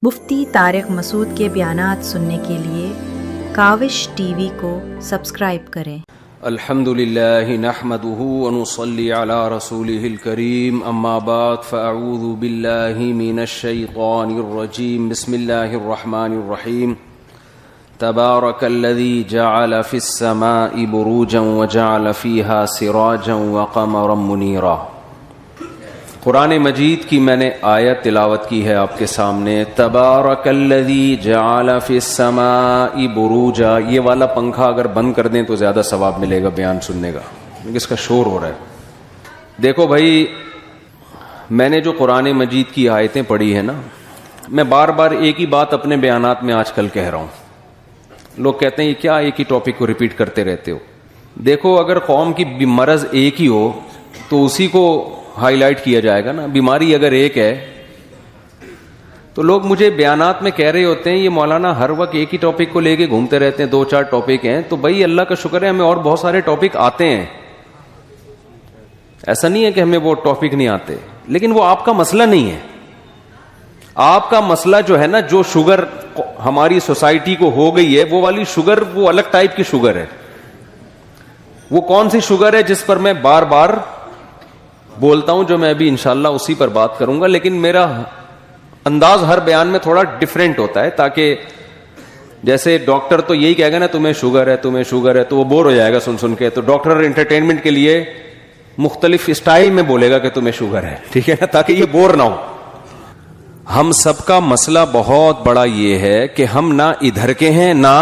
مفتی طارق مسعود کے بیانات سننے کے لیے کاوش ٹی وی کو سبسکرائب کریں۔ الحمد للہ نحمده ونصلي على رسوله الكريم اما بعد فاعوذ باللہ من الشیطان الرجیم بسم اللہ الرحمن الرحیم تبارک الذی جعل فی السماء بروجا وجعل فیها سراجا وقمرا منیرا۔ قرآن مجید کی میں نے آیت تلاوت کی ہے آپ کے سامنے، تبارک الذی جعل فی السماء بروجا۔ یہ والا پنکھا اگر بند کر دیں تو زیادہ ثواب ملے گا بیان سننے کا، کیونکہ اس کا شور ہو رہا ہے۔ دیکھو بھائی، میں نے جو قرآن مجید کی آیتیں پڑھی ہیں نا، میں بار بار ایک ہی بات اپنے بیانات میں آج کل کہہ رہا ہوں۔ لوگ کہتے ہیں یہ کیا ایک ہی ٹاپک کو ریپیٹ کرتے رہتے ہو۔ دیکھو، اگر قوم کی مرض ایک ہی ہو تو اسی کو ہائی لائٹ کیا جائے گا نا۔ بیماری اگر ایک ہے تو لوگ مجھے بیانات میں کہہ رہے ہوتے ہیں یہ مولانا ہر وقت ایک ہی ٹاپک کو لے کے گھومتے رہتے ہیں، 2-4 ٹاپک ہیں۔ تو بھائی اللہ کا شکر ہے ہمیں اور بہت سارے ٹاپک آتے ہیں، ایسا نہیں ہے کہ ہمیں وہ ٹاپک نہیں آتے، لیکن وہ آپ کا مسئلہ نہیں ہے۔ آپ کا مسئلہ جو ہے نا، جو شوگر ہماری سوسائٹی کو ہو گئی ہے، وہ والی شوگر وہ الگ ٹائپ کی شوگر ہے۔ وہ کون سی شوگر ہے جس پر میں بار بار بولتا ہوں، جو میں ابھی انشاءاللہ اسی پر بات کروں گا، لیکن میرا انداز ہر بیان میں تھوڑا ڈیفرنٹ ہوتا ہے، تاکہ جیسے ڈاکٹر تو یہی کہے گا نا تمہیں شوگر ہے تمہیں شوگر ہے، تو وہ بور ہو جائے گا سن کے، تو ڈاکٹر انٹرٹینمنٹ کے لیے مختلف اسٹائل میں بولے گا کہ تمہیں شوگر ہے، ٹھیک ہے نا، تاکہ یہ بور نہ ہو۔ ہم سب کا مسئلہ بہت بڑا یہ ہے کہ ہم نہ ادھر کے ہیں نہ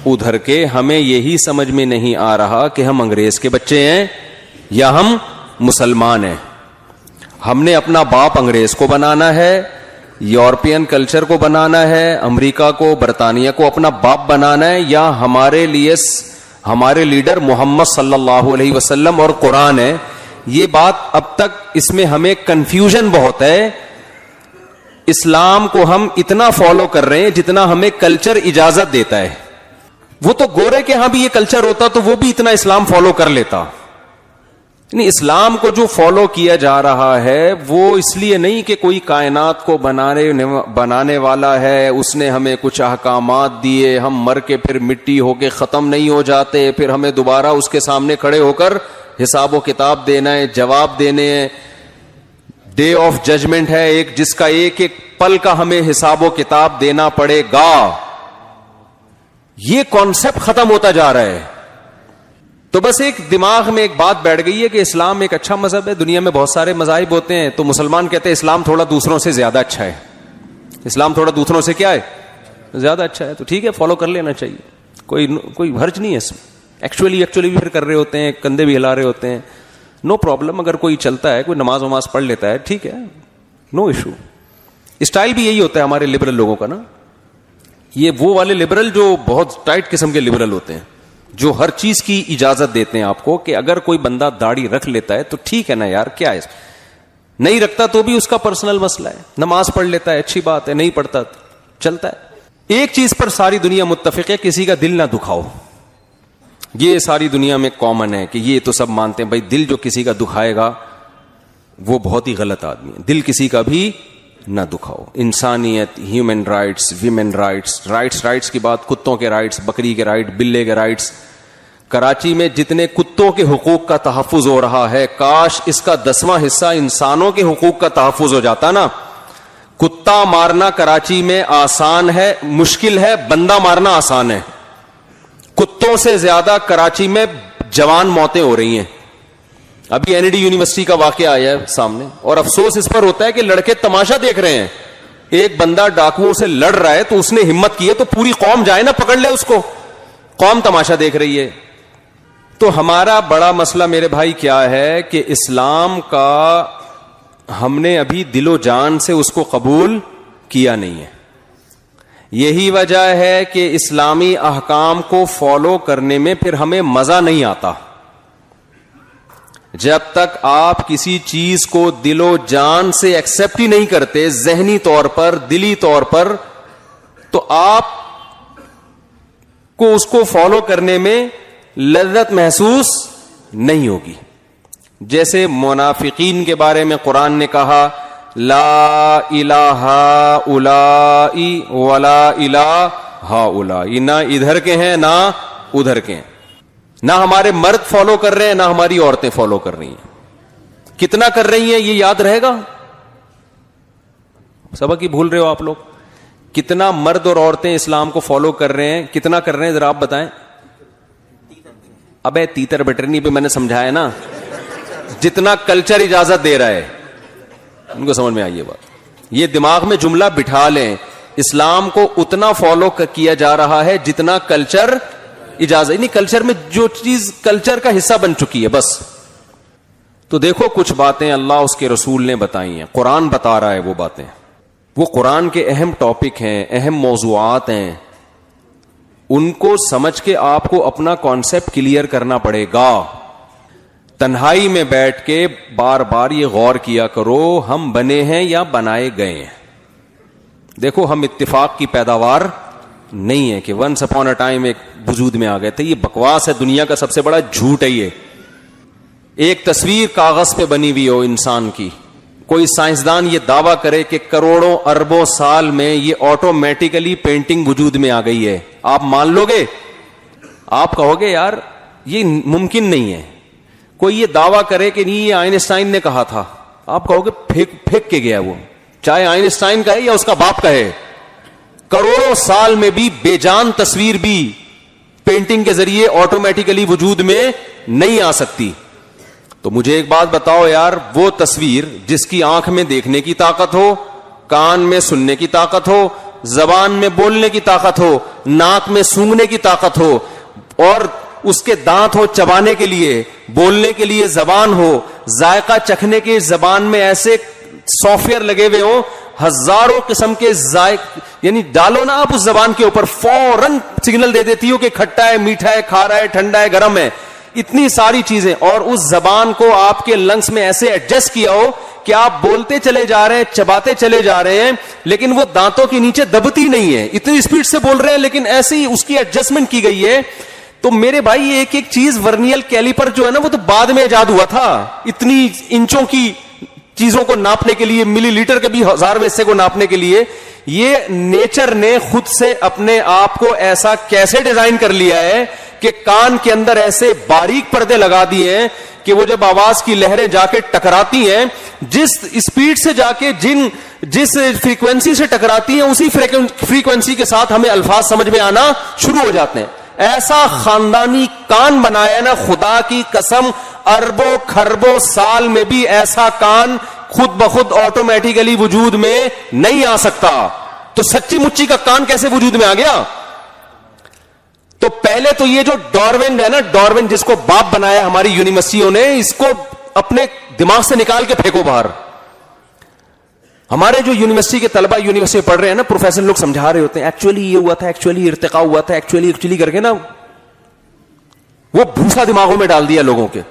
ادھر کے۔ ہمیں یہی سمجھ میں نہیں آ رہا کہ ہم انگریز کے بچے ہیں یا ہم مسلمان ہیں۔ ہم نے اپنا باپ انگریز کو بنانا ہے، یورپین کلچر کو بنانا ہے، امریکہ کو برطانیہ کو اپنا باپ بنانا ہے، یا ہمارے لیے ہمارے لیڈر محمد صلی اللہ علیہ وسلم اور قرآن ہے۔ یہ بات اب تک اس میں ہمیں کنفیوژن بہت ہے۔ اسلام کو ہم اتنا فالو کر رہے ہیں جتنا ہمیں کلچر اجازت دیتا ہے۔ وہ تو گورے کے ہاں بھی یہ کلچر ہوتا تو وہ بھی اتنا اسلام فالو کر لیتا۔ یعنی اسلام کو جو فالو کیا جا رہا ہے وہ اس لیے نہیں کہ کوئی کائنات کو بنانے والا ہے، اس نے ہمیں کچھ احکامات دیے، ہم مر کے پھر مٹی ہو کے ختم نہیں ہو جاتے، پھر ہمیں دوبارہ اس کے سامنے کھڑے ہو کر حساب و کتاب دینا ہے، جواب دینے ہیں۔ ڈے آف ججمنٹ ہے ایک، جس کا ایک ایک پل کا ہمیں حساب و کتاب دینا پڑے گا۔ یہ کانسیپٹ ختم ہوتا جا رہا ہے۔ تو بس ایک دماغ میں ایک بات بیٹھ گئی ہے کہ اسلام ایک اچھا مذہب ہے۔ دنیا میں بہت سارے مذاہب ہوتے ہیں، تو مسلمان کہتے ہیں اسلام تھوڑا دوسروں سے زیادہ اچھا ہے، اسلام تھوڑا دوسروں سے کیا ہے، زیادہ اچھا ہے، تو ٹھیک ہے، فالو کر لینا چاہیے، کوئی حرج نہیں ہے اس میں۔ ایکچولی بھی پھر کر رہے ہوتے ہیں، کندھے بھی ہلا رہے ہوتے ہیں، نو پرابلم۔ اگر کوئی چلتا ہے، کوئی نماز وماز پڑھ لیتا ہے، ٹھیک ہے، نو ایشو۔ اسٹائل بھی یہی ہوتا ہے ہمارے لبرل لوگوں کا نا، یہ وہ والے لبرل جو بہت ٹائٹ قسم کے لبرل ہوتے ہیں، جو ہر چیز کی اجازت دیتے ہیں آپ کو کہ اگر کوئی بندہ داڑھی رکھ لیتا ہے تو ٹھیک ہے نا یار، کیا ہے، نہیں رکھتا تو بھی اس کا پرسنل مسئلہ ہے، نماز پڑھ لیتا ہے اچھی بات ہے، نہیں پڑھتا چلتا ہے۔ ایک چیز پر ساری دنیا متفق ہے، کسی کا دل نہ دکھاؤ۔ یہ ساری دنیا میں کامن ہے کہ یہ تو سب مانتے ہیں، بھائی دل جو کسی کا دکھائے گا وہ بہت ہی غلط آدمی ہے، دل کسی کا بھی نہ دکھاؤ۔ انسانیت، ہیومن رائٹس، ویمن رائٹس کی بات، کتوں کے رائٹس، بکری کے رائٹ، بلے کے رائٹس۔ کراچی میں جتنے کتوں کے حقوق کا تحفظ ہو رہا ہے، کاش اس کا 10واں حصہ انسانوں کے حقوق کا تحفظ ہو جاتا نا۔ کتا مارنا کراچی میں آسان ہے، مشکل ہے، بندہ مارنا آسان ہے۔ کتوں سے زیادہ کراچی میں جوان موتیں ہو رہی ہیں۔ ابھی NID یونیورسٹی کا واقعہ آیا ہے سامنے، اور افسوس اس پر ہوتا ہے کہ لڑکے تماشا دیکھ رہے ہیں۔ ایک بندہ ڈاکوؤں سے لڑ رہا ہے تو اس نے ہمت کی ہے تو پوری قوم جائے نا پکڑ لے اس کو، قوم تماشا دیکھ رہی ہے۔ تو ہمارا بڑا مسئلہ میرے بھائی کیا ہے کہ اسلام کا ہم نے ابھی دل و جان سے اس کو قبول کیا نہیں ہے۔ یہی وجہ ہے کہ اسلامی احکام کو فالو کرنے میں پھر ہمیں مزہ نہیں آتا۔ جب تک آپ کسی چیز کو دل و جان سے ایکسپٹ ہی نہیں کرتے، ذہنی طور پر، دلی طور پر، تو آپ کو اس کو فالو کرنے میں لذت محسوس نہیں ہوگی۔ جیسے منافقین کے بارے میں قرآن نے کہا لا الہ اولائی ولا الہ اولائی، نہ ادھر کے ہیں نہ ادھر کے ہیں، نہ ہمارے مرد فالو کر رہے ہیں نہ ہماری عورتیں فالو کر رہی ہیں. کتنا کر رہی ہیں یہ یاد رہے گا؟ سبق ہی بھول رہے ہو آپ لوگ. کتنا مرد اور عورتیں اسلام کو فالو کر رہے ہیں، کتنا کر رہے ہیں ذرا آپ بتائیں. ابے تیتر بٹرنی پہ میں نے سمجھایا نا، جتنا کلچر اجازت دے رہا ہے. ان کو سمجھ میں آئیے بات، یہ دماغ میں جملہ بٹھا لیں، اسلام کو اتنا فالو کیا جا رہا ہے جتنا کلچر اجازت، یعنی کلچر میں جو چیز کلچر کا حصہ بن چکی ہے بس. تو دیکھو کچھ باتیں اللہ اس کے رسول نے بتائی ہیں، قرآن بتا رہا ہے وہ باتیں، وہ قرآن کے اہم ٹاپک ہیں، اہم موضوعات ہیں، ان کو سمجھ کے آپ کو اپنا کانسیپٹ کلیئر کرنا پڑے گا. تنہائی میں بیٹھ کے بار بار یہ غور کیا کرو، ہم بنے ہیں یا بنائے گئے ہیں. دیکھو ہم اتفاق کی پیداوار نہیں ہے کہ ونس اپون اے ٹائم ایک وجود میں آ گئے تھے. یہ بکواس ہے، دنیا کا سب سے بڑا جھوٹ ہے. یہ ایک تصویر کاغذ پہ بنی ہوئی ہو انسان کی، کوئی سائنسدان یہ دعویٰ کرے کہ کروڑوں اربوں سال میں یہ آٹومیٹیکلی پینٹنگ وجود میں آ گئی ہے، آپ مان لو گے؟ آپ کہو گے یار یہ ممکن نہیں ہے. کوئی یہ دعویٰ کرے کہ نہیں یہ آئنسٹائن نے کہا تھا، آپ کہو گے پھینک کے گیا وہ، چاہے آئنسٹائن کا ہے یا اس کا باپ کا ہے. کروڑوں سال میں بھی بے جان تصویر بھی پینٹنگ کے ذریعے آٹومیٹیکلی وجود میں نہیں آ سکتی. تو مجھے ایک بات بتاؤ یار، وہ تصویر جس کی آنکھ میں دیکھنے کی طاقت ہو، کان میں سننے کی طاقت ہو، زبان میں بولنے کی طاقت ہو، ناک میں سونگھنے کی طاقت ہو، اور اس کے دانت ہو چبانے کے لیے، بولنے کے لیے زبان ہو، ذائقہ چکھنے کے زبان میں ایسے سافٹ ویئر لگے ہوئے ہوں، ہزاروں قسم کے یعنی ڈالو نا آپ اس زبان کے اوپر فوراً سگنل دے دیتی ہو کہ کھٹا ہے، میٹھا ہے، کھارا ہے، ٹھنڈا ہے، گرم ہے، اتنی ساری چیزیں. اور اس زبان کو آپ کے لنگس میں ایسے ایڈجسٹ کیا ہو کہ آپ بولتے چلے جا رہے ہیں، چباتے چلے جا رہے ہیں، لیکن وہ دانتوں کے نیچے دبتی نہیں ہے. اتنی اسپیڈ سے بول رہے ہیں لیکن ایسے ہی اس کی ایڈجسٹمنٹ کی گئی ہے. تو میرے بھائی ایک ایک چیز ورنیل کیلیپر جو ہے نا وہ تو بعد میں ایجاد ہوا تھا. اتنی انچوں کی چیزوں کو ناپنے کے لیے، ملی لیٹر کے بھی 1000 حصے کو ناپنے کے لیے، یہ نیچر نے خود سے اپنے آپ کو ایسا کیسے ڈیزائن کر لیا ہے کہ کان کے اندر ایسے باریک پردے لگا دیے ہیں کہ وہ جب آواز کی لہریں جا کے ٹکراتی ہیں، جس اسپیڈ سے جا کے جس فریکوینسی سے ٹکراتی ہیں، اسی فریکوینسی کے ساتھ ہمیں الفاظ سمجھ میں آنا شروع ہو جاتے ہیں. ایسا خاندانی کان بنایا نا خدا کی قسم، اربوں کھربوں سال میں بھی ایسا کان خود بخود آٹومیٹیکلی وجود میں نہیں آ سکتا. تو سچی مچی کا کان کیسے وجود میں آ گیا؟ تو پہلے تو یہ جو ڈاروین ہے نا، ڈاروین جس کو باپ بنایا ہماری یونیورسٹیوں نے، اس کو اپنے دماغ سے نکال کے پھینکو باہر. ہمارے جو یونیورسٹی کے طلبہ یونیورسٹی پڑھ رہے ہیں نا، پروفیسر لوگ سمجھا رہے ہوتے ہیں ایکچولی یہ ہوا تھا، ایکچولی ارتقاء ہوا تھا، ایکچولی کر کے نا وہ بھوسا دماغوں میں ڈال دیا لوگوں کے.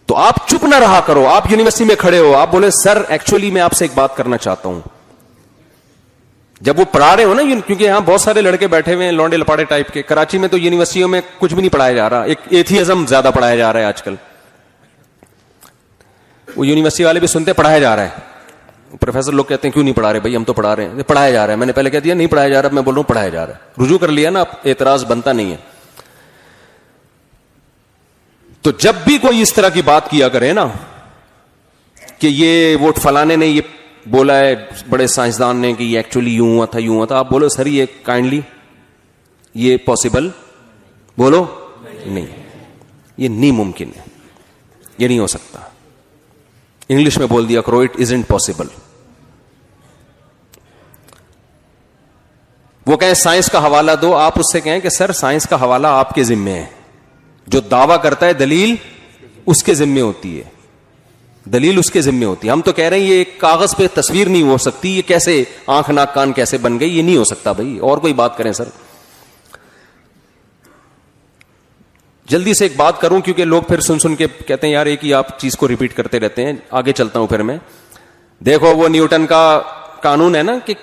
تو آپ چپ نہ رہا کرو. آپ یونیورسٹی میں کھڑے ہو، آپ بولے سر ایکچولی میں آپ سے ایک بات کرنا چاہتا ہوں. جب وہ پڑھا رہے ہو نا، کیونکہ یہاں بہت سارے لڑکے بیٹھے ہوئے ہیں لونڈے لپاڑے ٹائپ کے. کراچی میں تو یونیورسٹیوں میں کچھ بھی نہیں پڑھایا جا رہا، ایک ایتھیزم زیادہ پڑھایا جا رہا ہے آج کل. وہ یونیورسٹی والے بھی سنتے پڑھایا جا رہا ہے. پروفیسر لوگ کہتے ہیں کیوں نہیں پڑھا رہے بھائی، ہم تو پڑھا رہے ہیں. پڑھایا جا رہا ہے. میں نے پہلے کہہ دیا نہیں پڑھایا جا رہا، میں بول رہا ہوں پڑھایا جا رہا ہے. رجوع کر لیا نا، اب اعتراض بنتا نہیں ہے. تو جب بھی کوئی اس طرح کی بات کیا کرے نا کہ یہ وہ فلانے نے یہ بولا ہے، بڑے سائنسدان نے کہ یہ ایکچولی یوں ہوا تھا یوں ہوا تھا، آپ بولو سر یہ کائنڈلی یہ پاسبل، بولو نہیں، یہ نہیں ممکن ہے، یہ نہیں ہو سکتا. انگلش میں بول دیا کرو اٹ ازنٹ پاسبل. وہ کہیں سائنس کا حوالہ دو، آپ اس سے کہیں کہ سر سائنس کا حوالہ آپ کے ذمے ہے. جو دعویٰ کرتا ہے دلیل اس کے ذمے ہوتی ہے، دلیل اس کے ذمے ہوتی ہے. ہم تو کہہ رہے ہیں یہ ایک کاغذ پہ تصویر نہیں ہو سکتی، یہ کیسے آنکھ ناک کان کیسے بن گئی، یہ نہیں ہو سکتا بھائی. اور کوئی بات کریں سر. جلدی سے ایک بات کروں کیونکہ لوگ پھر سن کے کہتے ہیں یار ایک ہی آپ چیز کو ریپیٹ کرتے رہتے ہیں. آگے چلتا ہوں پھر میں. دیکھو وہ نیوٹن کا قانون ہے نا کہ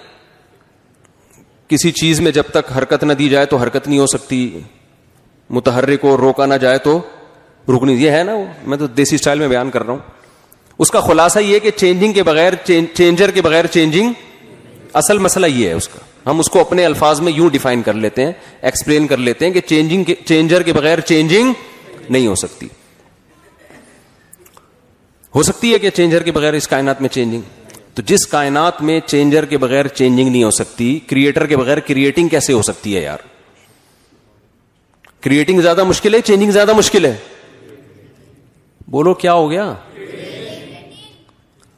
کسی چیز میں جب تک حرکت نہ دی جائے تو حرکت نہیں ہو سکتی، متحرک کو روکا نہ جائے تو رکنی. یہ ہے نا، میں تو دیسی سٹائل میں بیان کر رہا ہوں. اس کا خلاصہ یہ کہ چینجنگ کے بغیر چینجر کے بغیر چینجنگ، اصل مسئلہ یہ ہے اس کا. ہم اس کو اپنے الفاظ میں یوں ڈیفائن کر لیتے ہیں، ایکسپلین کر لیتے ہیں کہ چینجر کے بغیر چینجنگ نہیں ہو سکتی. ہو سکتی ہے کہ چینجر کے بغیر اس کائنات میں چینجنگ؟ تو جس کائنات میں چینجر کے بغیر چینجنگ نہیں ہو سکتی، کریٹر کے بغیر کریٹنگ کیسے ہو سکتی ہے یار؟ کریٹنگ زیادہ مشکل ہے، چینجنگ زیادہ مشکل ہے؟ بولو کیا ہو گیا؟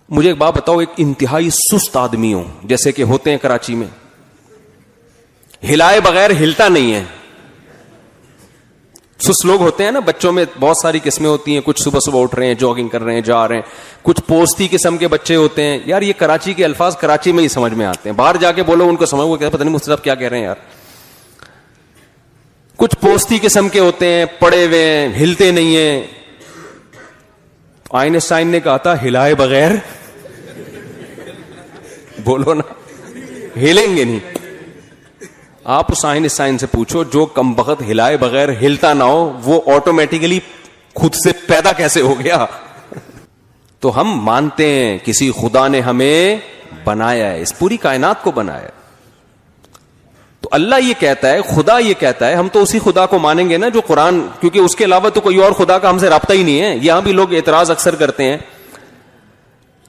مجھے ایک بات بتاؤ، ایک انتہائی سست آدمی ہو جیسے کہ ہوتے ہیں کراچی میں، ہلائے بغیر ہلتا نہیں ہے. سست لوگ ہوتے ہیں نا، بچوں میں بہت ساری قسمیں ہوتی ہیں. کچھ صبح صبح اٹھ رہے ہیں، جاگنگ کر رہے ہیں، جا رہے ہیں. کچھ پوستی قسم کے بچے ہوتے ہیں. یار یہ کراچی کے الفاظ کراچی میں ہی سمجھ میں آتے ہیں، باہر جا کے بولو ان کو سمجھ وہ پتہ نہیں مجھ سے صاحب کیا کہہ رہے ہیں یار. کچھ پوستی قسم کے ہوتے ہیں، پڑے ہوئے ہیں، ہلتے نہیں ہیں. آئنسٹائن نے کہا تھا ہلائے بغیر بولو نا، ہلیں گے نہیں. آپ اس آئنسٹائن سے پوچھو جو کم بخت ہلائے بغیر ہلتا نہ ہو، وہ آٹومیٹیکلی خود سے پیدا کیسے ہو گیا؟ تو ہم مانتے ہیں کسی خدا نے ہمیں بنایا ہے، اس پوری کائنات کو بنایا ہے. تو اللہ یہ کہتا ہے، خدا یہ کہتا ہے، ہم تو اسی خدا کو مانیں گے نا جو قرآن، کیونکہ اس کے علاوہ تو کوئی اور خدا کا ہم سے رابطہ ہی نہیں ہے. یہاں بھی لوگ اعتراض اکثر کرتے ہیں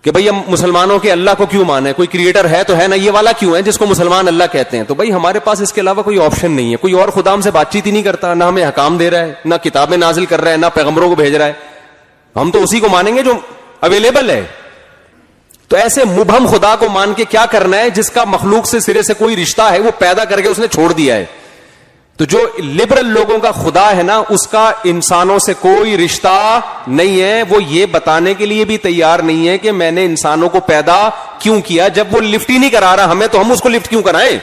کہ بھئی ہم مسلمانوں کے اللہ کو کیوں مانے، کوئی کریٹر ہے تو ہے نا، یہ والا کیوں ہے جس کو مسلمان اللہ کہتے ہیں؟ تو بھئی ہمارے پاس اس کے علاوہ کوئی آپشن نہیں ہے. کوئی اور خدا ہم سے بات چیت ہی نہیں کرتا، نہ ہمیں احکام دے رہا ہے، نہ کتابیں نازل کر رہا ہے، نہ پیغمبروں کو بھیج رہا ہے. ہم تو اسی کو مانیں گے جو اویلیبل ہے. تو ایسے مبہم خدا کو مان کے کیا کرنا ہے جس کا مخلوق سے سرے سے کوئی رشتہ ہے، وہ پیدا کر کے اس نے چھوڑ دیا ہے. تو جو لبرل لوگوں کا خدا ہے نا، اس کا انسانوں سے کوئی رشتہ نہیں ہے. وہ یہ بتانے کے لیے بھی تیار نہیں ہے کہ میں نے انسانوں کو پیدا کیوں کیا، جب وہ لفٹ ہی نہیں کرا رہا ہمیں، تو ہم اس کو لفٹ کیوں کرائیں؟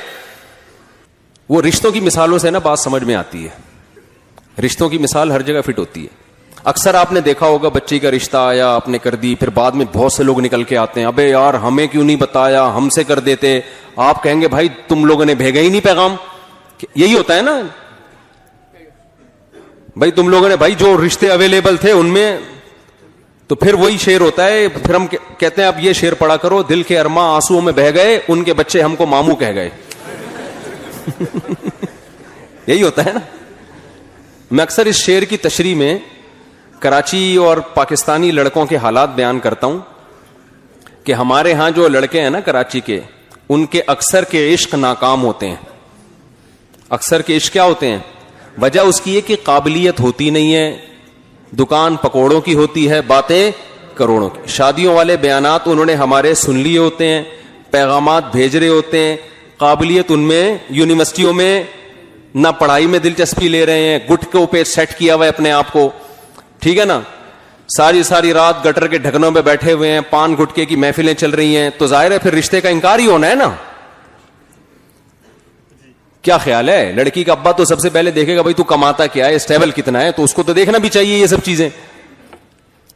وہ رشتوں کی مثالوں سے نا بات سمجھ میں آتی ہے. رشتوں کی مثال ہر جگہ فٹ ہوتی ہے. اکثر آپ نے دیکھا ہوگا بچی کا رشتہ آیا، آپ نے کر دی، پھر بعد میں بہت سے لوگ نکل کے آتے ہیں، ابے یار ہمیں کیوں نہیں بتایا، ہم سے کر دیتے. آپ کہیں گے بھائی تم لوگوں نے بھیجا ہی نہیں پیغام. یہی ہوتا ہے نا بھائی، تم لوگوں نے بھائی جو رشتے اویلیبل تھے ان میں. تو پھر وہی شعر ہوتا ہے، پھر ہم کہتے ہیں اب یہ شعر پڑھا کرو، دل کے ارماں آنسو میں بہ گئے، ان کے بچے ہم کو ماموں کہہ گئے. یہی ہوتا ہے نا. میں اکثر اس شعر کی تشریح میں کراچی اور پاکستانی لڑکوں کے حالات بیان کرتا ہوں کہ ہمارے ہاں جو لڑکے ہیں نا کراچی کے، ان کے اکثر کے عشق ناکام ہوتے ہیں. اکثر کے عشق کیا ہوتے ہیں؟ وجہ اس کی ہے کہ قابلیت ہوتی نہیں ہے، دکان پکوڑوں کی ہوتی ہے، باتیں کروڑوں کی. شادیوں والے بیانات انہوں نے ہمارے سن لیے ہوتے ہیں، پیغامات بھیج رہے ہوتے ہیں. قابلیت ان میں یونیورسٹیوں میں نہ پڑھائی میں دلچسپی لے رہے ہیں، گٹکوں پہ سیٹ کیا ہوا ہے اپنے آپ کو، ٹھیک ہے نا. ساری رات گٹر کے ڈھکنوں پہ بیٹھے ہوئے ہیں، پان گٹکے کی محفلیں چل رہی ہیں. تو ظاہر ہے پھر رشتے کا انکار ہی ہونا ہے نا. کیا خیال ہے؟ لڑکی کا ابا تو سب سے پہلے دیکھے گا بھائی تو کماتا کیا ہے، اسٹیبل کتنا ہے، تو اس کو تو دیکھنا بھی چاہیے یہ سب چیزیں.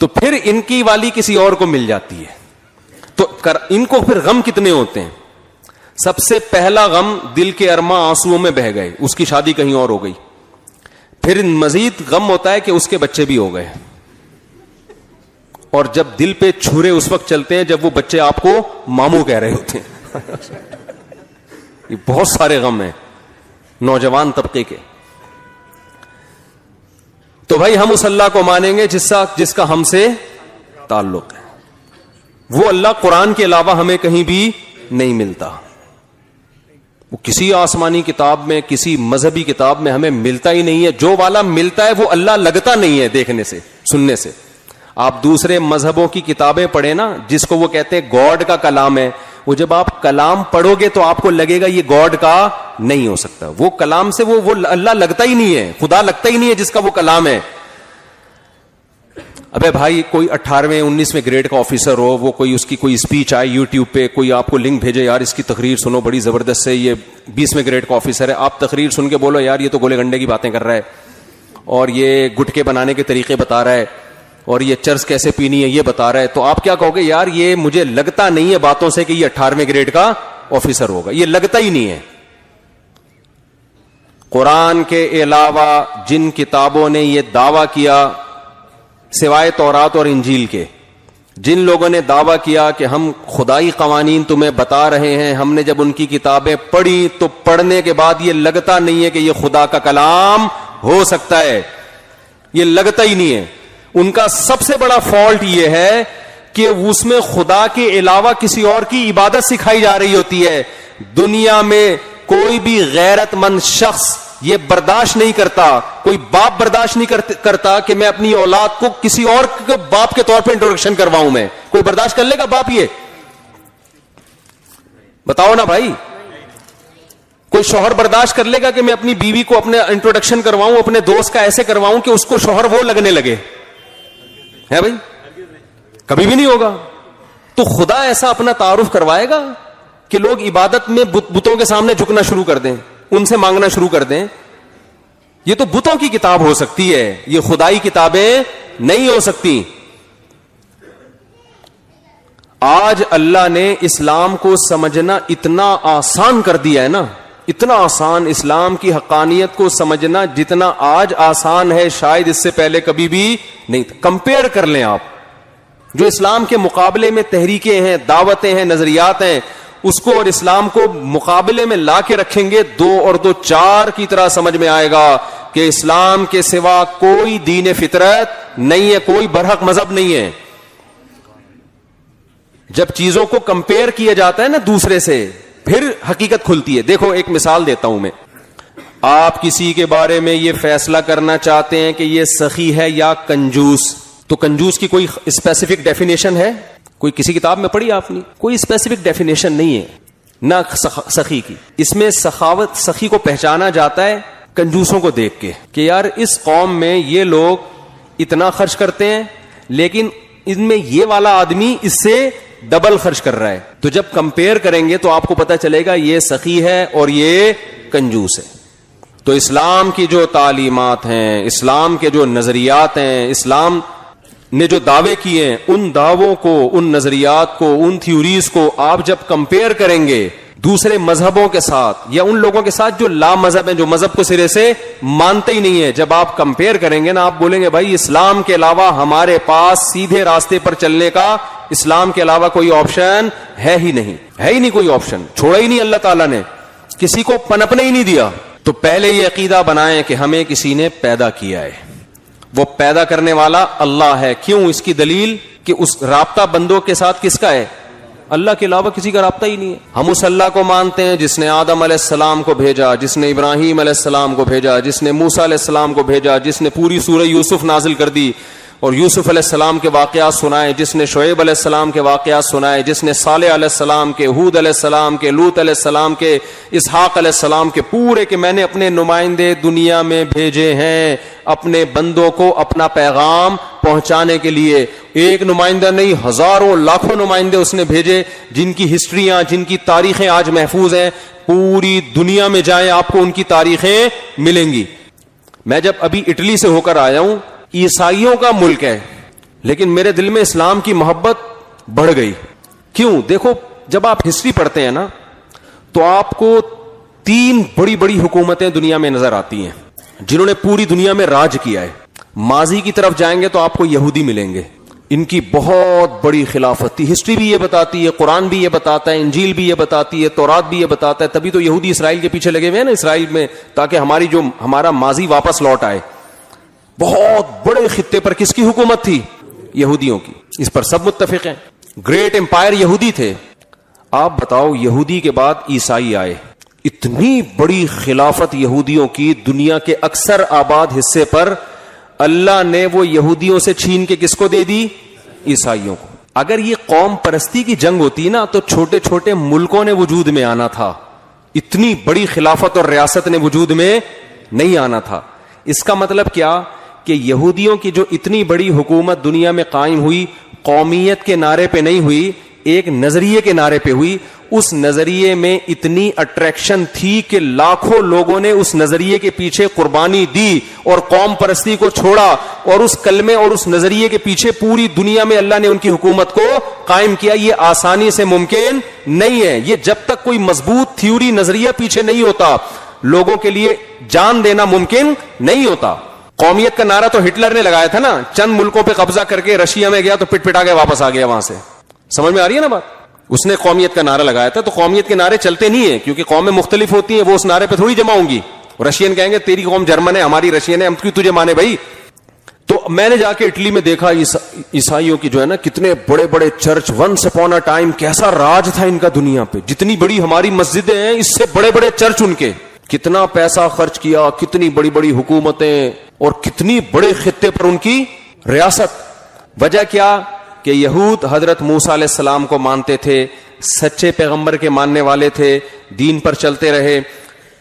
تو پھر ان کی والی کسی اور کو مل جاتی ہے، تو ان کو پھر غم کتنے ہوتے ہیں. سب سے پہلا غم دل کے ارماں آنسوؤں میں بہ گئے، اس کی شادی کہیں اور ہو گئی. پھر مزید غم ہوتا ہے کہ اس کے بچے بھی ہو گئے. اور جب دل پہ چھرے اس وقت چلتے ہیں جب وہ بچے آپ کو ماموں کہہ رہے ہوتے ہیں. یہ بہت سارے غم ہیں نوجوان طبقے کے. تو بھائی ہم اس اللہ کو مانیں گے جس کا ہم سے تعلق ہے. وہ اللہ قرآن کے علاوہ ہمیں کہیں بھی نہیں ملتا. وہ کسی آسمانی کتاب میں، کسی مذہبی کتاب میں ہمیں ملتا ہی نہیں ہے. جو والا ملتا ہے وہ اللہ لگتا نہیں ہے دیکھنے سے سننے سے. آپ دوسرے مذہبوں کی کتابیں پڑھیں نا، جس کو وہ کہتے ہیں گاڈ کا کلام ہے، وہ جب آپ کلام پڑھو گے تو آپ کو لگے گا یہ گاڈ کا نہیں ہو سکتا. وہ کلام سے وہ اللہ لگتا ہی نہیں ہے، خدا لگتا ہی نہیں ہے جس کا وہ کلام ہے. ابے بھائی کوئی 18ویں 19ویں گریڈ کا آفیسر ہو، وہ کوئی اس کی کوئی اسپیچ آئے یوٹیوب پہ، کوئی آپ کو لنک بھیجے یار اس کی تقریر سنو بڑی زبردست ہے، یہ 20ویں گریڈ کا آفیسر ہے. آپ تقریر سن کے بولو یار یہ تو گولے گنڈے کی باتیں کر رہا ہے، اور یہ گٹکے بنانے کے طریقے بتا رہا ہے، اور یہ چرس کیسے پینی ہے یہ بتا رہا ہے. تو آپ کیا کہو گے؟ یار یہ مجھے لگتا نہیں ہے باتوں سے کہ یہ 18ویں گریڈ کا آفیسر ہوگا، یہ لگتا ہی نہیں ہے. قرآن کے علاوہ جن کتابوں نے یہ دعویٰ کیا سوائے تورات اور انجیل کے جن لوگوں نے دعویٰ کیا کہ ہم خدائی قوانین تمہیں بتا رہے ہیں، ہم نے جب ان کی کتابیں پڑھی تو پڑھنے کے بعد یہ لگتا نہیں ہے کہ یہ خدا کا کلام ہو سکتا ہے، یہ لگتا ہی نہیں ہے. ان کا سب سے بڑا فالٹ یہ ہے کہ اس میں خدا کے علاوہ کسی اور کی عبادت سکھائی جا رہی ہوتی ہے. دنیا میں کوئی بھی غیرت مند شخص یہ برداشت نہیں کرتا، کوئی باپ برداشت نہیں کرتا کہ میں اپنی اولاد کو کسی اور کے باپ کے طور پہ انٹروڈکشن کرواؤں. میں کوئی برداشت کر لے گا باپ؟ یہ بتاؤ نا بھائی. کوئی شوہر برداشت کر لے گا کہ میں اپنی بیوی کو اپنے انٹروڈکشن کرواؤں اپنے دوست کا ایسے کرواؤں کہ اس کو شوہر وہ لگنے لگے؟ ہے بھائی؟ کبھی بھی نہیں ہوگا. تو خدا ایسا اپنا تعارف کروائے گا کہ لوگ عبادت میں بتوں کے سامنے جھکنا شروع کر دیں، ان سے مانگنا شروع کر دیں؟ یہ تو بتوں کی کتاب ہو سکتی ہے، یہ خدائی کتابیں نہیں ہو سکتی. آج اللہ نے اسلام کو سمجھنا اتنا آسان کر دیا ہے نا، اتنا آسان. اسلام کی حقانیت کو سمجھنا جتنا آج آسان ہے شاید اس سے پہلے کبھی بھی نہیں تھا. کمپیئر کر لیں آپ جو اسلام کے مقابلے میں تحریکیں ہیں، دعوتیں ہیں، نظریات ہیں، اس کو اور اسلام کو مقابلے میں لا کے رکھیں گے، 2 اور 2 4 کی طرح سمجھ میں آئے گا کہ اسلام کے سوا کوئی دین فطرت نہیں ہے، کوئی برحق مذہب نہیں ہے. جب چیزوں کو کمپیئر کیا جاتا ہے نا دوسرے سے پھر حقیقت کھلتی ہے. دیکھو ایک مثال دیتا ہوں میں. آپ کسی کے بارے میں یہ فیصلہ کرنا چاہتے ہیں کہ یہ سخی ہے یا کنجوس، تو کنجوس کی کوئی اسپیسیفک ڈیفینیشن ہے؟ کوئی کسی کتاب میں پڑھی آپ نے؟ کوئی اسپیسیفک ڈیفینیشن نہیں ہے نہ سخی کی. اس میں سخاوت، سخی کو پہچانا جاتا ہے کنجوسوں کو دیکھ کے کہ یار اس قوم میں یہ لوگ اتنا خرچ کرتے ہیں لیکن ان میں یہ والا آدمی اس سے ڈبل خرچ کر رہا ہے. تو جب کمپیئر کریں گے تو آپ کو پتا چلے گا یہ سخی ہے اور یہ کنجوس ہے. تو اسلام کی جو تعلیمات ہیں، اسلام کے جو نظریات ہیں، اسلام نے جو دعوے کیے ہیں، ان دعووں کو، ان نظریات کو، ان تھیوریز کو آپ جب کمپیئر کریں گے دوسرے مذہبوں کے ساتھ یا ان لوگوں کے ساتھ جو لا مذہب ہیں، جو مذہب کو سرے سے مانتے ہی نہیں ہے، جب آپ کمپیئر کریں گے نا آپ بولیں گے بھائی اسلام کے علاوہ ہمارے پاس سیدھے راستے پر چلنے کا، اسلام کے علاوہ کوئی آپشن ہے ہی نہیں، ہے ہی نہیں کوئی آپشن، چھوڑا ہی نہیں اللہ تعالیٰ نے، کسی کو پنپنے ہی نہیں دیا. تو پہلے یہ عقیدہ بنائیں کہ ہمیں کسی نے پیدا کیا ہے، وہ پیدا کرنے والا اللہ ہے. کیوں؟ اس کی دلیل کہ اس رابطہ بندوں کے ساتھ کس کا ہے؟ اللہ کے علاوہ کسی کا رابطہ ہی نہیں ہے. ہم اس اللہ کو مانتے ہیں جس نے آدم علیہ السلام کو بھیجا، جس نے ابراہیم علیہ السلام کو بھیجا، جس نے موسیٰ علیہ السلام کو بھیجا، جس نے پوری سورہ یوسف نازل کر دی اور یوسف علیہ السلام کے واقعات سنائے، جس نے شعیب علیہ السلام کے واقعات سنائے، جس نے صالح علیہ السلام کے، ہود علیہ السلام کے، لوط علیہ السلام کے، اسحاق علیہ السلام کے، پورے کہ میں نے اپنے نمائندے دنیا میں بھیجے ہیں اپنے بندوں کو اپنا پیغام پہنچانے کے لیے. ایک نمائندہ نہیں، ہزاروں لاکھوں نمائندے اس نے بھیجے جن کی ہسٹریاں، جن کی تاریخیں آج محفوظ ہیں. پوری دنیا میں جائیں آپ کو ان کی تاریخیں ملیں گی. میں جب ابھی اٹلی سے ہو کر آیا ہوں، عیسائیوں کا ملک ہے لیکن میرے دل میں اسلام کی محبت بڑھ گئی. کیوں؟ دیکھو جب آپ ہسٹری پڑھتے ہیں نا تو آپ کو 3 بڑی بڑی حکومتیں دنیا میں نظر آتی ہیں جنہوں نے پوری دنیا میں راج کیا ہے. ماضی کی طرف جائیں گے تو آپ کو یہودی ملیں گے، ان کی بہت بڑی خلافت تھی. ہسٹری بھی یہ بتاتی ہے، قرآن بھی یہ بتاتا ہے، انجیل بھی یہ بتاتی ہے، تورات بھی یہ بتاتا ہے. تبھی تو یہودی اسرائیل کے پیچھے لگے ہوئے ہیں نا اسرائیل میں، تاکہ ہمارا ماضی واپس لوٹ آئے. بہت بڑے خطے پر کس کی حکومت تھی؟ یہودیوں کی. اس پر سب متفق ہیں. گریٹ امپائر یہودی تھے. آپ بتاؤ یہودی کے بعد عیسائی آئے، اتنی بڑی خلافت یہودیوں کی دنیا کے اکثر آباد حصے پر، اللہ نے وہ یہودیوں سے چھین کے کس کو دے دی؟ عیسائیوں کو. اگر یہ قوم پرستی کی جنگ ہوتی نا تو چھوٹے چھوٹے ملکوں نے وجود میں آنا تھا، اتنی بڑی خلافت اور ریاست نے وجود میں نہیں آنا تھا. اس کا مطلب کیا کہ یہودیوں کی جو اتنی بڑی حکومت دنیا میں قائم ہوئی، قومیت کے نعرے پہ نہیں ہوئی، ایک نظریے کے نعرے پہ ہوئی. اس نظریے میں اتنی اٹریکشن تھی کہ لاکھوں لوگوں نے اس نظریے کے پیچھے قربانی دی اور قوم پرستی کو چھوڑا اور اس کلمے اور اس نظریے کے پیچھے پوری دنیا میں اللہ نے ان کی حکومت کو قائم کیا. یہ آسانی سے ممکن نہیں ہے. یہ جب تک کوئی مضبوط تھیوری نظریہ پیچھے نہیں ہوتا لوگوں کے لیے جان دینا ممکن نہیں ہوتا. قومیت کا نعرہ تو ہٹلر نے لگایا تھا نا, چند ملکوں پہ قبضہ کر کے رشیا میں گیا تو پٹ پٹا کے واپس آ گیا وہاں سے. سمجھ میں آ رہی ہے نا بات؟ اس نے قومیت کا نعرہ لگایا تھا. تو قومیت کے نعرے چلتے نہیں ہیں, کیونکہ قومیں مختلف ہوتی ہیں, وہ اس نعرے پہ تھوڑی جمع ہوں گی. رشین کہیں گے تیری قوم جرمن ہے, ہماری رشین ہے, ہم کیوں تجھے مانے بھائی. تو میں نے جا کے اٹلی میں دیکھا عیسائیوں کی جو ہے نا کتنے بڑے بڑے church. Once upon a time کیسا راج تھا ان کا دنیا پہ, جتنی بڑی ہماری مسجدیں ہیں اس سے بڑے بڑے چرچ ان کے. کتنا پیسہ خرچ کیا, کتنی بڑی بڑی حکومتیں, اور کتنی بڑے خطے پر ان کی ریاست. وجہ کیا کہ یہود حضرت موسیٰ علیہ السلام کو مانتے تھے, سچے پیغمبر کے ماننے والے تھے, دین پر چلتے رہے.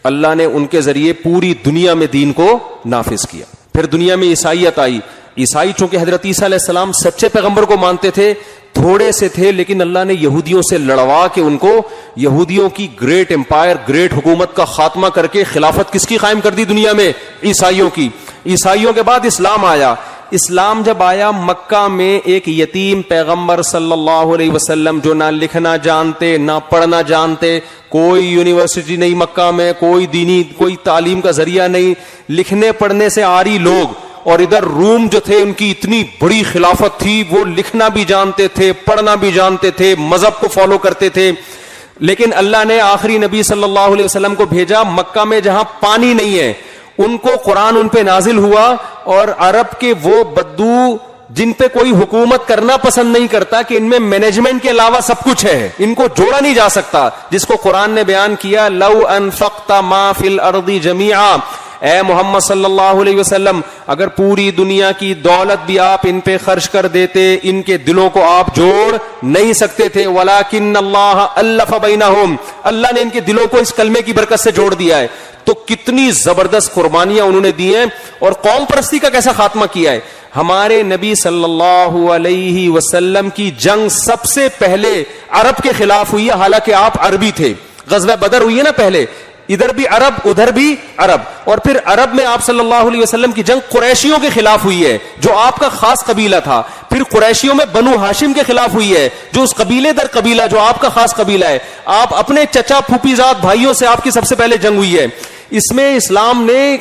اللہ نے ان کے ذریعے پوری دنیا میں دین کو نافذ کیا. پھر دنیا میں عیسائیت آئی. عیسائی چونکہ حضرت عیسیٰ علیہ السلام سچے پیغمبر کو مانتے تھے, تھوڑے سے تھے, لیکن اللہ نے یہودیوں سے لڑوا کے ان کو یہودیوں کی گریٹ امپائر, گریٹ حکومت کا خاتمہ کر کے خلافت کس کی قائم کر دی دنیا میں؟ عیسائیوں کی. عیسائیوں کے بعد اسلام آیا. اسلام جب آیا, مکہ میں ایک یتیم پیغمبر صلی اللہ علیہ وسلم جو نہ لکھنا جانتے نہ پڑھنا جانتے, کوئی یونیورسٹی نہیں مکہ میں, کوئی دینی کوئی تعلیم کا ذریعہ نہیں, لکھنے پڑھنے سے عاری لوگ. اور ادھر روم جو تھے ان کی اتنی بڑی خلافت تھی, وہ لکھنا بھی جانتے تھے, پڑھنا بھی جانتے تھے, مذہب کو فالو کرتے تھے. لیکن اللہ نے آخری نبی صلی اللہ علیہ وسلم کو بھیجا مکہ میں جہاں پانی نہیں ہے. ان کو قرآن ان پہ نازل ہوا, اور عرب کے وہ بدو جن پہ کوئی حکومت کرنا پسند نہیں کرتا کہ ان میں مینجمنٹ کے علاوہ سب کچھ ہے, ان کو جوڑا نہیں جا سکتا, جس کو قرآن نے بیان کیا لو انفقت ما فی الارض جمیعا, اے محمد صلی اللہ علیہ وسلم اگر پوری دنیا کی دولت بھی آپ ان پہ خرچ کر دیتے, ان کے دلوں کو آپ جوڑ نہیں سکتے تھے. ولکن اللہ الف بینہم, اللہ نے ان کے دلوں کو اس کلمے کی برکت سے جوڑ دیا ہے. تو کتنی زبردست قربانیاں انہوں نے دی ہیں, اور قوم پرستی کا کیسا خاتمہ کیا ہے. ہمارے نبی صلی اللہ علیہ وسلم کی جنگ سب سے پہلے عرب کے خلاف ہوئی ہے, حالانکہ آپ عربی تھے. غزوہ بدر ہوئی ہے نا پہلے, ادھر بھی عرب ادھر بھی عرب, اور پھر عرب میں آپ صلی اللہ علیہ وسلم کی جنگ قریشیوں کے خلاف ہوئی ہے جو آپ کا خاص قبیلہ تھا. پھر قریشیوں میں بنو ہاشم کے خلاف ہوئی ہے جو اس قبیلے در قبیلہ جو آپ کا خاص قبیلہ ہے. آپ اپنے چچا پھوپھی زاد بھائیوں سے آپ کی سب سے پہلے جنگ ہوئی ہے. اس میں اسلام نے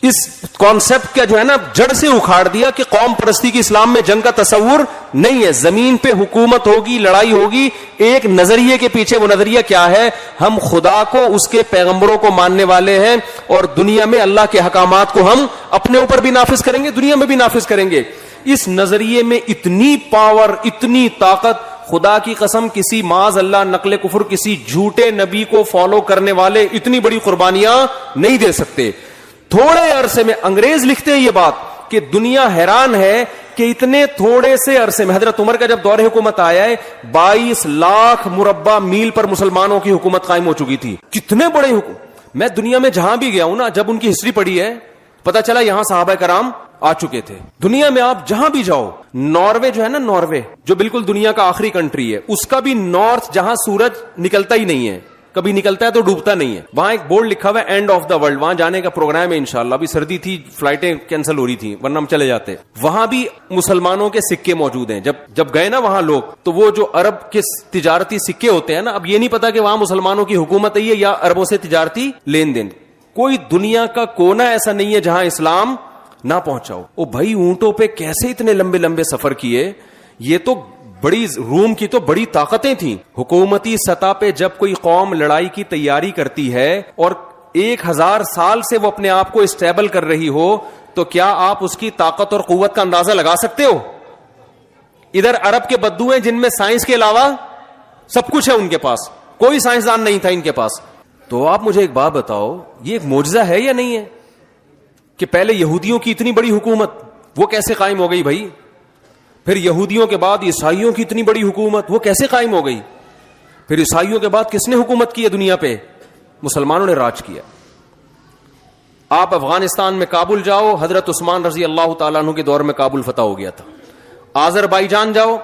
اس کانسیپٹ کا جو ہے نا جڑ سے اکھاڑ دیا کہ قوم پرستی کی اسلام میں جنگ کا تصور نہیں ہے. زمین پہ حکومت ہوگی, لڑائی ہوگی, ایک نظریے کے پیچھے. وہ نظریہ کیا ہے؟ ہم خدا کو, اس کے پیغمبروں کو ماننے والے ہیں, اور دنیا میں اللہ کے احکامات کو ہم اپنے اوپر بھی نافذ کریں گے, دنیا میں بھی نافذ کریں گے. اس نظریے میں اتنی پاور, اتنی طاقت, خدا کی قسم کسی معاذ اللہ نقل کفر کسی جھوٹے نبی کو فالو کرنے والے اتنی بڑی قربانیاں نہیں دے سکتے. تھوڑے عرصے میں, انگریز لکھتے ہیں یہ بات کہ دنیا حیران ہے کہ اتنے تھوڑے سے عرصے میں, حضرت عمر کا جب دور حکومت آیا ہے 22 لاکھ مربع میل پر مسلمانوں کی حکومت قائم ہو چکی تھی. کتنے بڑے میں دنیا میں جہاں بھی گیا ہوں نا, جب ان کی ہسٹری پڑھی ہے پتا چلا یہاں صحابہ کرام آ چکے تھے. دنیا میں آپ جہاں بھی جاؤ, ناروے جو ہے نا, ناروے جو بالکل دنیا کا آخری کنٹری ہے, اس کا بھی نارتھ جہاں سورج نکلتا ہی نہیں ہے, کبھی نکلتا ہے تو ڈوبتا نہیں ہے, وہاں ایک بورڈ لکھا ہوا ہے اینڈ آف دا ورلڈ. وہاں جانے کا پروگرام ہے انشاءاللہ. ابھی سردی تھی, فلائٹیں کینسل ہو رہی تھی, ورنہ ہم چلے جاتے. وہاں بھی مسلمانوں کے سکے موجود ہیں. جب گئے نا وہاں لوگ, تو وہ جو عرب کے تجارتی سکے ہوتے ہیں نا, اب یہ نہیں پتا کہ وہاں مسلمانوں کی حکومت ہے یا عربوں سے تجارتی لین دین. کوئی دنیا کا کونا ایسا نہیں ہے جہاں اسلام نہ پہنچاؤ. او بھائی, اونٹوں پہ کیسے اتنے لمبے لمبے سفر کیے. یہ تو بڑی روم کی تو بڑی طاقتیں تھیں. حکومتی سطح پہ جب کوئی قوم لڑائی کی تیاری کرتی ہے اور 1000 سال سے وہ اپنے آپ کو اسٹیبل کر رہی ہو, تو کیا آپ اس کی طاقت اور قوت کا اندازہ لگا سکتے ہو؟ ادھر عرب کے بدو ہیں جن میں سائنس کے علاوہ سب کچھ ہے ان کے پاس, کوئی سائنسدان نہیں تھا ان کے پاس. تو آپ مجھے ایک بات بتاؤ, یہ ایک معجزہ ہے یا نہیں ہے کہ پہلے یہودیوں کی اتنی بڑی حکومت وہ کیسے قائم ہو گئی بھائی؟ پھر یہودیوں کے بعد عیسائیوں کی اتنی بڑی حکومت وہ کیسے قائم ہو گئی؟ پھر عیسائیوں کے بعد کس نے حکومت کی ہے دنیا پہ؟ مسلمانوں نے راج کیا. آپ افغانستان میں کابل جاؤ, حضرت عثمان رضی اللہ تعالیٰ عنہ کے دور میں کابل فتح ہو گیا تھا. آذربائیجان جاؤ,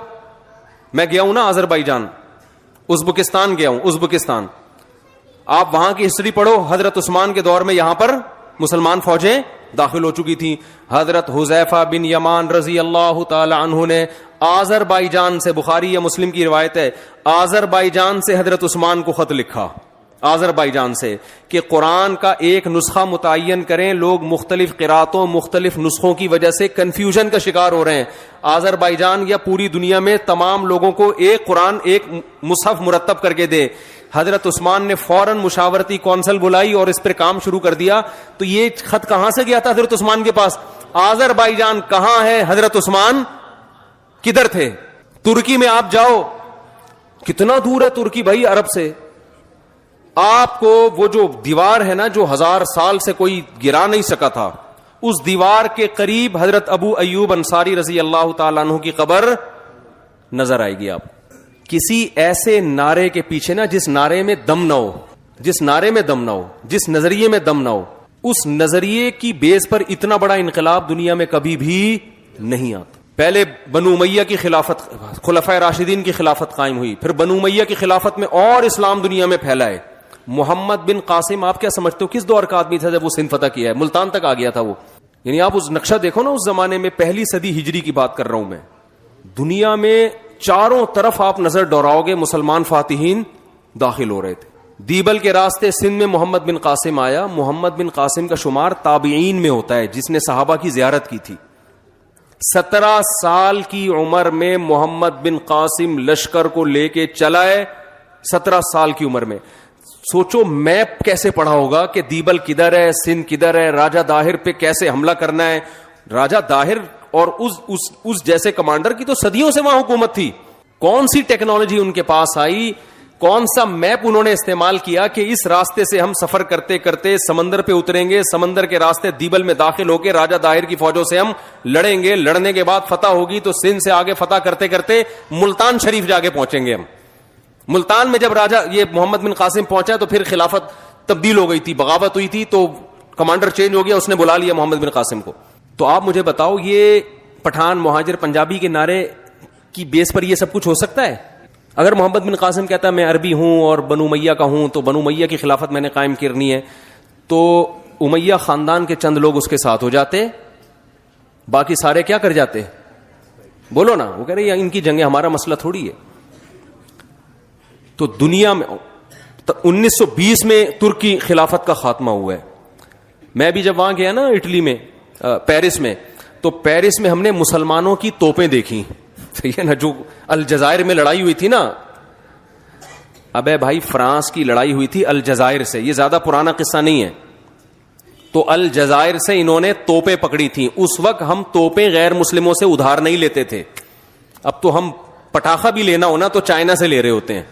میں گیا ہوں نا آذربائیجان, ازبکستان گیا ہوں, ازبکستان, آپ وہاں کی ہسٹری پڑھو. حضرت عثمان کے دور میں یہاں پر مسلمان فوجیں داخل ہو چکی تھی. حضرت حذیفہ بن یمان رضی اللہ تعالی عنہ نے آذربائیجان سے, بخاری یا مسلم کی روایت ہے, آذربائیجان سے حضرت عثمان کو خط لکھا. آذربائیجان سے کہ قرآن کا ایک نسخہ متعین کریں. لوگ مختلف قراتوں مختلف نسخوں کی وجہ سے کنفیوژن کا شکار ہو رہے ہیں. آذربائیجان یا پوری دنیا میں تمام لوگوں کو ایک قرآن ایک مصحف مرتب کر کے دے. حضرت عثمان نے فوراً مشاورتی کونسل بلائی اور اس پر کام شروع کر دیا. تو یہ خط کہاں سے گیا تھا حضرت عثمان کے پاس؟ آذربائیجان کہاں ہے؟ حضرت عثمان کدھر تھے؟ ترکی میں آپ جاؤ, کتنا دور ہے ترکی بھائی عرب سے. آپ کو وہ جو دیوار ہے نا جو 1000 سال سے کوئی گرا نہیں سکا تھا, اس دیوار کے قریب حضرت ابو ایوب انصاری رضی اللہ تعالیٰ عنہ کی قبر نظر آئے گی آپ. کسی ایسے نعرے کے پیچھے نا جس نعرے میں دم نہ ہو, جس نعرے میں دم نہ ہو, جس نظریے میں دم نہ ہو, اس نظریے کی بیس پر اتنا بڑا انقلاب دنیا میں کبھی بھی نہیں آتا. پہلے بنو امیہ کی خلافت, خلفائے راشدین کی خلافت قائم ہوئی, پھر بنو امیہ کی خلافت میں اور اسلام دنیا میں پھیلا ہے. محمد بن قاسم آپ کیا سمجھتے ہو کس دور کا آدمی تھا جب وہ سندھ فتح کیا ہے؟ ملتان تک آ گیا تھا وہ. یعنی آپ اس نقشہ دیکھو نا, اس زمانے میں پہلی صدی ہجری کی بات کر رہا ہوں میں. دنیا میں چاروں طرف آپ نظر دوڑاؤ گے مسلمان فاتحین داخل ہو رہے تھے. دیبل کے راستے سندھ میں محمد بن قاسم آیا. محمد بن قاسم کا شمار تابعین میں ہوتا ہے جس نے صحابہ کی زیارت کی تھی. 17 سال کی عمر میں محمد بن قاسم لشکر کو لے کے چلائے. 17 سال کی عمر میں سوچو میپ کیسے پڑھا ہوگا کہ دیبل کدھر ہے, سندھ کدھر ہے, راجہ داہر پہ کیسے حملہ کرنا ہے. راجہ داہر اور اس جیسے کمانڈر کی تو صدیوں سے وہاں حکومت تھی. کون سی ٹیکنالوجی ان کے پاس آئی, کون سا میپ انہوں نے استعمال کیا کہ اس راستے سے ہم سفر کرتے کرتے سمندر پہ اتریں گے, سمندر کے راستے دیبل میں داخل ہو کے راجہ داہر کی فوجوں سے ہم لڑیں گے, لڑنے کے بعد فتح ہوگی تو سندھ سے آگے فتح کرتے کرتے ملتان شریف جا کے پہنچیں گے ہم. ملتان میں جب راجہ یہ محمد بن قاسم پہنچا تو پھر خلافت تبدیل ہو گئی تھی, بغاوت ہوئی تھی تو کمانڈر چینج ہو گیا, اس نے بلا لیا محمد بن قاسم کو. تو آپ مجھے بتاؤ یہ پٹھان مہاجر پنجابی کے نعرے کی بیس پر یہ سب کچھ ہو سکتا ہے؟ اگر محمد بن قاسم کہتا ہے میں عربی ہوں اور بنو امیہ کا ہوں تو بنو امیہ کی خلافت میں نے قائم کرنی ہے, تو امیہ خاندان کے چند لوگ اس کے ساتھ ہو جاتے, باقی سارے کیا کر جاتے؟ بولو نا. وہ کہہ رہے ہیں ان کی جنگیں ہمارا مسئلہ تھوڑی ہے. تو دنیا میں 1920 میں ترکی خلافت کا خاتمہ ہوا ہے. میں بھی جب وہاں گیا نا اٹلی میں, پیرس میں, تو پیرس میں ہم نے مسلمانوں کی توپیں دیکھی. صحیح ہے نا, جو الجزائر میں لڑائی ہوئی تھی نا. ابے بھائی فرانس کی لڑائی ہوئی تھی الجزائر سے, یہ زیادہ پرانا قصہ نہیں ہے. تو الجزائر سے انہوں نے توپیں پکڑی تھیں. اس وقت ہم توپیں غیر مسلموں سے ادھار نہیں لیتے تھے. اب تو ہم پٹاخہ بھی لینا ہونا تو چائنا سے لے رہے ہوتے ہیں.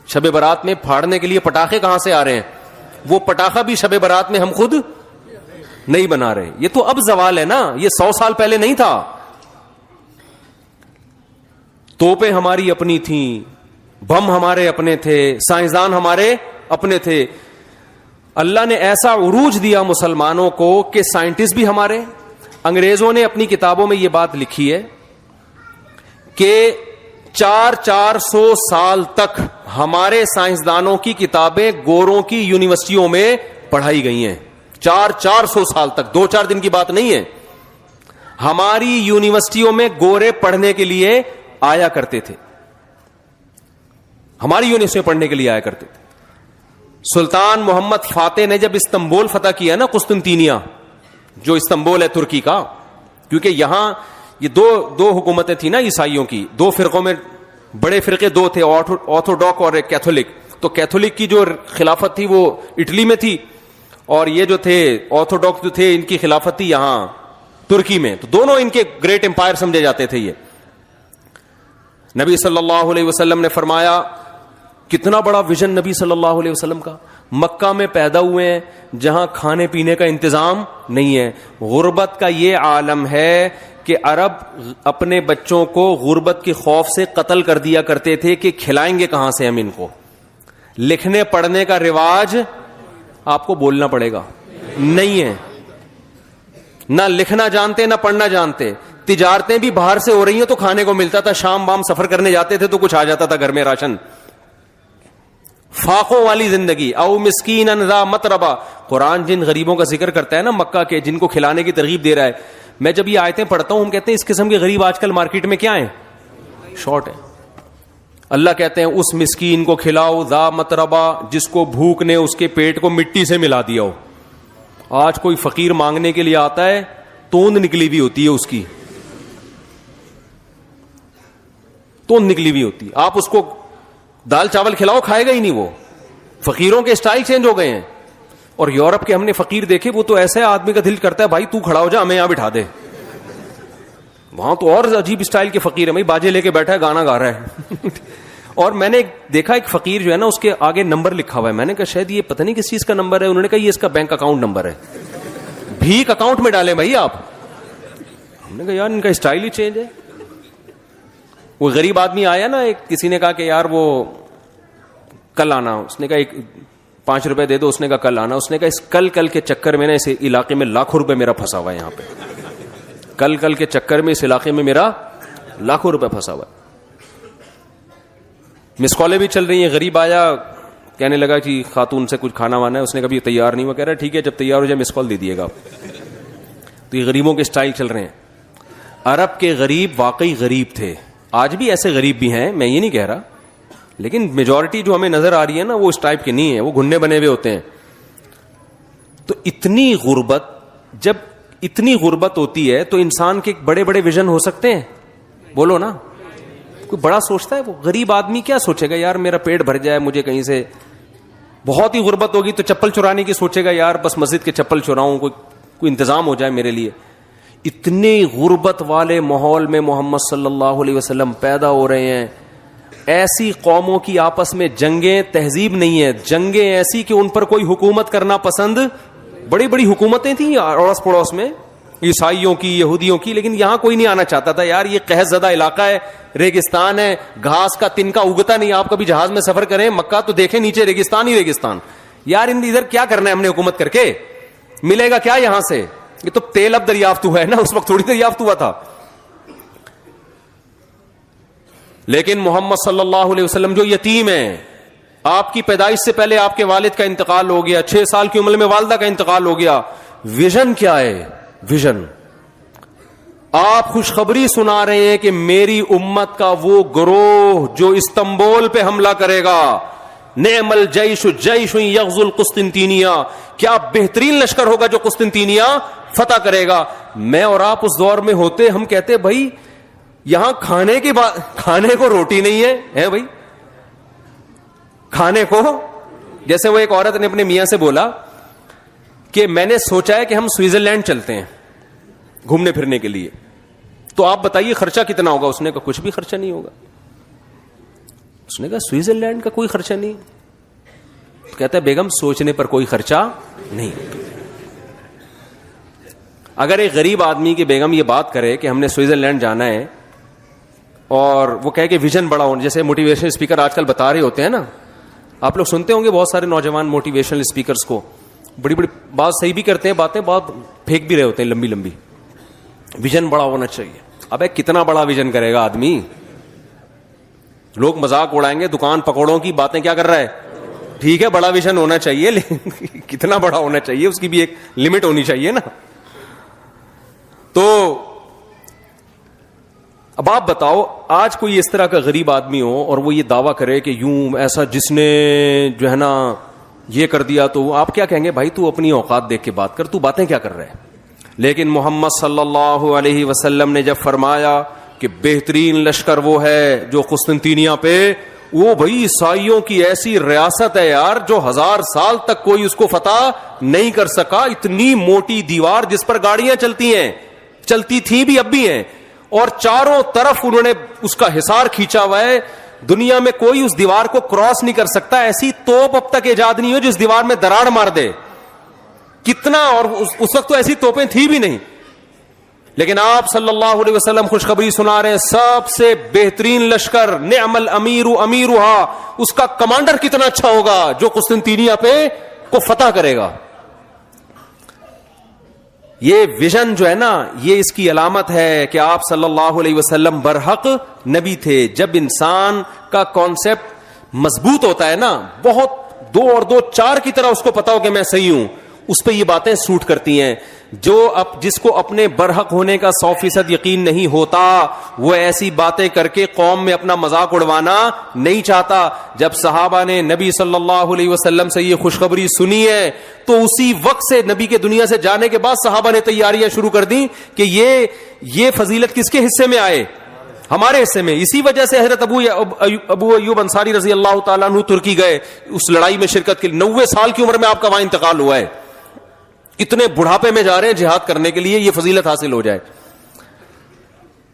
شب برات میں پھاڑنے کے لیے پٹاخے کہاں سے آ رہے ہیں؟ وہ پٹاخہ بھی شب برات میں ہم خود نہیں بنا رہے. یہ تو اب زوال ہے نا, یہ 100 سال پہلے نہیں تھا. توپیں ہماری اپنی تھیں, بم ہمارے اپنے تھے, سائنسدان ہمارے اپنے تھے. اللہ نے ایسا عروج دیا مسلمانوں کو کہ سائنٹسٹ بھی ہمارے. انگریزوں نے اپنی کتابوں میں یہ بات لکھی ہے کہ 400 سال تک ہمارے سائنسدانوں کی کتابیں گوروں کی یونیورسٹیوں میں پڑھائی گئی ہیں. 400 سال تک, 2-4 دن کی بات نہیں ہے. ہماری یونیورسٹیوں میں گورے پڑھنے کے لیے آیا کرتے تھے, ہماری یونیورسٹی میں پڑھنے کے لیے آیا کرتے تھے. سلطان محمد فاتح نے جب استنبول فتح کیا نا, قسطنطینیہ جو استنبول ہے ترکی کا, کیونکہ یہاں یہ دو حکومتیں تھیں نا عیسائیوں کی, 2 فرقوں میں بڑے فرقے 2 تھے, آرتھوڈاکس اور کیتھولک. تو کیتھولک کی جو خلافت تھی وہ اٹلی میں تھی, اور یہ جو تھے آرتھوڈاکس جو تھے ان کی خلافت تھی یہاں ترکی میں. تو دونوں ان کے گریٹ امپائر سمجھے جاتے تھے. یہ نبی صلی اللہ علیہ وسلم نے فرمایا, کتنا بڑا ویژن نبی صلی اللہ علیہ وسلم کا. مکہ میں پیدا ہوئے ہیں جہاں کھانے پینے کا انتظام نہیں ہے. غربت کا یہ عالم ہے کہ عرب اپنے بچوں کو غربت کے خوف سے قتل کر دیا کرتے تھے کہ کھلائیں گے کہاں سے ہم ان کو. لکھنے پڑھنے کا رواج آپ کو بولنا پڑے گا نہیں ہے, نہ لکھنا جانتے نہ پڑھنا جانتے. تجارتیں بھی باہر سے ہو رہی ہیں تو کھانے کو ملتا تھا, شام بام سفر کرنے جاتے تھے تو کچھ آ جاتا تھا گھر میں راشن. فاقوں والی زندگی. او مسکینا ذا متربہ, قرآن جن غریبوں کا ذکر کرتا ہے نا مکہ کے, جن کو کھلانے کی ترغیب دے رہا ہے, میں جب یہ آیتیں پڑھتا ہوں ہم کہتے ہیں اس قسم کے غریب آج کل مارکیٹ میں کیا ہیں؟ شارٹ ہے. اللہ کہتے ہیں اس مسکین کو کھلاؤ ذا متربہ جس کو بھوک نے اس کے پیٹ کو مٹی سے ملا دیا ہو. آج کوئی فقیر مانگنے کے لیے آتا ہے, توند نکلی ہوئی ہوتی ہے, اس کی توند نکلی ہوئی ہوتی ہے, آپ اس کو دال چاول کھلاؤ کھائے گا ہی نہیں. وہ فقیروں کے اسٹائل چینج ہو گئے ہیں. اور یورپ کے ہم نے فقیر دیکھے, وہ تو ایسے آدمی کا دل کرتا ہے بھائی تو کھڑا ہو جا ہمیں یہاں بٹھا دے. وہاں تو اور عجیب اسٹائل کے فقیر ہے, بھائی باجے لے کے بیٹھا ہے گانا گا رہا ہے. اور میں نے دیکھا ایک فقیر جو ہے نا اس کے آگے نمبر لکھا ہوا ہے. میں نے کہا شاید یہ پتہ نہیں کس چیز کا نمبر ہے. انہوں نے کہا یہ اس کا بینک اکاؤنٹ نمبر ہے. بھیک اکاؤنٹ میں ڈالیں بھائی آپ. ہم نے کہا یار ان کا اسٹائل ہی چینج ہے. وہ غریب آدمی آیا نا, ایک کسی نے کہا کہ یار وہ کل آنا. اس نے کہا ایک 5 روپے دے دو. اس نے کہا کل آنا. اس نے کہا اس کل کے چکر میں نا اس علاقے میں لاکھوں روپے میرا پھنسا ہوا ہے. یہاں پہ کل کے چکر میں اس علاقے میں میرا لاکھوں روپے پھنسا ہوا ہے. مس کالیں بھی چل رہی ہیں. غریب آیا, کہنے لگا کہ خاتون سے کچھ کھانا وانا ہے. اس نے کبھی تیار نہیں. وہ کہہ رہا ہے ٹھیک ہے جب تیار ہو جائے مس کال دے دیے گا آپ. تو یہ غریبوں کے اسٹائل چل رہے ہیں. عرب کے غریب واقعی غریب تھے. آج بھی ایسے غریب بھی ہیں, میں یہ نہیں کہہ رہا, لیکن میجورٹی جو ہمیں نظر آ رہی ہے نا وہ اس ٹائپ کے نہیں ہیں. وہ گھننے بنے ہوئے ہوتے ہیں. تو اتنی غربت ہوتی ہے تو انسان کے بڑے بڑے ویژن ہو سکتے ہیں. بولو نا, کوئی بڑا سوچتا ہے. وہ غریب آدمی کیا سوچے گا, یار میرا پیٹ بھر جائے, مجھے کہیں سے. بہت ہی غربت ہوگی تو چپل چرانے کی سوچے گا, یار بس مسجد کے چپل چراؤں, کوئی انتظام ہو جائے میرے لیے. اتنی غربت والے ماحول میں محمد صلی اللہ علیہ وسلم پیدا ہو رہے ہیں. ایسی قوموں کی آپس میں جنگیں تہذیب نہیں ہے. جنگیں ایسی کہ ان پر کوئی حکومت کرنا پسند. بڑی بڑی حکومتیں تھیں اڑوس پڑوس میں, عیسائیوں کی, یہودیوں کی, لیکن یہاں کوئی نہیں آنا چاہتا تھا. یار یہ قحط زدہ علاقہ ہے, ریگستان ہے, گھاس کا تنکا اگتا نہیں. آپ کبھی جہاز میں سفر کریں مکہ تو دیکھیں نیچے ریگستان ہی ریگستان. یار ادھر کیا کرنا ہے ہم نے حکومت کر کے, ملے گا کیا یہاں سے. یہ تو تیل اب دریافت ہوا ہے نا, اس وقت تھوڑی دریافت ہوا تھا. لیکن محمد صلی اللہ علیہ وسلم جو یتیم ہیں, آپ کی پیدائش سے پہلے آپ کے والد کا انتقال ہو گیا, 6 سال کی عمر میں والدہ کا انتقال ہو گیا. ویژن کیا ہے, ویژن آپ خوشخبری سنا رہے ہیں کہ میری امت کا وہ گروہ جو استنبول پہ حملہ کرے گا, نعم الجیش جیش یغزو القسطنطینیہ, کیا بہترین لشکر ہوگا جو قسطنطینیہ فتح کرے گا. میں اور آپ اس دور میں ہوتے, ہم کہتے بھائی یہاں کھانے کو روٹی نہیں ہے بھائی, کھانے کو. جیسے وہ ایک عورت نے اپنے میاں سے بولا کہ میں نے سوچا ہے کہ ہم سوئٹزرلینڈ چلتے ہیں گھومنے پھرنے کے لیے, تو آپ بتائیے خرچہ کتنا ہوگا. اس نے کہا کچھ بھی خرچہ نہیں ہوگا. اس نے کہا سوئٹزرلینڈ کا کوئی خرچہ نہیں. کہتا ہے بیگم سوچنے پر کوئی خرچہ نہیں. اگر ایک غریب آدمی کی بیگم یہ بات کرے کہ ہم نے سوئٹزرلینڈ جانا ہے, اور وہ کہے کہ ویژن بڑا ہونا, جیسے موٹیویشن اسپیکر آج کل بتا رہے ہوتے ہیں نا, آپ لوگ سنتے ہوں گے بہت سارے نوجوان موٹیویشنل اسپیکرز کو, بڑی بڑی بات صحیح بھی کرتے ہیں, باتیں بہت پھینک بھی رہے ہوتے ہیں لمبی لمبی. ویژن بڑا ہونا چاہیے. ابے کتنا بڑا ویژن کرے گا آدمی. لوگ مذاق اڑائیں گے, دکان پکوڑوں کی باتیں کیا کر رہا ہے. ٹھیک ہے بڑا ویژن ہونا چاہیے, لیکن کتنا بڑا ہونا چاہیے, اس کی بھی ایک لمٹ ہونی چاہیے نا. تو اب آپ بتاؤ, آج کوئی اس طرح کا غریب آدمی ہو اور وہ یہ دعویٰ کرے کہ یوں ایسا جس نے جو ہے نا یہ کر دیا, تو آپ کیا کہیں گے, بھائی تو اپنی اوقات دیکھ کے بات کر, تو باتیں کیا کر رہے ہیں. لیکن محمد صلی اللہ علیہ وسلم نے جب فرمایا کہ بہترین لشکر وہ ہے جو قسطنطینیہ پہ, وہ بھائی عیسائیوں کی ایسی ریاست ہے یار جو 1000 سال تک کوئی اس کو فتح نہیں کر سکا. اتنی موٹی دیوار جس پر گاڑیاں چلتی تھیں بھی اب بھی ہیں, اور چاروں طرف انہوں نے اس کا حصار کھینچا ہوا ہے. دنیا میں کوئی اس دیوار کو کراس نہیں کر سکتا. ایسی توپ اب تک ایجاد نہیں ہو جس دیوار میں دراڑ مار دے. کتنا, اور اس وقت تو ایسی توپیں تھی بھی نہیں. لیکن آپ صلی اللہ علیہ وسلم خوشخبری سنا رہے ہیں, سب سے بہترین لشکر, نعم الامیر امیرھا, اس کا کمانڈر کتنا اچھا ہوگا جو قسطنطینیہ پہ کو فتح کرے گا. یہ ویژن جو ہے نا, یہ اس کی علامت ہے کہ آپ صلی اللہ علیہ وسلم برحق نبی تھے. جب انسان کا کانسیپٹ مضبوط ہوتا ہے نا, بہت 2 اور 2 4 کی طرح اس کو پتا ہو کہ میں صحیح ہوں, اس پہ یہ باتیں سوٹ کرتی ہیں. جس کو اپنے برحق ہونے کا 100% یقین نہیں ہوتا وہ ایسی باتیں کر کے قوم میں اپنا مذاق اڑوانا نہیں چاہتا. جب صحابہ نے نبی صلی اللہ علیہ وسلم سے یہ خوشخبری سنی ہے تو اسی وقت سے نبی کے دنیا سے جانے کے بعد صحابہ نے تیاریاں شروع کر دیں کہ یہ فضیلت کس کے حصے میں آئے؟ ہمارے حصے میں. اسی وجہ سے حضرت ابو ایوب انصاری رضی اللہ تعالیٰ عنہ ترکی گئے اس لڑائی میں شرکت کے لیے. 90 سال کی عمر میں آپ کا وہاں انتقال ہوا ہے. اتنے بڑھاپے میں جا رہے ہیں جہاد کرنے کے لیے, یہ فضیلت حاصل ہو جائے.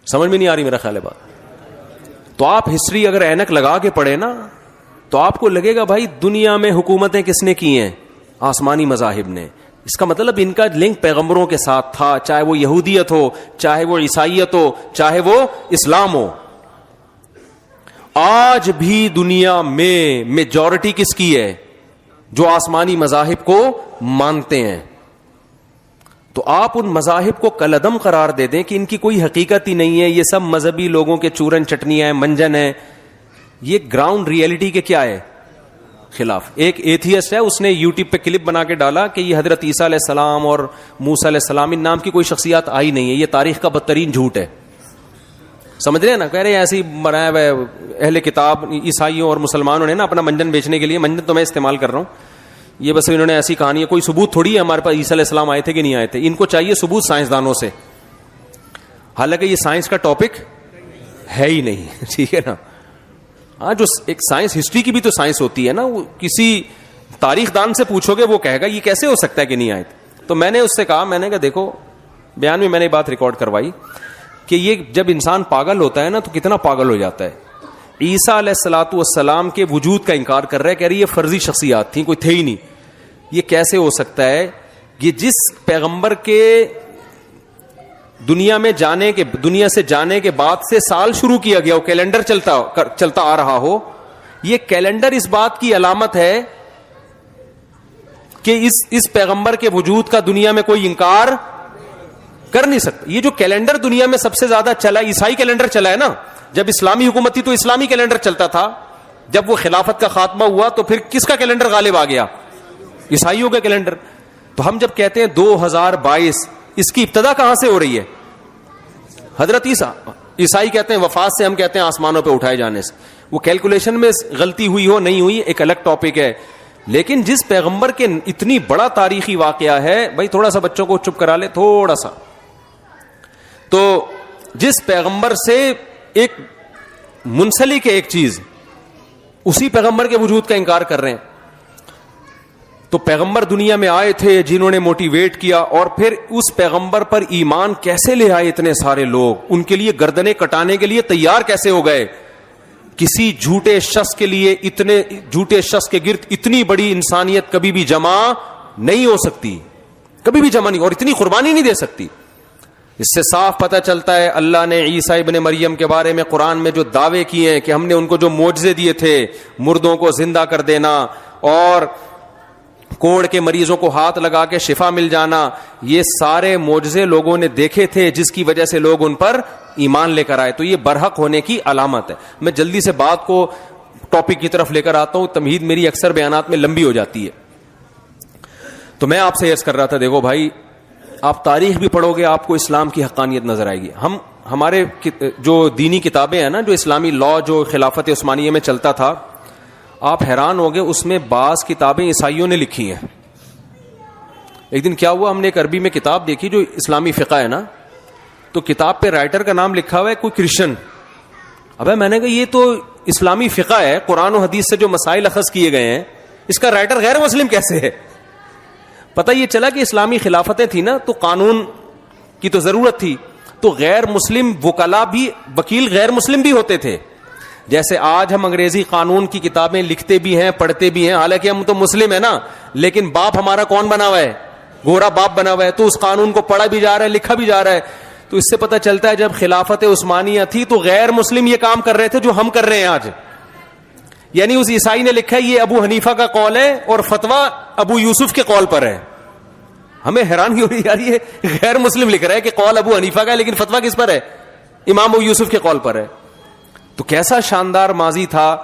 سمجھ میں نہیں آ رہی میرا خیال ہے بات. تو آپ ہسٹری اگر اینک لگا کے پڑھے نا تو آپ کو لگے گا بھائی دنیا میں حکومتیں کس نے کی ہیں؟ آسمانی مذاہب نے. اس کا مطلب ان کا لنک پیغمبروں کے ساتھ تھا, چاہے وہ یہودیت ہو, چاہے وہ عیسائیت ہو, چاہے وہ اسلام ہو. آج بھی دنیا میں میجورٹی کس کی ہے؟ جو آسمانی مذاہب کو مانتے ہیں. تو آپ ان مذاہب کو کلعدم قرار دے دیں کہ ان کی کوئی حقیقت ہی نہیں ہے, یہ سب مذہبی لوگوں کے چورن چٹنیاں ہیں, منجن ہیں. یہ گراؤنڈ ریئلٹی کے کیا ہے؟ خلاف. ایک ایتھیسٹ ہے, اس نے یوٹیوب پہ کلپ بنا کے ڈالا کہ یہ حضرت عیسیٰ علیہ السلام اور موسیٰ علیہ السلام ان نام کی کوئی شخصیات آئی نہیں ہے, یہ تاریخ کا بدترین جھوٹ ہے. سمجھ رہے ہیں نا؟ کہہ رہے ہیں ایسی بنایا ہوا اہل کتاب عیسائیوں اور مسلمانوں نے نا اپنا منجن بیچنے کے لیے. منجن تو میں استعمال کر رہا ہوں, یہ بس انہوں نے ایسی کہانی ہے, کوئی ثبوت تھوڑی ہے ہمارے پاس عیسیٰ علیہ السلام آئے تھے کہ نہیں آئے تھے. ان کو چاہیے ثبوت سائنسدانوں سے, حالانکہ یہ سائنس کا ٹاپک ہے ہی نہیں. ٹھیک ہے نا؟ ہاں, جو ایک سائنس, ہسٹری کی بھی تو سائنس ہوتی ہے نا. وہ کسی تاریخ دان سے پوچھو گے وہ کہے گا یہ کیسے ہو سکتا ہے کہ نہیں آئے تھے. تو میں نے اس سے کہا, میں نے کہا دیکھو بیان میں نے بات ریکارڈ کروائی کہ یہ جب انسان پاگل ہوتا ہے نا تو کتنا پاگل ہو جاتا ہے. عیسیٰ علیہ الصلوۃ والسلام کے وجود کا انکار کر رہا ہے, کہہ رہی یہ فرضی شخصیات تھیں, کوئی تھے ہی نہیں. یہ کیسے ہو سکتا ہے؟ یہ جس پیغمبر کے دنیا سے جانے کے بعد سے سال شروع کیا گیا, وہ کیلنڈر چلتا آ رہا ہو, یہ کیلنڈر اس بات کی علامت ہے کہ اس پیغمبر کے وجود کا دنیا میں کوئی انکار کر نہیں سکتا. یہ جو کیلنڈر دنیا میں سب سے زیادہ چلا, عیسائی کیلنڈر چلا ہے نا. جب اسلامی حکومت تھی تو اسلامی کیلنڈر چلتا تھا. جب وہ خلافت کا خاتمہ ہوا تو پھر کس کا کیلنڈر غالب آ گیا؟ عیسائیوں کا کیلنڈر. تو ہم جب کہتے ہیں 2022, اس کی ابتدا کہاں سے ہو رہی ہے؟ حضرت عیسیٰ. عیسائی کہتے ہیں وفات سے, ہم کہتے ہیں آسمانوں پہ اٹھائے جانے سے. وہ کیلکولیشن میں غلطی ہوئی ہو نہیں ہوئی ایک الگ ٹاپک ہے, لیکن جس پیغمبر کے اتنی بڑا تاریخی واقعہ ہے, بھائی تھوڑا سا بچوں کو چپ کرا لے تھوڑا سا, تو جس پیغمبر سے ایک منسلک ہے ایک چیز, اسی پیغمبر کے وجود کا انکار کر رہے ہیں. تو پیغمبر دنیا میں آئے تھے جنہوں نے موٹیویٹ کیا, اور پھر اس پیغمبر پر ایمان کیسے لے آئے اتنے سارے لوگ, ان کے لیے گردنیں کٹانے کے لیے تیار کیسے ہو گئے. کسی جھوٹے شخص کے لیے, اتنے جھوٹے شخص کے گرد اتنی بڑی انسانیت کبھی بھی جمع نہیں ہو سکتی, کبھی بھی جمع نہیں, اور اتنی قربانی نہیں دے سکتی. اس سے صاف پتہ چلتا ہے اللہ نے عیسیٰ ابن مریم کے بارے میں قرآن میں جو دعوے کیے ہیں کہ ہم نے ان کو جو معجزے دیے تھے, مردوں کو زندہ کر دینا اور کوڑ کے مریضوں کو ہاتھ لگا کے شفا مل جانا, یہ سارے معجزے لوگوں نے دیکھے تھے جس کی وجہ سے لوگ ان پر ایمان لے کر آئے. تو یہ برحق ہونے کی علامت ہے. میں جلدی سے بات کو ٹاپک کی طرف لے کر آتا ہوں, تمہید میری اکثر بیانات میں لمبی ہو جاتی ہے. تو میں آپ سے عرض کر رہا تھا, دیکھو بھائی آپ تاریخ بھی پڑھو گے آپ کو اسلام کی حقانیت نظر آئے گی. ہمارے جو دینی کتابیں ہیں نا, جو اسلامی لا جو خلافت عثمانیہ میں چلتا تھا, آپ حیران ہوگے اس میں بعض کتابیں عیسائیوں نے لکھی ہیں. ایک دن کیا ہوا, ہم نے ایک عربی میں کتاب دیکھی جو اسلامی فقہ ہے نا, تو کتاب پہ رائٹر کا نام لکھا ہوا ہے کوئی کرسچن. ابے میں نے کہا یہ تو اسلامی فقہ ہے, قرآن و حدیث سے جو مسائل اخذ کیے گئے ہیں, اس کا رائٹر غیر مسلم کیسے ہے؟ پتہ یہ چلا کہ اسلامی خلافتیں تھی نا, تو قانون کی تو ضرورت تھی, تو غیر مسلم وکلا بھی, وکیل غیر مسلم بھی ہوتے تھے. جیسے آج ہم انگریزی قانون کی کتابیں لکھتے بھی ہیں, پڑھتے بھی ہیں, حالانکہ ہم تو مسلم ہیں نا, لیکن باپ ہمارا کون بنا ہوا ہے؟ گورا باپ بنا ہوا ہے. تو اس قانون کو پڑھا بھی جا رہا ہے, لکھا بھی جا رہا ہے. تو اس سے پتہ چلتا ہے جب خلافت عثمانیہ تھی تو غیر مسلم یہ کام کر رہے تھے جو ہم کر رہے ہیں آج. یعنی اس عیسائی نے لکھا ہے یہ ابو حنیفہ کا قول ہے اور فتویٰ ابو یوسف کے قول پر ہے. ہمیں حیرانی ہو رہی یار, یہ غیر مسلم لکھ رہا ہے کہ قول ابو حنیفہ کا ہے, لیکن فتویٰ کس پر ہے؟ امام ابو یوسف کے قول پر ہے. تو کیسا شاندار ماضی تھا,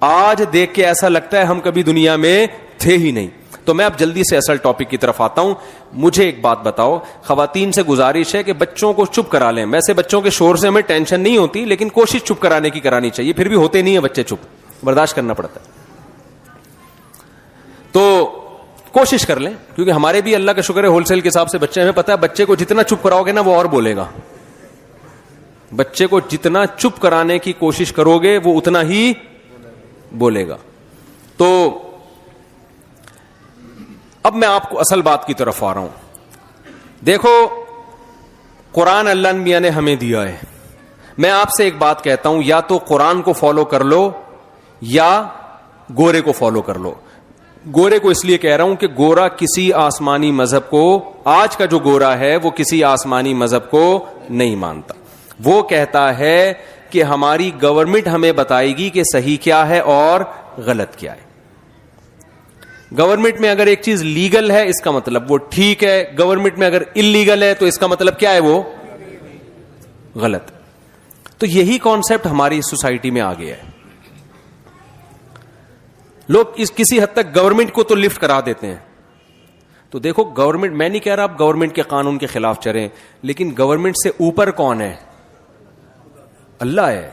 آج دیکھ کے ایسا لگتا ہے ہم کبھی دنیا میں تھے ہی نہیں. تو تو میں اب جلدی سے اصل ٹاپک کی طرف آتا ہوں. مجھے ایک بات بتاؤ, خواتین سے گزارش ہے کہ بچوں کو چپ کرا لیں. ویسے بچوں کے شور سے ہمیں ٹینشن نہیں ہوتی, لیکن کوشش چپ کرانے کی کرانی چاہیے. پھر بھی ہوتے نہیں ہیں بچے چپ, برداشت کرنا پڑتا ہے. تو کوشش کر لیں, کیونکہ ہمارے بھی اللہ کا شکر ہے ہول سیل کے حساب سے بچے, ہمیں پتا ہے بچے کو جتنا چپ کراؤ گے نا وہ اور بولے گا. بچے کو جتنا چپ کرانے کی کوشش کرو گے وہ اتنا ہی بولے گا. تو اب میں آپ کو اصل بات کی طرف آ رہا ہوں. دیکھو, قرآن اللہ میاں نے ہمیں دیا ہے. میں آپ سے ایک بات کہتا ہوں, یا تو قرآن کو فالو کر لو یا گورے کو فالو کر لو. گورے کو اس لیے کہہ رہا ہوں کہ گورا کسی آسمانی مذہب کو, آج کا جو گورا ہے وہ کسی آسمانی مذہب کو نہیں مانتا. وہ کہتا ہے کہ ہماری گورنمنٹ ہمیں بتائے گی کہ صحیح کیا ہے اور غلط کیا ہے. گورنمنٹ میں اگر ایک چیز لیگل ہے اس کا مطلب وہ ٹھیک ہے, گورنمنٹ میں اگر انلیگل ہے تو اس کا مطلب کیا ہے, وہ غلط. تو یہی کانسیپٹ ہماری سوسائٹی میں آ گیا ہے. لوگ کسی حد تک گورنمنٹ کو تو لفٹ کرا دیتے ہیں. تو دیکھو گورنمنٹ, میں نہیں کہہ رہا آپ گورنمنٹ کے قانون کے خلاف چلیں, لیکن گورنمنٹ سے اوپر کون ہے؟ اللہ ہے.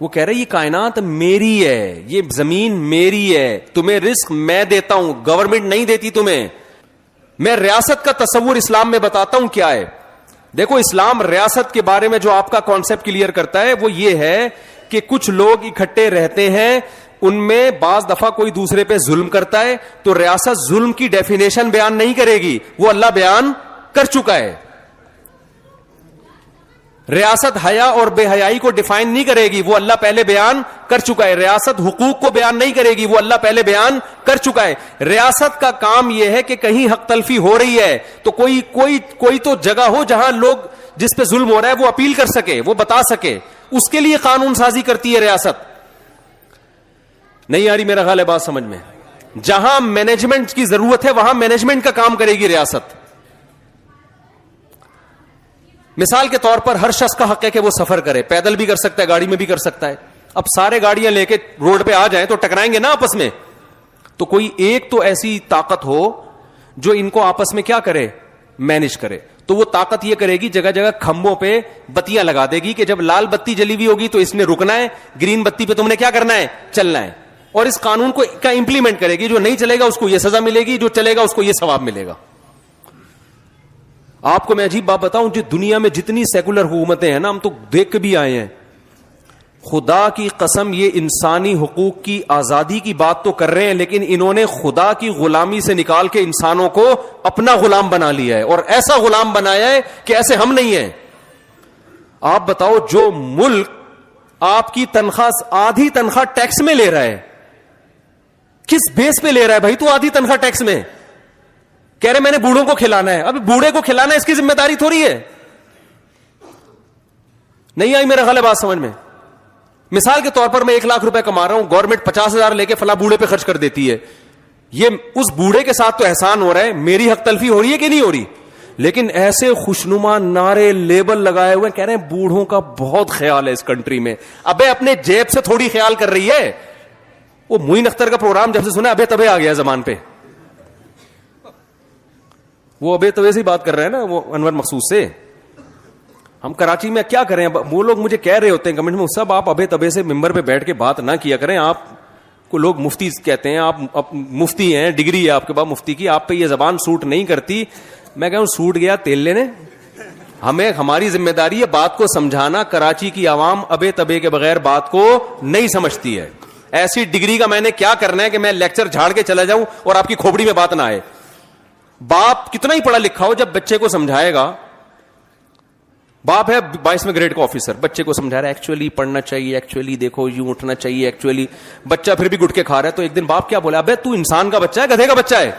وہ کہہ رہے یہ کائنات میری ہے, یہ زمین میری ہے, تمہیں رزق میں دیتا ہوں, گورنمنٹ نہیں دیتی تمہیں. میں ریاست کا تصور اسلام میں بتاتا ہوں کیا ہے. دیکھو اسلام ریاست کے بارے میں جو آپ کا کانسیپٹ کلیئر کرتا ہے وہ یہ ہے کہ کچھ لوگ اکٹھے رہتے ہیں, ان میں بعض دفعہ کوئی دوسرے پہ ظلم کرتا ہے, تو ریاست ظلم کی ڈیفینیشن بیان نہیں کرے گی, وہ اللہ بیان کر چکا ہے. ریاست حیا اور بے حیائی کو ڈیفائن نہیں کرے گی, وہ اللہ پہلے بیان کر چکا ہے. ریاست حقوق کو بیان نہیں کرے گی, وہ اللہ پہلے بیان کر چکا ہے. ریاست کا کام یہ ہے کہ کہیں حق تلفی ہو رہی ہے تو کوئی تو جگہ ہو جہاں لوگ جس پہ ظلم ہو رہا ہے وہ اپیل کر سکے, وہ بتا سکے, اس کے لیے قانون سازی کرتی ہے ریاست. نہیں آ رہی میرا خیال ہے بات سمجھ میں؟ جہاں مینجمنٹ کی ضرورت ہے وہاں مینجمنٹ کا کام کرے گی ریاست. مثال کے طور پر ہر شخص کا حق ہے کہ وہ سفر کرے, پیدل بھی کر سکتا ہے, گاڑی میں بھی کر سکتا ہے. اب سارے گاڑیاں لے کے روڈ پہ آ جائیں تو ٹکرائیں گے نا آپس میں. تو کوئی ایک تو ایسی طاقت ہو جو ان کو آپس میں کیا کرے, مینج کرے. تو وہ طاقت یہ کرے گی جگہ جگہ کھمبوں پہ بتیاں لگا دے گی کہ جب لال بتی جلی ہوئی ہوگی تو اس نے رکنا ہے, گرین بتی پہ تم نے کیا کرنا ہے, چلنا ہے. اور اس قانون کو کا امپلیمنٹ کرے گی, جو نہیں چلے گا اس کو یہ سزا ملے گی, جو چلے گا اس کو یہ ثواب ملے گا. آپ کو میں عجیب بات بتاؤں, جو دنیا میں جتنی سیکولر حکومتیں ہیں نا, ہم تو دیکھ کے بھی آئے ہیں, خدا کی قسم یہ انسانی حقوق کی آزادی کی بات تو کر رہے ہیں, لیکن انہوں نے خدا کی غلامی سے نکال کے انسانوں کو اپنا غلام بنا لیا ہے, اور ایسا غلام بنایا ہے کہ ایسے ہم نہیں ہیں. آپ بتاؤ, جو ملک آپ کی تنخواہ آدھی تنخواہ ٹیکس میں لے رہا ہے, کس بیس پہ لے رہا ہے بھائی تو آدھی تنخواہ ٹیکس میں؟ کہہ رہے میں نے بوڑھوں کو کھلانا ہے. اب بوڑھے کو کھلانا ہے اس کی ذمہ داری تھوڑی ہے. نہیں آئی میرا خیال ہے بات سمجھ میں؟ مثال کے طور پر میں 1 لاکھ روپے کما رہا ہوں, گورنمنٹ 50,000 لے کے فلاں بوڑھے پہ خرچ کر دیتی ہے. یہ اس بوڑھے کے ساتھ تو احسان ہو رہا ہے, میری حق تلفی ہو رہی ہے کہ نہیں ہو رہی؟ لیکن ایسے خوشنما نعرے لیبل لگائے ہوئے کہہ رہے ہیں بوڑھوں کا بہت خیال ہے اس کنٹری میں. ابے اپنے جیب سے تھوڑی خیال کر رہی ہے. وہ معین اختر کا پروگرام جب سے سنا ابے تبے آ گیا زبان پہ. وہ ابے تبے سے بات کر رہے ہیں نا, وہ انور مخصوص سے. ہم کراچی میں کیا کریں, وہ لوگ مجھے کہہ رہے ہوتے ہیں کمنٹ میں, صاحب آپ ابے تبے سے ممبر پہ بیٹھ کے بات نہ کیا کریں, آپ کو لوگ مفتی کہتے ہیں, آپ مفتی ہیں, ڈگری ہے آپ کے پاس مفتی کی, آپ پہ یہ زبان سوٹ نہیں کرتی. میں کہوں سوٹ گیا تیل لینے, ہمیں ہماری ذمہ داری ہے بات کو سمجھانا. کراچی کی عوام ابے تبے کے بغیر بات کو نہیں سمجھتی ہے. ایسی ڈگری کا میں نے کیا کرنا ہے کہ میں لیکچر جھاڑ کے چلا جاؤں اور آپ کی کھوپڑی میں بات نہ آئے. باپ کتنا ہی پڑھا لکھا ہو, جب بچے کو سمجھائے گا, باپ ہے 22ویں گریڈ کا آفیسر, بچے کو سمجھا رہا ہے ایکچولی پڑھنا چاہیے, ایکچولی دیکھو یوں اٹھنا چاہیے, ایکچولی بچہ پھر بھی گٹکے کھا رہا ہے. تو ایک دن باپ کیا بولا, ابے تو انسان کا بچہ ہے گدھے کا بچہ ہے.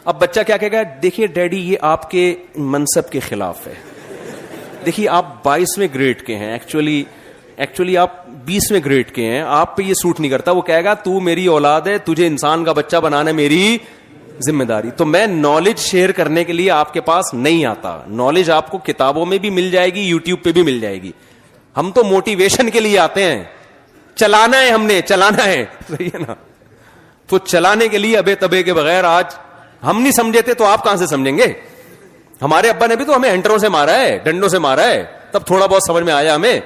اب بچہ کیا کہے گا, دیکھیے ڈیڈی یہ آپ کے منصب کے خلاف ہے, دیکھیے آپ 22ویں گریڈ کے ہیں, ایکچولی آپ 20ویں گریڈ کے ہیں, آپ پہ یہ سوٹ نہیں کرتا. وہ کہے گا تو میری اولاد ہے, تجھے انسان کا بچہ بنانا میری ذمہ داری. تو میں نالج شیئر کرنے کے لیے آپ کے پاس نہیں آتا. نالج آپ کو کتابوں میں بھی مل جائے گی, یوٹیوب پہ بھی مل جائے گی. ہم تو موٹیویشن کے لیے آتے ہیں, چلانا ہے, ہم نے چلانا ہے, صحیح ہے نا. تو چلانے کے لیے ابے تبے کے بغیر آج ہم نہیں سمجھے تھے تو آپ کہاں سے سمجھیں گے؟ ہمارے ابا نے بھی تو ہمیں اینٹروں سے مارا ہے, ڈنڈوں سے مارا ہے, تب تھوڑا بہت سمجھ میں آیا ہمیں.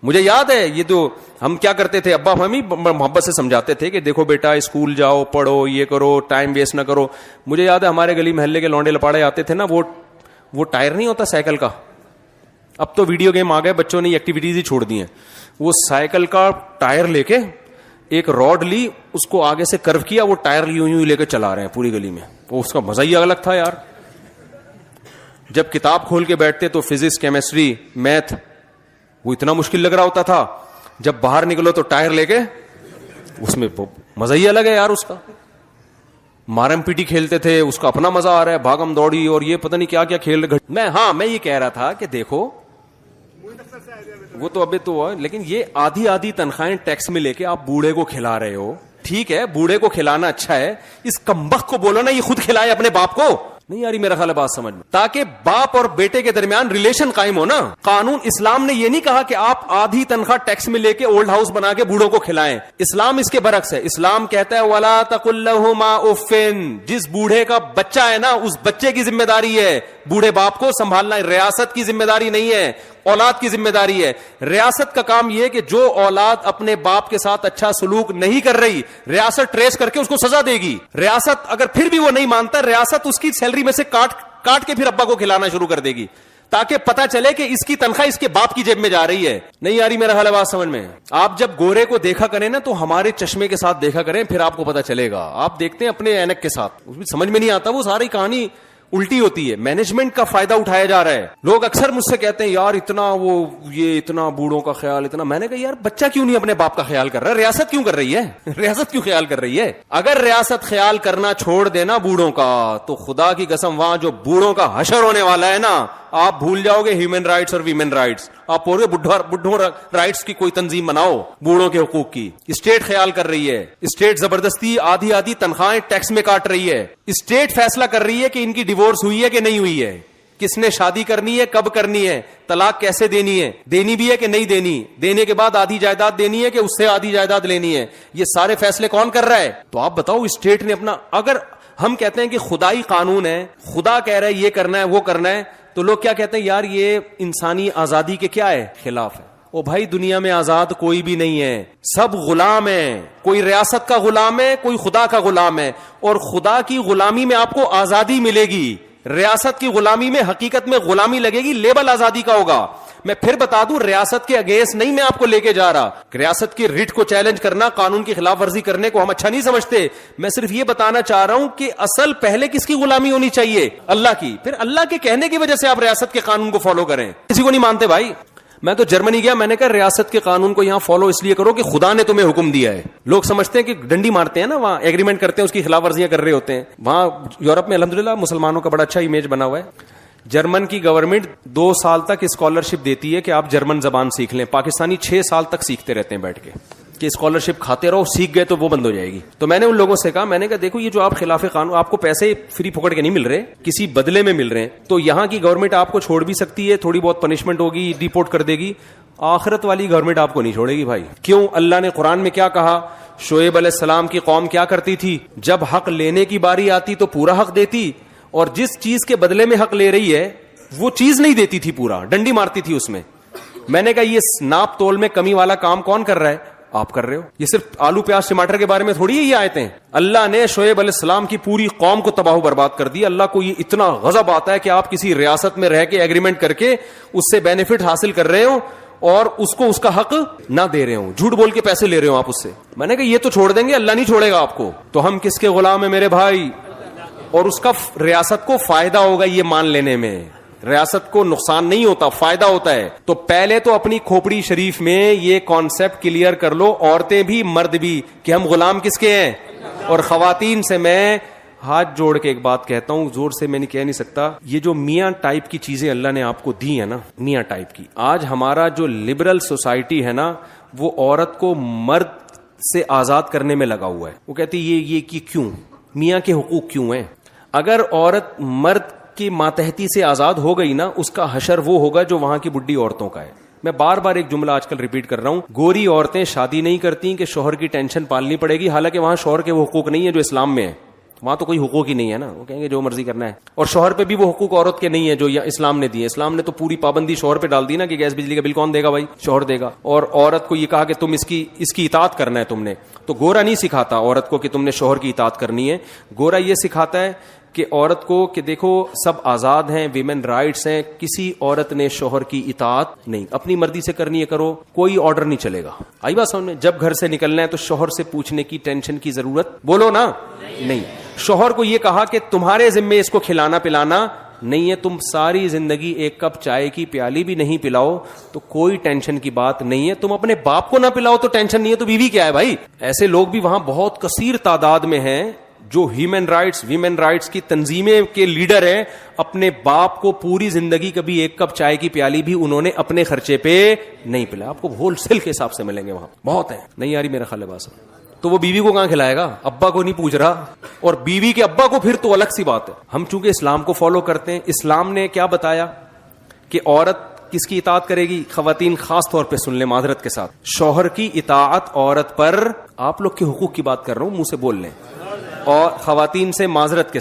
مجھے یاد ہے یہ تو ہم کیا کرتے تھے, ابا ہمیں محبت سے سمجھاتے تھے کہ دیکھو بیٹا اسکول جاؤ, پڑھو, یہ کرو, ٹائم ویسٹ نہ کرو. مجھے یاد ہے ہمارے گلی محلے کے لونڈے لپاڑے آتے تھے نا, وہ ٹائر نہیں ہوتا سائیکل کا, اب تو ویڈیو گیم آ گئے, بچوں نے ایکٹیویٹیز ہی چھوڑ دی ہیں. وہ سائیکل کا ٹائر لے کے ایک راڈ لی, اس کو آگے سے کرو کیا, وہ ٹائر یوں لے کے چلا رہے ہیں پوری گلی میں. وہ اس کا مزہ ہی الگ تھا یار. جب کتاب کھول کے بیٹھتے تو فزکس, کیمسٹری, میتھ وہ اتنا مشکل لگ رہا ہوتا تھا, جب باہر نکلو تو ٹائر لے کے اس میں مزہ ہی الگ ہے یار. اس کا مارم پیٹی کھیلتے تھے, اس کا اپنا مزہ آ رہا ہے, بھاگم دوڑی اور یہ پتہ نہیں کیا کیا کھیل رہے. میں یہ کہہ رہا تھا کہ دیکھو وہ تو ابھی تو ہے, لیکن یہ آدھی تنخواہیں ٹیکس میں لے کے آپ بوڑھے کو کھلا رہے ہو. ٹھیک ہے بوڑھے کو کھلانا اچھا ہے, اس کمبخت کو بولو نا یہ خود کھلائے اپنے باپ کو. نہیں یاری میرا خیال ہے بات سمجھ میں, تاکہ باپ اور بیٹے کے درمیان ریلیشن قائم ہو نا. قانون اسلام نے یہ نہیں کہا کہ آپ آدھی تنخواہ ٹیکس میں لے کے اولڈ ہاؤس بنا کے بوڑھوں کو کھلائیں. اسلام اس کے برعکس ہے. اسلام کہتا ہے وَلَا تَقُلْ لَهُمَا اُفٍّ, جس بوڑھے کا بچہ ہے نا اس بچے کی ذمہ داری ہے بوڑھے باپ کو سنبھالنا. ریاست کی ذمہ داری نہیں ہے, اولاد کی ذمہ داری ہے. ریاست کا کام یہ کہ جو اولاد اپنے باپ کے ساتھ اچھا سلوک نہیں کر رہی, ریاست ٹریس کر کے اس کو سزا دے گی. ریاست اگر پھر بھی وہ نہیں مانتا, ریاست اس کی سیلری میں سے کاٹ کے پھر ابا کو کھلانا شروع کر دے گی, تاکہ پتہ چلے کہ اس کی تنخواہ اس کے باپ کی جیب میں جا رہی ہے. نہیں آ رہی میرا حال بات سمجھ میں؟ آپ جب گورے کو دیکھا کریں نا تو ہمارے چشمے کے ساتھ دیکھا کریں, پھر آپ کو پتہ چلے گا. آپ دیکھتے ہیں اپنے اینک کے ساتھ, اس میں سمجھ میں نہیں آتا, وہ ساری کہانی الٹی ہوتی ہے. مینجمنٹ کا فائدہ اٹھایا جا رہا ہے. لوگ اکثر مجھ سے کہتے ہیں یار اتنا بوڑھوں کا خیال اتنا. میں نے کہا یار بچہ کیوں نہیں اپنے باپ کا خیال کر رہا, ریاست کیوں کر رہی ہے؟ ریاست کیوں خیال کر رہی ہے؟ اگر ریاست خیال کرنا چھوڑ دینا بوڑھوں کا, تو خدا کی قسم وہاں جو بوڑھوں کا حشر ہونے والا ہے نا, آپ بھول جاؤ گے ہیومن رائٹس اور ویمن رائٹس. آپ پورے بڈھوں رائٹس کی کوئی تنظیم بناؤ بوڑھوں کے حقوق کی. اسٹیٹ خیال کر رہی ہے, اسٹیٹ زبردستی آدھی تنخواہیں ٹیکس میں کاٹ رہی ہے. اسٹیٹ فیصلہ کر رہی ہے کہ ان کی ڈیورس ہوئی ہے کہ نہیں ہوئی ہے, کس نے شادی کرنی ہے, کب کرنی ہے, طلاق کیسے دینی ہے, دینی بھی ہے کہ نہیں دینی, دینے کے بعد آدھی جائیداد دینی ہے کہ اس سے آدھی جائیداد لینی ہے. یہ سارے فیصلے کون کر رہا ہے؟ تو آپ بتاؤ اسٹیٹ نے اپنا. اگر ہم کہتے ہیں کہ خدائی قانون ہے, خدا کہہ رہا ہے یہ کرنا ہے وہ کرنا ہے, تو لوگ کیا کہتے ہیں یار یہ انسانی آزادی کے کیا ہے, خلاف ہے. او بھائی دنیا میں آزاد کوئی بھی نہیں ہے, سب غلام ہیں. کوئی ریاست کا غلام ہے, کوئی خدا کا غلام ہے. اور خدا کی غلامی میں آپ کو آزادی ملے گی, ریاست کی غلامی میں حقیقت میں غلامی لگے گی, لیبل آزادی کا ہوگا. میں پھر بتا دوں ریاست کے اگینسٹ نہیں میں آپ کو لے کے جا رہا. ریاست کی ریٹ کو چیلنج کرنا, قانون کی خلاف ورزی کرنے کو ہم اچھا نہیں سمجھتے. میں صرف یہ بتانا چاہ رہا ہوں کہ اصل پہلے کس کی غلامی ہونی چاہیے, اللہ کی. پھر اللہ کے کہنے کی وجہ سے آپ ریاست کے قانون کو فالو کریں. کسی کو نہیں مانتے بھائی. میں تو جرمنی گیا, میں نے کہا ریاست کے قانون کو یہاں فالو اس لیے کرو کہ خدا نے تمہیں حکم دیا ہے. لوگ سمجھتے ہیں کہ ڈنڈی مارتے ہیں نا, وہاں ایگریمنٹ کرتے ہیں اس کی خلاف ورزیاں کر رہے ہوتے ہیں. وہاں یورپ میں الحمدللہ مسلمانوں کا بڑا اچھا امیج بنا ہوا ہے. جرمن کی گورنمنٹ 2 سال تک اسکالرشپ دیتی ہے کہ آپ جرمن زبان سیکھ لیں. پاکستانی 6 سال تک سیکھتے رہتے ہیں بیٹھ کے, کہ اسکالرشپ کھاتے رہو, سیکھ گئے تو وہ بند ہو جائے گی. تو میں نے ان لوگوں سے کہا, میں نے کہا دیکھو یہ جو آپ خلاف قانون, آپ کو پیسے فری پکڑ کے نہیں مل رہے, کسی بدلے میں مل رہے ہیں. تو یہاں کی گورنمنٹ آپ کو چھوڑ بھی سکتی ہے, تھوڑی بہت پنشمنٹ ہوگی, ڈیپورٹ کر دے گی. آخرت والی گورنمنٹ آپ کو نہیں چھوڑے گی بھائی. کیوں؟ اللہ نے قرآن میں کیا کہا, شعیب علیہ السلام کی قوم کیا کرتی تھی, جب حق لینے کی باری آتی تو پورا حق دیتی, اور جس چیز کے بدلے میں حق لے رہی ہے وہ چیز نہیں دیتی تھی, پورا ڈنڈی مارتی تھی اس میں. میں نے کہا یہ ناپ تول میں کمی والا کام کون کر رہا ہے؟ آپ کر رہے ہو. یہ صرف آلو پیاز ٹماٹر کے بارے میں تھوڑی ہے یہ آیتیں. اللہ نے شعیب علیہ السلام کی پوری قوم کو تباہ و برباد کر دی. اللہ کو یہ اتنا غضب آتا ہے کہ آپ کسی ریاست میں رہ کے ایگریمنٹ کر کے اس سے بینیفٹ حاصل کر رہے ہو اور اس کو اس کا حق نہ دے رہے ہوں, جھوٹ بول کے پیسے لے رہے ہو آپ اس سے. میں نے کہا یہ تو چھوڑ دیں گے, اللہ نہیں چھوڑے گا آپ کو. تو ہم کس کے غلام ہیں میرے بھائی؟ اور اس کا ریاست کو فائدہ ہوگا یہ مان لینے میں. ریاست کو نقصان نہیں ہوتا, فائدہ ہوتا ہے. تو پہلے تو اپنی کھوپڑی شریف میں یہ کانسیپٹ کلیئر کر لو, عورتیں بھی مرد بھی, کہ ہم غلام کس کے ہیں. اور خواتین سے میں ہاتھ جوڑ کے ایک بات کہتا ہوں, زور سے میں نہیں کہہ نہیں سکتا, یہ جو میاں ٹائپ کی چیزیں اللہ نے آپ کو دی ہیں نا, میاں ٹائپ کی, آج ہمارا جو لبرل سوسائٹی ہے نا, وہ عورت کو مرد سے آزاد کرنے میں لگا ہوا ہے. وہ کہتی یہ کیوں, میاں کے حقوق کیوں ہیں. اگر عورت مرد کی ماتحتی سے آزاد ہو گئی نا, اس کا حشر وہ ہوگا جو وہاں کی بڈھی عورتوں کا ہے. میں بار بار ایک جملہ آج کل ریپیٹ کر رہا ہوں, گوری عورتیں شادی نہیں کرتی کہ شوہر کی ٹینشن پالنی پڑے گی, حالانکہ وہاں شوہر کے وہ حقوق نہیں ہے جو اسلام میں ہے. وہاں تو کوئی حقوق ہی نہیں ہے نا, وہ کہیں گے جو مرضی کرنا ہے. اور شوہر پہ بھی وہ حقوق عورت کے نہیں ہے جو اسلام نے دیے. اسلام نے تو پوری پابندی شوہر پہ ڈال دی نا کہ گیس بجلی کا بل کون دے گا, بھائی شوہر دے گا. اور عورت کو یہ کہا کہ تم اس کی اطاعت کرنا ہے تم نے. تو گورا نہیں سکھاتا عورت کو کہ تم نے شوہر کی اطاعت کرنی ہے. گورا یہ سکھاتا ہے کہ عورت کو کہ دیکھو سب آزاد ہیں, ویمن رائٹس ہیں, کسی عورت نے شوہر کی اطاعت نہیں, اپنی مرضی سے کرنی ہے کرو, کوئی آرڈر نہیں چلے گا. آئی بات سمجھ میں؟ جب گھر سے نکلنا ہے تو شوہر سے پوچھنے کی ٹینشن کی ضرورت بولو نا نہیں. شوہر کو یہ کہا کہ تمہارے ذمے اس کو کھلانا پلانا نہیں ہے, تم ساری زندگی ایک کپ چائے کی پیالی بھی نہیں پلاؤ تو کوئی ٹینشن کی بات نہیں ہے. تم اپنے باپ کو نہ پلاؤ تو ٹینشن نہیں ہے, تو بیوی کیا ہے بھائی. ایسے لوگ بھی وہاں بہت کثیر تعداد میں ہیں جو ہیومن رائٹس ویمن رائٹس کی تنظیمیں کے لیڈر ہیں, اپنے باپ کو پوری زندگی کبھی ایک کپ چائے کی پیالی بھی انہوں نے اپنے خرچے پہ نہیں پلایا. آپ کو ہول سیل کے حساب سے ملیں گے وہاں, بہت ہیں. نہیں یاری میرا خیال ہے بات. تو وہ بیوی کو کہاں کھلائے گا, ابا کو نہیں پوچھ رہا, اور بیوی کے ابا کو پھر تو الگ سی بات ہے. ہم چونکہ اسلام کو فالو کرتے ہیں, اسلام نے کیا بتایا کہ عورت کس کی اطاعت کرے گی. خواتین خاص طور پہ سن لیں معذرت کے ساتھ, شوہر کی اطاعت عورت پر, آپ لوگ کے حقوق کی بات کر رہا ہوں, منہ سے بول لیں, اور خواتین سے معذرت کے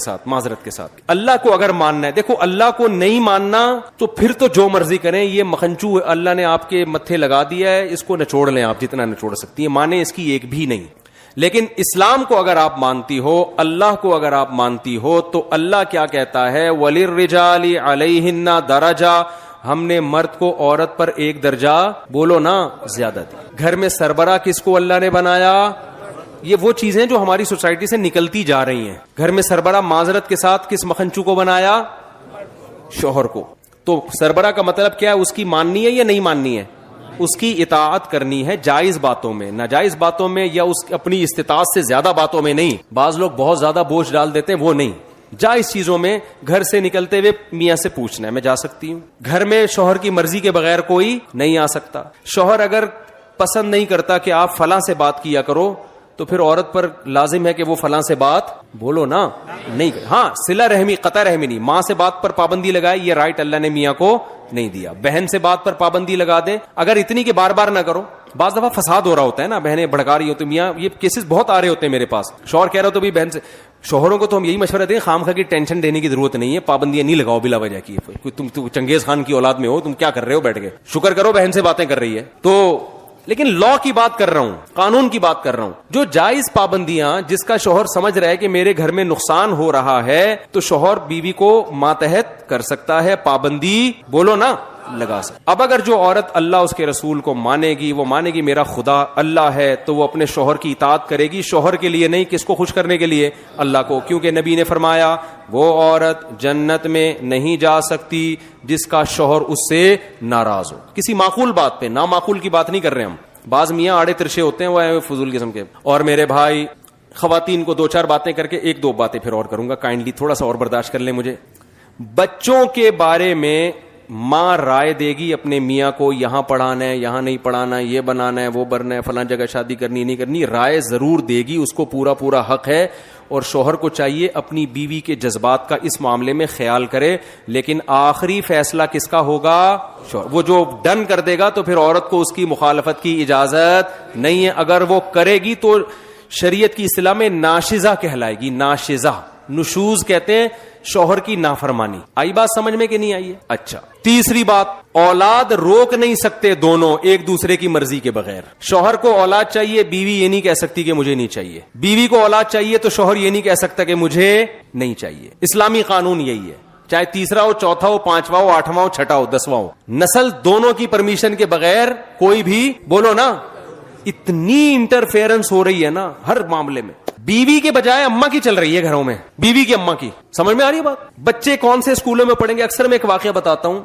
ساتھ اللہ کو اگر ماننا ہے. دیکھو اللہ کو نہیں ماننا تو پھر تو جو مرضی کریں, یہ مکھنچو اللہ نے آپ کے متھے لگا دیا ہے, اس کو نچوڑ لیں آپ جتنا نچوڑ سکتی ہیں, مانیں اس کی ایک بھی نہیں. لیکن اسلام کو اگر آپ مانتی ہو, اللہ کو اگر آپ مانتی ہو, تو اللہ کیا کہتا ہے, وَلِلرِّجَالِ عَلَيْهِنَّ دَرَجَةٌ, ہم نے مرد کو عورت پر ایک درجہ بولو نا زیادہ دی. گھر میں سربراہ کس کو اللہ نے بنایا؟ یہ وہ چیزیں جو ہماری سوسائٹی سے نکلتی جا رہی ہیں. گھر میں سربراہ معذرت کے ساتھ کس مکھنچو کو بنایا؟ شوہر کو. تو سربراہ کا مطلب کیا ہے, اس کی ماننی ہے یا نہیں ماننی ہے؟ اس کی اطاعت کرنی ہے جائز باتوں میں, ناجائز باتوں میں یا اس اپنی استطاعت سے زیادہ باتوں میں نہیں. بعض لوگ بہت زیادہ بوجھ ڈال دیتے ہیں, وہ نہیں. جائز چیزوں میں گھر سے نکلتے ہوئے میاں سے پوچھنا ہے میں جا سکتی ہوں. گھر میں شوہر کی مرضی کے بغیر کوئی نہیں آ سکتا. شوہر اگر پسند نہیں کرتا کہ آپ فلاں سے بات کیا کرو, تو پھر عورت پر لازم ہے کہ وہ فلاں سے بات بولو نا نہیں. ہاں صلہ رحمی, قطع رحمی نہیں. ماں سے بات پر پابندی لگائے, یہ رائٹ اللہ نے میاں کو نہیں دیا. بہن سے بات پر پابندی لگا دیں, اگر اتنی کہ بار بار نہ کرو. بعض دفعہ فساد ہو رہا ہوتا ہے نا, بہنیں بھڑکا رہی ہوتی, میاں یہ کیسز بہت آ رہے ہوتے ہیں میرے پاس. شوہر کہہ رہا ہو تو بھی بہن سے, شوہروں کو تو ہم یہی مشورہ دیں, خام خواہ کی ٹینشن دینے کی ضرورت نہیں ہے, پابندیاں نہیں لگاؤ بلا وجہ کی. تم چنگیز خان کی اولاد میں ہو, تم کیا کر رہے ہو بیٹھ کے, شکر کرو بہن سے باتیں کر رہی ہے تو. لیکن لا کی بات کر رہا ہوں, قانون کی بات کر رہا ہوں. جو جائز پابندیاں جس کا شوہر سمجھ رہا ہے کہ میرے گھر میں نقصان ہو رہا ہے, تو شوہر بیوی کو ماتحت کر سکتا ہے, پابندی بولو نا لگا سکتا. اب اگر جو عورت اللہ اس کے رسول کو مانے گی, وہ مانے گی میرا خدا اللہ ہے, تو وہ اپنے شوہر کی اطاعت کرے گی. شوہر کے لیے نہیں, کس کو خوش کرنے کے لیے؟ اللہ کو. کیونکہ نبی نے فرمایا وہ عورت جنت میں نہیں جا سکتی جس کا شوہر اس سے ناراض ہو. کسی معقول بات پہ, نامعقول کی بات نہیں کر رہے ہم. بعض میاں آڑے ترشے ہوتے ہیں, وہ فضول قسم کے. اور میرے بھائی, خواتین کو دو چار باتیں کر کے, ایک دو باتیں پھر اور کروں گا, کائنڈلی تھوڑا سا اور برداشت کر لیں مجھے. بچوں کے بارے میں ماں رائے دے گی اپنے میاں کو, یہاں پڑھانا ہے, یہاں نہیں پڑھانا, یہ بنانا ہے, وہ بننا ہے, فلاں جگہ شادی کرنی نہیں کرنی, رائے ضرور دے گی, اس کو پورا پورا حق ہے. اور شوہر کو چاہیے اپنی بیوی کے جذبات کا اس معاملے میں خیال کرے, لیکن آخری فیصلہ کس کا ہوگا؟ شوہر. وہ جو ڈن کر دے گا تو پھر عورت کو اس کی مخالفت کی اجازت نہیں ہے. اگر وہ کرے گی تو شریعت کی اصطلاح میں ناشزہ کہلائے گی. ناشزہ, نشوز کہتے ہیں شوہر کی نافرمانی. آئی بات سمجھ میں کہ نہیں آئی ہے؟ اچھا, تیسری بات, اولاد روک نہیں سکتے دونوں ایک دوسرے کی مرضی کے بغیر. شوہر کو اولاد چاہیے, بیوی یہ نہیں کہہ سکتی کہ مجھے نہیں چاہیے. بیوی کو اولاد چاہیے تو شوہر یہ نہیں کہہ سکتا کہ مجھے نہیں چاہیے. اسلامی قانون یہی ہے, چاہے تیسرا ہو, چوتھا ہو, پانچواں ہو, آٹھواں ہو, چھٹا ہو, دسواں ہو, نسل دونوں کی پرمیشن کے بغیر کوئی بھی بولو نا. اتنی انٹرفیئرنس ہو رہی ہے نا ہر معاملے میں. بیوی کے بجائے اماں کی چل رہی ہے گھروں میں, بیوی کی اماں کی. سمجھ میں آ رہی ہے بات؟ بچے کون سے اسکولوں میں پڑھیں گے؟ اکثر میں ایک واقعہ بتاتا ہوں,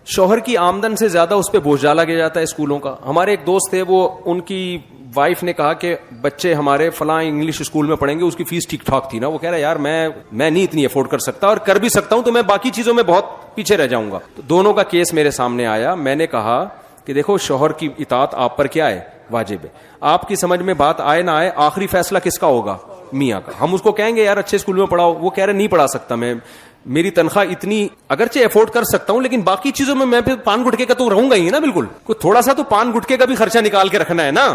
شوہر کی آمدن سے زیادہ اس پہ بوجھ ڈالا گیا جاتا ہے اسکولوں کا. ہمارے ایک دوست تھے, وہ ان کی وائف نے کہا کہ بچے ہمارے فلاں انگلش اسکول میں پڑھیں گے, اس کی فیس ٹھیک ٹھاک تھی نا. وہ کہہ رہا ہے یار میں نہیں اتنی افورڈ کر سکتا, اور کر بھی سکتا ہوں تو میں باقی چیزوں میں بہت پیچھے رہ جاؤں گا. تو دونوں کا کیس میرے سامنے آیا. میں نے کہا کہ دیکھو شوہر کی اطاعت آپ پر کیا ہے؟ واجب ہے. آپ کی سمجھ میں بات آئے نہ آئے, آخری فیصلہ کس کا ہوگا؟ میاں کا. ہم اس کو کہیں گے یار اچھے اسکول میں پڑھاؤ, وہ کہہ رہے نہیں پڑھا سکتا میں, میری تنخواہ اتنی, اگرچہ افورڈ کر سکتا ہوں لیکن باقی چیزوں میں پھر پان گٹکے کا تو رہوں گا ہی نا, بالکل کوئی تھوڑا سا تو پان گٹکے کا بھی خرچہ نکال کے رکھنا ہے نا,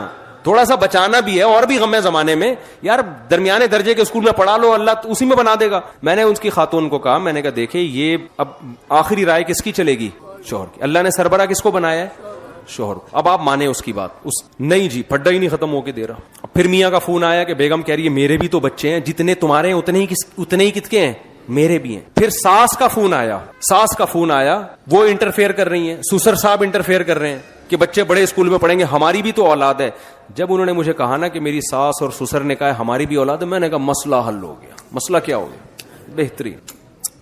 تھوڑا سا بچانا بھی ہے, اور بھی غم ہے زمانے میں یار, درمیانے درجے کے اسکول میں پڑھا لو, اللہ اسی میں بنا دے گا. میں نے اس کی خاتون کو کہا, میں نے کہا دیکھیں یہ اب آخری رائے کس کی چلے گی, شوہر کی. اللہ نے سربراہ کس کو بنایا ہے, شوہر کو. اب آپ مانیں اس کی بات, اس نہیں جی پھڈا ہی نہیں ختم ہو کے دے رہا. پھر میاں کا فون آیا کہ بیگم کہہ رہی ہے میرے بھی تو بچے ہیں, جتنے تمہارے ہیں اتنے ہی کت کے ہیں, میرے بھی ہیں. پھر ساس کا فون آیا, وہ انٹرفیئر کر رہی ہیں, سسر صاحب انٹرفیئر کر رہے ہیں کہ بچے بڑے اسکول میں پڑھیں گے, ہماری بھی تو اولاد ہے. جب انہوں نے مجھے کہا نا کہ میری ساس اور سسر نے کہا ہماری بھی اولاد ہے, میں نے کہا مسئلہ حل ہو گیا. مسئلہ کیا ہو گیا, بہترین,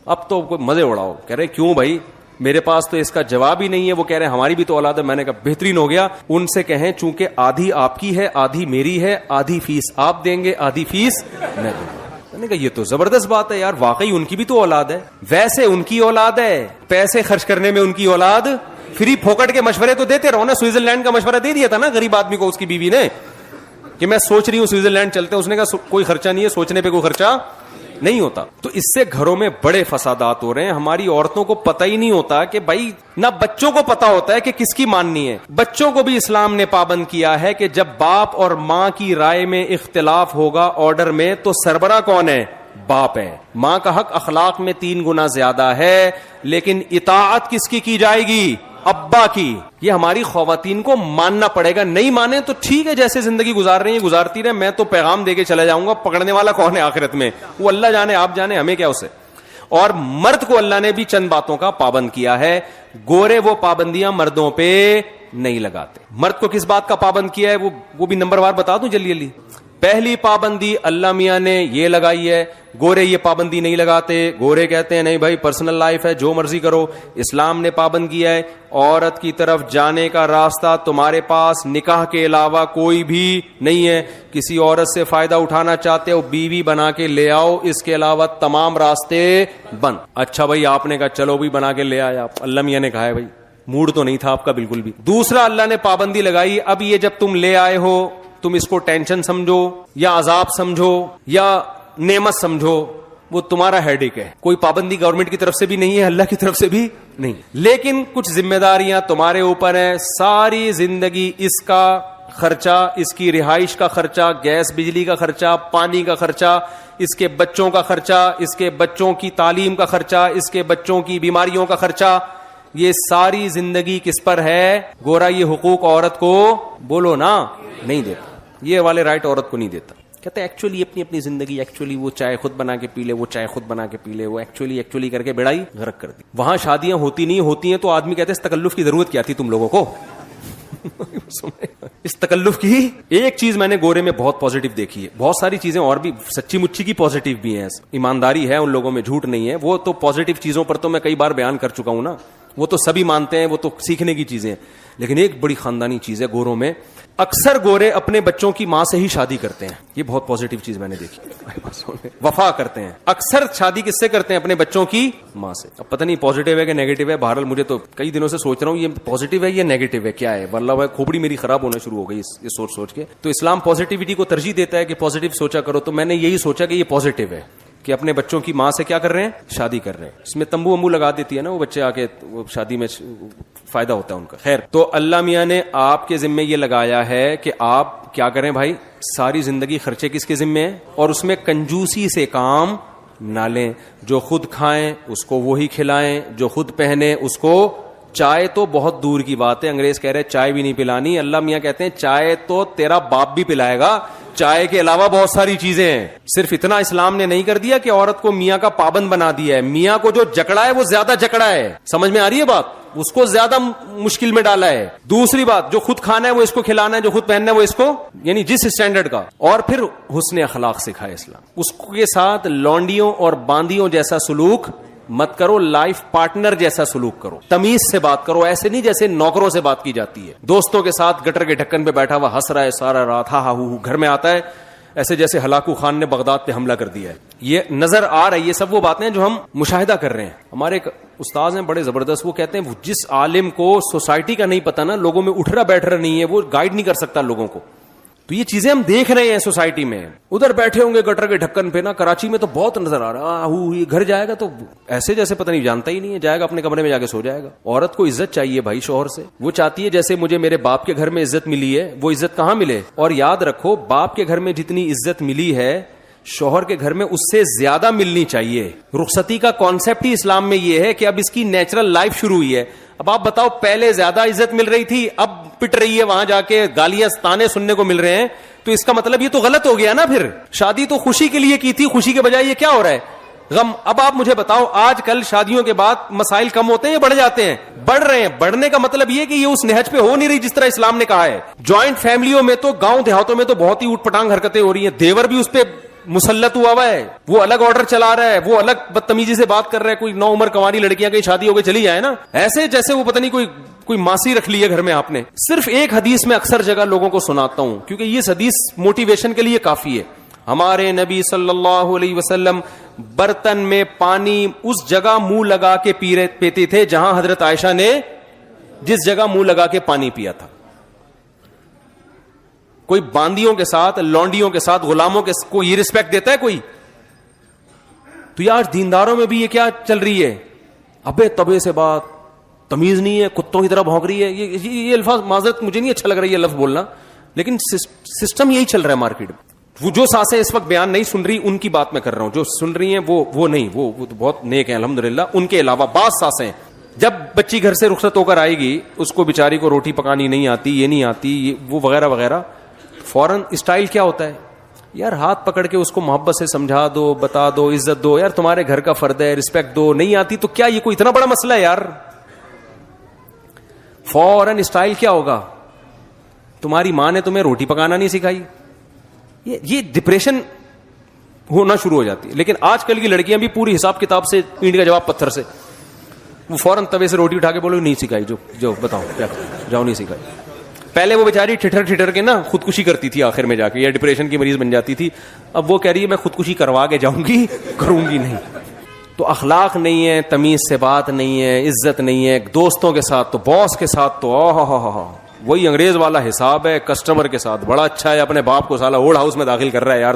اب تو کوئی مزے اڑاؤ. کہہ رہے کیوں بھائی, میرے پاس تو اس کا جواب ہی نہیں ہے, وہ کہہ رہے ہیں ہماری بھی تو اولاد ہے. میں نے کہا بہترین ہو گیا. ان سے کہیں چونکہ آدھی آپ کی ہے آدھی میری ہے, آدھی فیس آپ دیں گے آدھی فیس میں دوں گا. میں نے کہا یہ تو زبردست بات ہے یار, واقعی ان کی بھی تو اولاد ہے, ویسے ان کی اولاد ہے, پیسے خرچ کرنے میں ان کی اولاد, فری پھوکٹ کے مشورے تو دیتے رہو نا. سوئٹزرلینڈ کا مشورہ دے دیا تھا نا غریب آدمی کو اس کی بیوی نے کہ میں سوچ رہی ہوں سوئٹزرلینڈ چلتے ہیں, اس نے کہا کوئی خرچہ نہیں ہے, سوچنے پہ کوئی خرچہ نہیں ہوتا. تو اس سے گھروں میں بڑے فسادات ہو رہے ہیں. ہماری عورتوں کو پتہ ہی نہیں ہوتا کہ بھائی, نہ بچوں کو پتا ہوتا ہے کہ کس کی ماننی ہے. بچوں کو بھی اسلام نے پابند کیا ہے کہ جب باپ اور ماں کی رائے میں اختلاف ہوگا آرڈر میں, تو سربراہ کون ہے, باپ ہے. ماں کا حق اخلاق میں 3 گنا زیادہ ہے, لیکن اطاعت کس کی جائے گی, ابا کی. یہ ہماری خواتین کو ماننا پڑے گا. نہیں مانے تو ٹھیک ہے, جیسے زندگی گزار رہی ہیں گزارتی رہے, میں تو پیغام دے کے چلا جاؤں گا. پکڑنے والا کون ہے آخرت میں, وہ اللہ جانے آپ جانے, ہمیں کیا اسے. اور مرد کو اللہ نے بھی چند باتوں کا پابند کیا ہے. گورے وہ پابندیاں مردوں پہ نہیں لگاتے. مرد کو کس بات کا پابند کیا ہے, وہ بھی نمبر وار بتا دوں جلدی. پہلی پابندی اللہ میاں نے یہ لگائی ہے, گورے یہ پابندی نہیں لگاتے. گورے کہتے ہیں نہیں بھائی پرسنل لائف ہے, جو مرضی کرو. اسلام نے پابند کیا ہے عورت کی طرف جانے کا راستہ تمہارے پاس نکاح کے علاوہ کوئی بھی نہیں ہے. کسی عورت سے فائدہ اٹھانا چاہتے ہو بیوی بنا کے لے آؤ, اس کے علاوہ تمام راستے بند. اچھا بھائی آپ نے کہا چلو بھی بنا کے لے آئے آپ, اللہ میاں نے کہا ہے بھائی موڈ تو نہیں تھا آپ کا بالکل بھی. دوسرا اللہ نے پابندی لگائی, اب یہ جب تم لے آئے ہو تم اس کو ٹینشن سمجھو یا عذاب سمجھو یا نعمت سمجھو, وہ تمہارا ہیڈیک ہے. کوئی پابندی گورنمنٹ کی طرف سے بھی نہیں ہے, اللہ کی طرف سے بھی نہیں, لیکن کچھ ذمہ داریاں تمہارے اوپر ہیں. ساری زندگی اس کا خرچہ, اس کی رہائش کا خرچہ, گیس بجلی کا خرچہ, پانی کا خرچہ, اس کے بچوں کا خرچہ, اس کے بچوں کی تعلیم کا خرچہ, اس کے بچوں کی بیماریوں کا خرچہ, یہ ساری زندگی کس پر ہے. گورا یہ حقوق عورت کو بولو نا نہیں دیتا, یہ والے رائٹ عورت کو نہیں دیتا. کہتے ہیں ایکچولی اپنی زندگی, ایکچولی وہ چائے خود بنا کے پی لے, وہ چائے خود بنا کے پی لے, وہ ایکچولی کر کے بیڑائی غرق کر دی. وہاں شادیاں ہوتی نہیں ہوتی ہیں تو آدمی کہتے ہیں اس تکلف کی ضرورت کیا تھی تم لوگوں کو. اس تکلف کی ایک چیز میں نے گورے میں بہت پازیٹو دیکھی ہے. بہت ساری چیزیں اور بھی سچی مچی کی پازیٹو بھی ہیں, ایمانداری ہے ان لوگوں میں, جھوٹ نہیں ہے. وہ تو پازیٹو چیزوں پر تو میں کئی بار بیان کر چکا ہوں نا, وہ تو سبھی مانتے ہیں, وہ تو سیکھنے کی چیزیں ہیں. لیکن ایک بڑی خاندانی چیز ہے گوروں میں, اکثر گورے اپنے بچوں کی ماں سے ہی شادی کرتے ہیں. یہ بہت پازیٹو چیز میں نے دیکھی. وفا کرتے ہیں, اکثر شادی کس سے کرتے ہیں, اپنے بچوں کی ماں سے. اب پتہ نہیں پازیٹو ہے کہ نیگیٹو ہے, بہرحال مجھے تو کئی دنوں سے سوچ رہا ہوں یہ پازیٹو ہے یا نیگیٹو ہے, کیا ہے. واللہ کھوپڑی میری خراب ہونا شروع ہو گئی یہ سوچ کے. تو اسلام پازیٹیوٹی کو ترجیح دیتا ہے کہ پازیٹو سوچا کرو. تو میں نے یہی سوچا کہ یہ پازیٹو ہے کہ اپنے بچوں کی ماں سے کیا کر رہے ہیں, شادی کر رہے ہیں. اس میں تمبو امبو لگا دیتی ہے نا وہ بچے آ کے, شادی میں فائدہ ہوتا ہے ان کا. خیر, تو اللہ میاں نے آپ کے ذمے یہ لگایا ہے کہ آپ کیا کریں بھائی, ساری زندگی خرچے کس کے ذمے ہیں, اور اس میں کنجوسی سے کام نہ لیں. جو خود کھائیں اس کو وہی کھلائیں, جو خود پہنے اس کو. چائے تو بہت دور کی بات ہے, انگریز کہہ رہے چائے بھی نہیں پلانی, اللہ میاں کہتے ہیں چائے تو تیرا باپ بھی پلائے گا, چائے کے علاوہ بہت ساری چیزیں ہیں. صرف اتنا اسلام نے نہیں کر دیا کہ عورت کو میاں کا پابند بنا دیا ہے, میاں کو جو جکڑا ہے وہ زیادہ جکڑا ہے. سمجھ میں آ رہی ہے بات, اس کو زیادہ مشکل میں ڈالا ہے. دوسری بات, جو خود کھانا ہے وہ اس کو کھلانا ہے, جو خود پہننا ہے وہ اس کو, یعنی جس اسٹینڈرڈ کا. اور پھر حسن اخلاق سکھائے اسلام, اس کے ساتھ لونڈیوں اور باندیوں جیسا سلوک مت کرو, لائف پارٹنر جیسا سلوک کرو, تمیز سے بات کرو, ایسے نہیں جیسے نوکروں سے بات کی جاتی ہے. دوستوں کے ساتھ گٹر کے ڈھکن پہ بیٹھا ہوا ہنس رہا ہے سارا رات, ہا ہا ہو, گھر میں آتا ہے ایسے جیسے ہلاکو خان نے بغداد پہ حملہ کر دیا ہے. یہ نظر آ رہا ہے, یہ سب وہ باتیں جو ہم مشاہدہ کر رہے ہیں. ہمارے ایک استاذ ہیں بڑے زبردست, وہ کہتے ہیں جس عالم کو سوسائٹی کا نہیں پتا نا, لوگوں میں اٹھ رہا بیٹھ رہا نہیں ہے, وہ گائیڈ نہیں کر سکتا لوگوں کو. تو یہ چیزیں ہم دیکھ رہے ہیں سوسائٹی میں. ادھر بیٹھے ہوں گے گٹر کے ڈھکن پہ نا, کراچی میں تو بہت نظر آ رہا ہے, گھر جائے گا تو ایسے جیسے پتہ نہیں جانتا ہی نہیں ہے, جائے گا اپنے کمرے میں جا کے سو جائے گا. عورت کو عزت چاہیے بھائی شوہر سے, وہ چاہتی ہے جیسے مجھے میرے باپ کے گھر میں عزت ملی ہے وہ عزت کہاں ملے. اور یاد رکھو باپ کے گھر میں جتنی عزت ملی ہے شوہر کے گھر میں اس سے زیادہ ملنی چاہیے. رخصتی کا کانسیپٹ ہی اسلام میں یہ ہے کہ اب اس کی نیچرل لائف شروع ہوئی ہے. اب آپ بتاؤ, پہلے زیادہ عزت مل رہی تھی, اب پٹ رہی ہے, وہاں جا کے گالیاں تانے سننے کو مل رہے ہیں, تو اس کا مطلب یہ تو غلط ہو گیا نا. پھر شادی تو خوشی کے لیے کی تھی, خوشی کے بجائے یہ کیا ہو رہا ہے, غم. اب آپ مجھے بتاؤ, آج کل شادیوں کے بعد مسائل کم ہوتے ہیں یا بڑھ جاتے ہیں؟ بڑھ رہے ہیں. بڑھنے کا مطلب یہ کہ یہ اس نہج پہ ہو نہیں رہی جس طرح اسلام نے کہا ہے. جوائنٹ فیملیوں میں تو, گاؤں دیہاتوں میں تو بہت ہی اوٹ پٹانگ حرکتیں ہو رہی ہیں. دیور بھی اس پہ مسلط ہوا ہے, وہ الگ آرڈر چلا رہا ہے, وہ الگ بدتمیزی سے بات کر رہا ہے. کوئی نو عمر کنواری لڑکیاں کی شادی ہو کے چلی جائے نا, ایسے جیسے وہ پتہ نہیں کوئی ماسی رکھ لی ہے گھر میں آپ نے. صرف ایک حدیث میں اکثر جگہ لوگوں کو سناتا ہوں کیونکہ یہ حدیث موٹیویشن کے لیے کافی ہے. ہمارے نبی صلی اللہ علیہ وسلم برتن میں پانی اس جگہ منہ لگا کے پیتے تھے جہاں حضرت عائشہ نے جس جگہ منہ لگا کے پانی پیا تھا. کوئی باندیوں کے ساتھ, لونڈیوں کے ساتھ, غلاموں کے کوئی یہ رسپیکٹ دیتا ہے کوئی؟ تو یہ آج دینداروں میں بھی یہ کیا چل رہی ہے, ابے تبے سے بات, تمیز نہیں ہے, کتوں کی طرح بھونک رہی ہے. یہ الفاظ معذرت مجھے نہیں اچھا لگ رہا ہے یہ لفظ بولنا, لیکن سسٹم یہی چل رہا ہے مارکیٹ میں. وہ جو سانسیں اس وقت بیان نہیں سن رہی ان کی بات میں کر رہا ہوں, جو سن رہی ہیں وہ نہیں, وہ تو بہت نیک ہیں الحمدللہ. ان کے علاوہ بعض سانسیں, جب بچی گھر سے رخصت ہو کر آئے گی, اس کو بیچاری کو روٹی پکانی نہیں آتی, یہ نہیں آتی, وہ وغیرہ وغیرہ, فوراً اسٹائل کیا ہوتا ہے, یار ہاتھ پکڑ کے اس کو محبت سے سمجھا دو, بتا دو, عزت دو, یار تمہارے گھر کا فرد ہے, رسپیکٹ دو. نہیں آتی تو کیا یہ کوئی اتنا بڑا مسئلہ ہے یار؟ فوراً اسٹائل کیا ہوگا, تمہاری ماں نے تمہیں روٹی پکانا نہیں سکھائی. یہ ڈپریشن ہونا شروع ہو جاتی ہے. لیکن آج کل کی لڑکیاں بھی پوری حساب کتاب سے, اینٹ کا جواب پتھر سے, وہ فوراً توے سے روٹی اٹھا کے بولو نہیں سکھائی, جو بتاؤ کیا جاؤ نہیں سکھائی. پہلے وہ بیچاری ٹھٹر کے نا خودکشی کرتی تھی آخر میں جا کے, یا ڈپریشن کی مریض بن جاتی تھی. اب وہ کہہ رہی ہے میں خودکشی کروا کے جاؤں گی, کروں گی نہیں. تو اخلاق نہیں ہے, تمیز سے بات نہیں ہے, عزت نہیں ہے. دوستوں کے ساتھ تو, باس کے ساتھ تو وہی انگریز والا حساب ہے. کسٹمر کے ساتھ بڑا اچھا ہے, اپنے باپ کو سالا اولڈ ہاؤس میں داخل کر رہا ہے. یار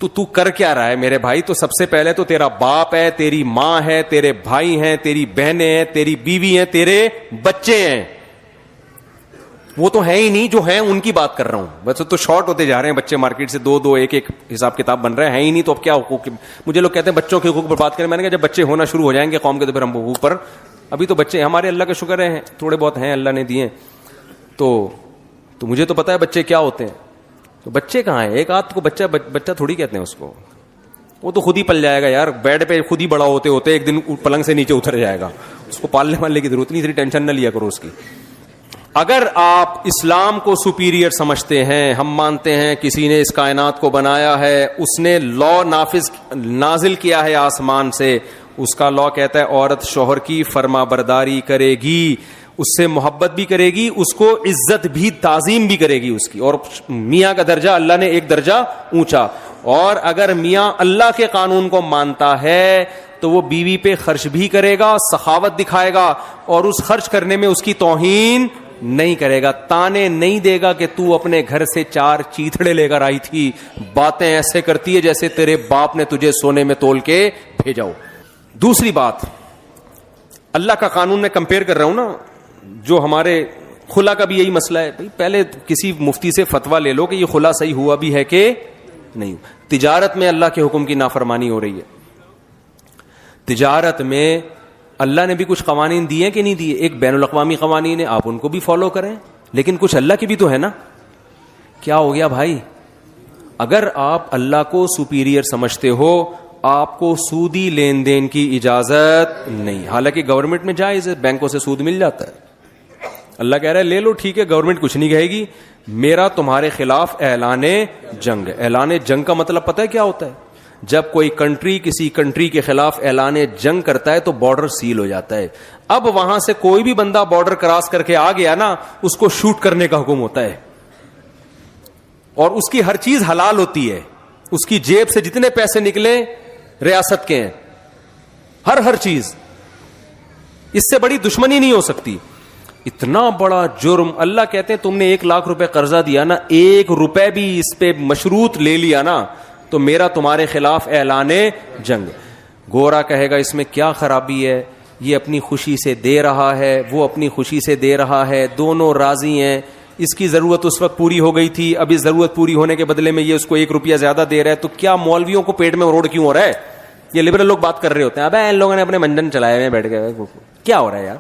تو کر کیا رہا ہے میرے بھائی؟ تو سب سے پہلے تو تیرا باپ ہے, تیری ماں ہے, تیرے بھائی ہیں, تیری بہنیں ہیں, تیری بیوی ہیں, تیرے بچے ہیں. وہ تو ہے ہی نہیں, جو ہیں ان کی بات کر رہا ہوں. ویسے تو شارٹ ہوتے جا رہے ہیں بچے مارکیٹ سے, دو ایک حساب کتاب بن رہے ہیں ہی نہیں. تو اب کیا حقوق؟ مجھے لوگ کہتے ہیں بچوں کے حقوق پر بات کریں. میں نے کہا جب بچے ہونا شروع ہو جائیں گے قوم کے تو پھر ہم حقوق پر. ابھی تو بچے ہمارے اللہ کا شکر ہے تھوڑے بہت ہیں, اللہ نے دیے. تو مجھے تو پتا ہے بچے کیا ہوتے ہیں. تو بچے کہاں ہیں؟ ایک آدھ کو بچہ تھوڑی کہتے ہیں اس کو, وہ تو خود ہی پل جائے گا یار. بیڈ پہ خود ہی بڑا ہوتے ایک دن پلنگ سے نیچے اتر جائے گا. اس کو پالنے والے کی ضرورت نہیں, اتنی ٹینشن نہ لیا کرو اس کی. اگر آپ اسلام کو سپیریئر سمجھتے ہیں, ہم مانتے ہیں کسی نے اس کائنات کو بنایا ہے, اس نے لا نازل کیا ہے آسمان سے. اس کا لا کہتا ہے عورت شوہر کی فرما برداری کرے گی, اس سے محبت بھی کرے گی, اس کو عزت بھی تعظیم بھی کرے گی اس کی. اور میاں کا درجہ اللہ نے ایک درجہ اونچا. اور اگر میاں اللہ کے قانون کو مانتا ہے تو وہ بیوی پہ خرچ بھی کرے گا, سخاوت دکھائے گا, اور اس خرچ کرنے میں اس کی توہین نہیں کرے گا. تانے نہیں دے گا کہ تو اپنے گھر سے 4 چیتڑے لے کر آئی تھی, باتیں ایسے کرتی ہے جیسے تیرے باپ نے تجھے سونے میں تول کے بھیجا ہو. دوسری بات, اللہ کا قانون میں کمپیئر کر رہا ہوں نا, جو ہمارے خلا کا بھی یہی مسئلہ ہے. پہلے کسی مفتی سے فتویٰ لے لو کہ یہ خلا صحیح ہوا بھی ہے کہ نہیں. تجارت میں اللہ کے حکم کی نافرمانی ہو رہی ہے. تجارت میں اللہ نے بھی کچھ قوانین دیے کہ نہیں دیے؟ ایک بین الاقوامی قوانین ہے, آپ ان کو بھی فالو کریں, لیکن کچھ اللہ کی بھی تو ہے نا. کیا ہو گیا بھائی؟ اگر آپ اللہ کو سپیریئر سمجھتے ہو, آپ کو سودی لین دین کی اجازت نہیں. حالانکہ گورنمنٹ میں جائز ہے, بینکوں سے سود مل جاتا ہے. اللہ کہہ رہا ہے لے لو, ٹھیک ہے, گورنمنٹ کچھ نہیں کہے گی. میرا تمہارے خلاف اعلان جنگ ہے. اعلان جنگ کا مطلب پتہ ہے کیا ہوتا ہے؟ جب کوئی کنٹری کسی کنٹری کے خلاف اعلان جنگ کرتا ہے تو بارڈر سیل ہو جاتا ہے. اب وہاں سے کوئی بھی بندہ بارڈر کراس کر کے آ گیا نا, اس کو شوٹ کرنے کا حکم ہوتا ہے. اور اس کی ہر چیز حلال ہوتی ہے. اس کی جیب سے جتنے پیسے نکلے ریاست کے ہیں, ہر چیز. اس سے بڑی دشمنی نہیں ہو سکتی. اتنا بڑا جرم. اللہ کہتے ہیں تم نے 1 لاکھ روپے قرضہ دیا نا, 1 روپے بھی اس پہ مشروط لے لیا نا, تو میرا تمہارے خلاف اعلان جنگ. گورا کہے گا اس میں کیا خرابی ہے, یہ اپنی خوشی سے دے رہا ہے, وہ اپنی خوشی سے دے رہا ہے, دونوں راضی ہیں. اس کی ضرورت اس وقت پوری ہو گئی تھی, اب اس ضرورت پوری ہونے کے بدلے میں یہ اس کو 1 روپیہ زیادہ دے رہا ہے, تو کیا مولویوں کو پیٹ میں روڑ کیوں ہو رہا ہے؟ یہ لبرل لوگ بات کر رہے ہوتے ہیں, اب ان لوگوں نے اپنے منجن چلائے ہوئے بیٹھ گئے, کیا ہو رہا ہے یار؟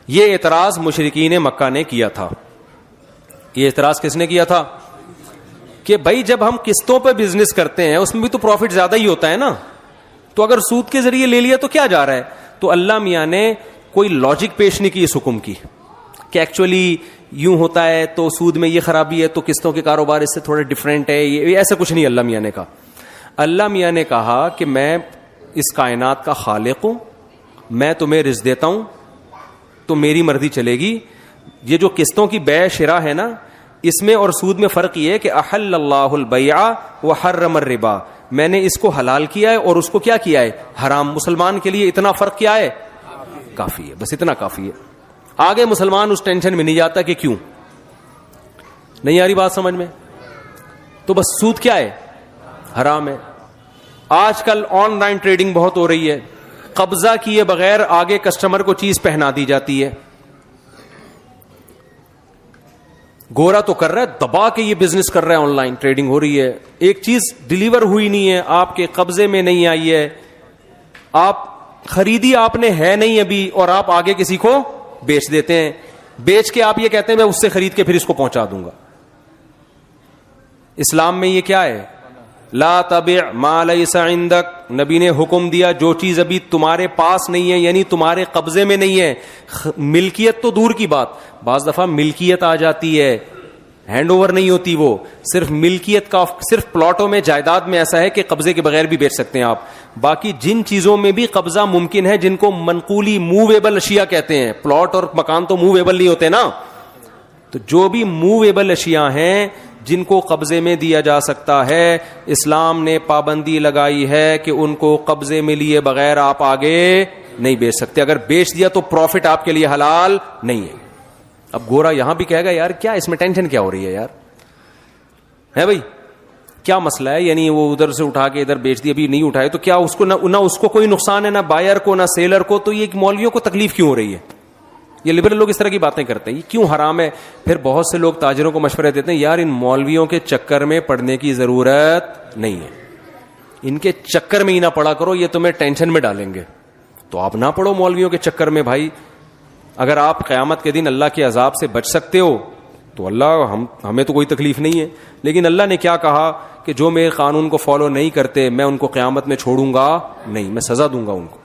یہ اعتراض مشرکین مکہ نے کیا تھا. یہ اعتراض کس نے کیا تھا؟ کہ بھائی جب ہم قسطوں پہ بزنس کرتے ہیں اس میں بھی تو پروفٹ زیادہ ہی ہوتا ہے نا, تو اگر سود کے ذریعے لے لیا تو کیا جا رہا ہے؟ تو اللہ میاں نے کوئی لاجک پیش نہیں کی اس حکم کی کہ ایکچولی یوں ہوتا ہے تو سود میں یہ خرابی ہے تو قسطوں کے کاروبار اس سے تھوڑا ڈفرینٹ ہے, یہ ایسا کچھ نہیں اللہ میاں نے کہا. اللہ میاں نے کہا کہ میں اس کائنات کا خالق ہوں, میں تمہیں رزق دیتا ہوں تو میری مرضی چلے گی. یہ جو قسطوں کی بیع شرا ہے نا, اس میں اور سود میں فرق یہ ہے کہ احل اللہ البیع وحرم الربا, میں نے اس کو حلال کیا ہے اور اس کو کیا کیا ہے؟ حرام. مسلمان کے لیے اتنا فرق کیا ہے؟ کافی ہے, بس اتنا کافی ہے. آگے مسلمان اس ٹینشن میں نہیں جاتا کہ کیوں. نہیں آ رہی بات سمجھ میں؟ تو بس سود کیا ہے؟ حرام ہے. آج کل آن لائن ٹریڈنگ بہت ہو رہی ہے, قبضہ کیے بغیر آگے کسٹمر کو چیز پہنا دی جاتی ہے. گورا تو کر رہا ہے, دبا کے یہ بزنس کر رہا ہے, آن لائن ٹریڈنگ ہو رہی ہے, ایک چیز ڈیلیور ہوئی نہیں ہے, آپ کے قبضے میں نہیں آئی ہے, آپ خریدی آپ نے ہے نہیں ابھی, اور آپ آگے کسی کو بیچ دیتے ہیں. بیچ کے آپ یہ کہتے ہیں میں اس سے خرید کے پھر اس کو پہنچا دوں گا. اسلام میں یہ کیا ہے؟ لا تبع ما لیس عندک. نبی نے حکم دیا جو چیز ابھی تمہارے پاس نہیں ہے, یعنی تمہارے قبضے میں نہیں ہے, ملکیت تو دور کی بات, بعض دفعہ ملکیت آ جاتی ہے, ہینڈ اوور نہیں ہوتی, وہ صرف ملکیت کا, صرف پلاٹوں میں جائیداد میں ایسا ہے کہ قبضے کے بغیر بھی بیچ سکتے ہیں آپ. باقی جن چیزوں میں بھی قبضہ ممکن ہے, جن کو منقولی موویبل اشیاء کہتے ہیں, پلاٹ اور مکان تو موویبل نہیں ہوتے نا, تو جو بھی موویبل اشیاء ہیں جن کو قبضے میں دیا جا سکتا ہے, اسلام نے پابندی لگائی ہے کہ ان کو قبضے میں لیے بغیر آپ آگے نہیں بیچ سکتے. اگر بیچ دیا تو پروفٹ آپ کے لیے حلال نہیں ہے. اب گورا یہاں بھی کہے گا یار کیا اس میں ٹینشن کیا ہو رہی ہے یار, ہے بھائی کیا مسئلہ ہے؟ یعنی وہ ادھر سے اٹھا کے ادھر بیچ دی, ابھی نہیں اٹھائے تو کیا اس کو نہ اس کو کوئی نقصان ہے, نہ بائر کو نہ سیلر کو, تو یہ مولویوں کو تکلیف کیوں ہو رہی ہے؟ یہ لبرل لوگ اس طرح کی باتیں کرتے ہیں, یہ کیوں حرام ہے؟ پھر بہت سے لوگ تاجروں کو مشورے دیتے ہیں یار ان مولویوں کے چکر میں پڑنے کی ضرورت نہیں ہے, ان کے چکر میں ہی نہ پڑا کرو, یہ تمہیں ٹینشن میں ڈالیں گے. تو آپ نہ پڑو مولویوں کے چکر میں بھائی. اگر آپ قیامت کے دن اللہ کے عذاب سے بچ سکتے ہو تو اللہ ہمیں تو کوئی تکلیف نہیں ہے. لیکن اللہ نے کیا کہا کہ جو میرے قانون کو فالو نہیں کرتے میں ان کو قیامت میں چھوڑوں گا نہیں, میں سزا دوں گا ان کو.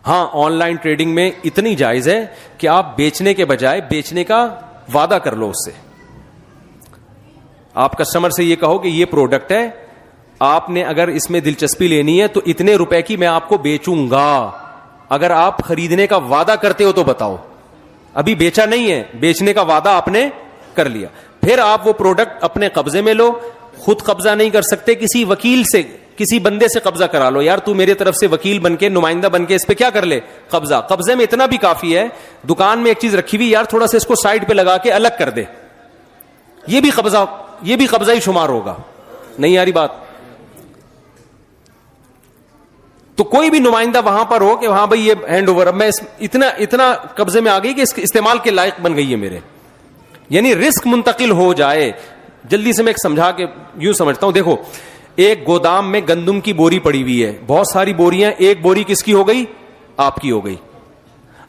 ہاں آن لائن ٹریڈنگ میں اتنی جائز ہے کہ آپ بیچنے کے بجائے بیچنے کا وعدہ کر لو اس سے. آپ کسٹمر سے یہ کہو کہ یہ پروڈکٹ ہے, آپ نے اگر اس میں دلچسپی لینی ہے تو اتنے روپے کی میں آپ کو بیچوں گا, اگر آپ خریدنے کا وعدہ کرتے ہو تو بتاؤ. ابھی بیچا نہیں ہے, بیچنے کا وعدہ آپ نے کر لیا, پھر آپ وہ پروڈکٹ اپنے قبضے میں لو. خود قبضہ نہیں کر سکتے, کسی وکیل سے, کسی بندے سے قبضہ کرا لو, یار تو میرے طرف سے وکیل بن کے, نمائندہ بن کے اس پہ کیا کر لے قبضہ. قبضے میں اتنا بھی کافی ہے, دکان میں ایک چیز رکھی ہوئی, یار تھوڑا سا اس کو سائڈ پہ لگا کے الگ کر دے, یہ بھی قبضہ ہی شمار ہوگا. نہیں آ رہی بات؟ تو کوئی بھی نمائندہ وہاں پر ہو کہ ہاں بھائی یہ ہینڈ اوور, اب میں اتنا قبضے میں آ گئی کہ اس استعمال کے لائق بن گئی ہے میرے, یعنی رسک منتقل ہو جائے. جلدی سے میں ایک سمجھا کے یوں سمجھتا ہوں, دیکھو ایک گودام میں گندم کی بوری پڑی ہوئی ہے, بہت ساری بوریاں, ایک بوری کس کی ہو گئی؟ آپ کی ہو گئی.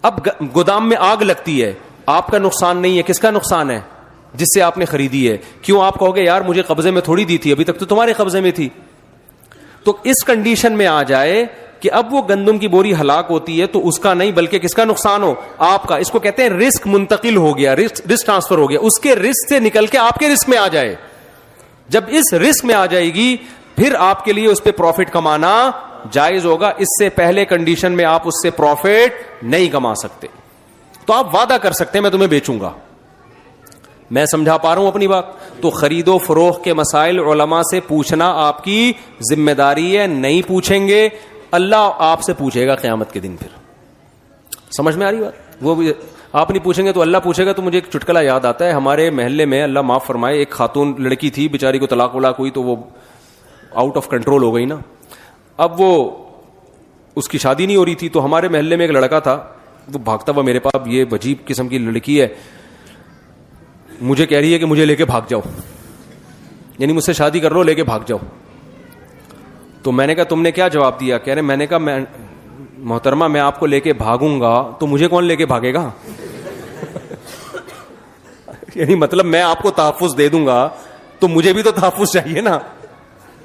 اب گودام میں آگ لگتی ہے, آپ کا نقصان نہیں ہے, کس کا نقصان ہے؟ جس سے آپ نے خریدی ہے. کیوں؟ آپ کہو گے یار مجھے قبضے میں تھوڑی دی تھی, ابھی تک تو تمہارے قبضے میں تھی. تو اس کنڈیشن میں آ جائے کہ اب وہ گندم کی بوری ہلاک ہوتی ہے تو اس کا نہیں بلکہ کس کا نقصان ہو؟ آپ کا. اس کو کہتے ہیں رسک منتقل ہو گیا, رسک ٹرانسفر ہو گیا, اس کے رسک سے نکل کے آپ کے رسک میں آ جائے. جب اس رسک میں آ جائے گی پھر آپ کے لیے اس پہ پروفٹ کمانا جائز ہوگا. اس سے پہلے کنڈیشن میں آپ اس سے پروفٹ نہیں کما سکتے. تو آپ وعدہ کر سکتے ہیں میں تمہیں بیچوں گا. میں سمجھا پا رہا ہوں اپنی بات؟ تو خرید و فروخت کے مسائل علماء سے پوچھنا آپ کی ذمہ داری ہے. نہیں پوچھیں گے اللہ آپ سے پوچھے گا قیامت کے دن. پھر سمجھ میں آ رہی بات؟ وہ بھی آپ نہیں پوچھیں گے تو اللہ پوچھے گا. تو مجھے ایک چٹکلا یاد آتا ہے, ہمارے محلے میں اللہ معاف فرمائے ایک خاتون لڑکی تھی, بیچاری کو طلاق ولاق ہوئی تو وہ آؤٹ آف کنٹرول ہو گئی نا. اب وہ اس کی شادی نہیں ہو رہی تھی, تو ہمارے محلے میں ایک لڑکا تھا, وہ بھاگتا ہوا میرے پاس, یہ عجیب قسم کی لڑکی ہے, مجھے کہہ رہی ہے کہ مجھے لے کے بھاگ جاؤ, یعنی مجھ سے شادی کر لو, لے کے بھاگ جاؤ. تو میں نے کہا تم نے کیا جواب دیا؟ کہہ رہے میں نے کہا میں محترمہ میں آپ کو لے کے بھاگوں گا تو مجھے کون لے کے بھاگے گا؟ یعنی مطلب میں آپ کو تحفظ دے دوں گا تو مجھے بھی تو تحفظ چاہیے نا,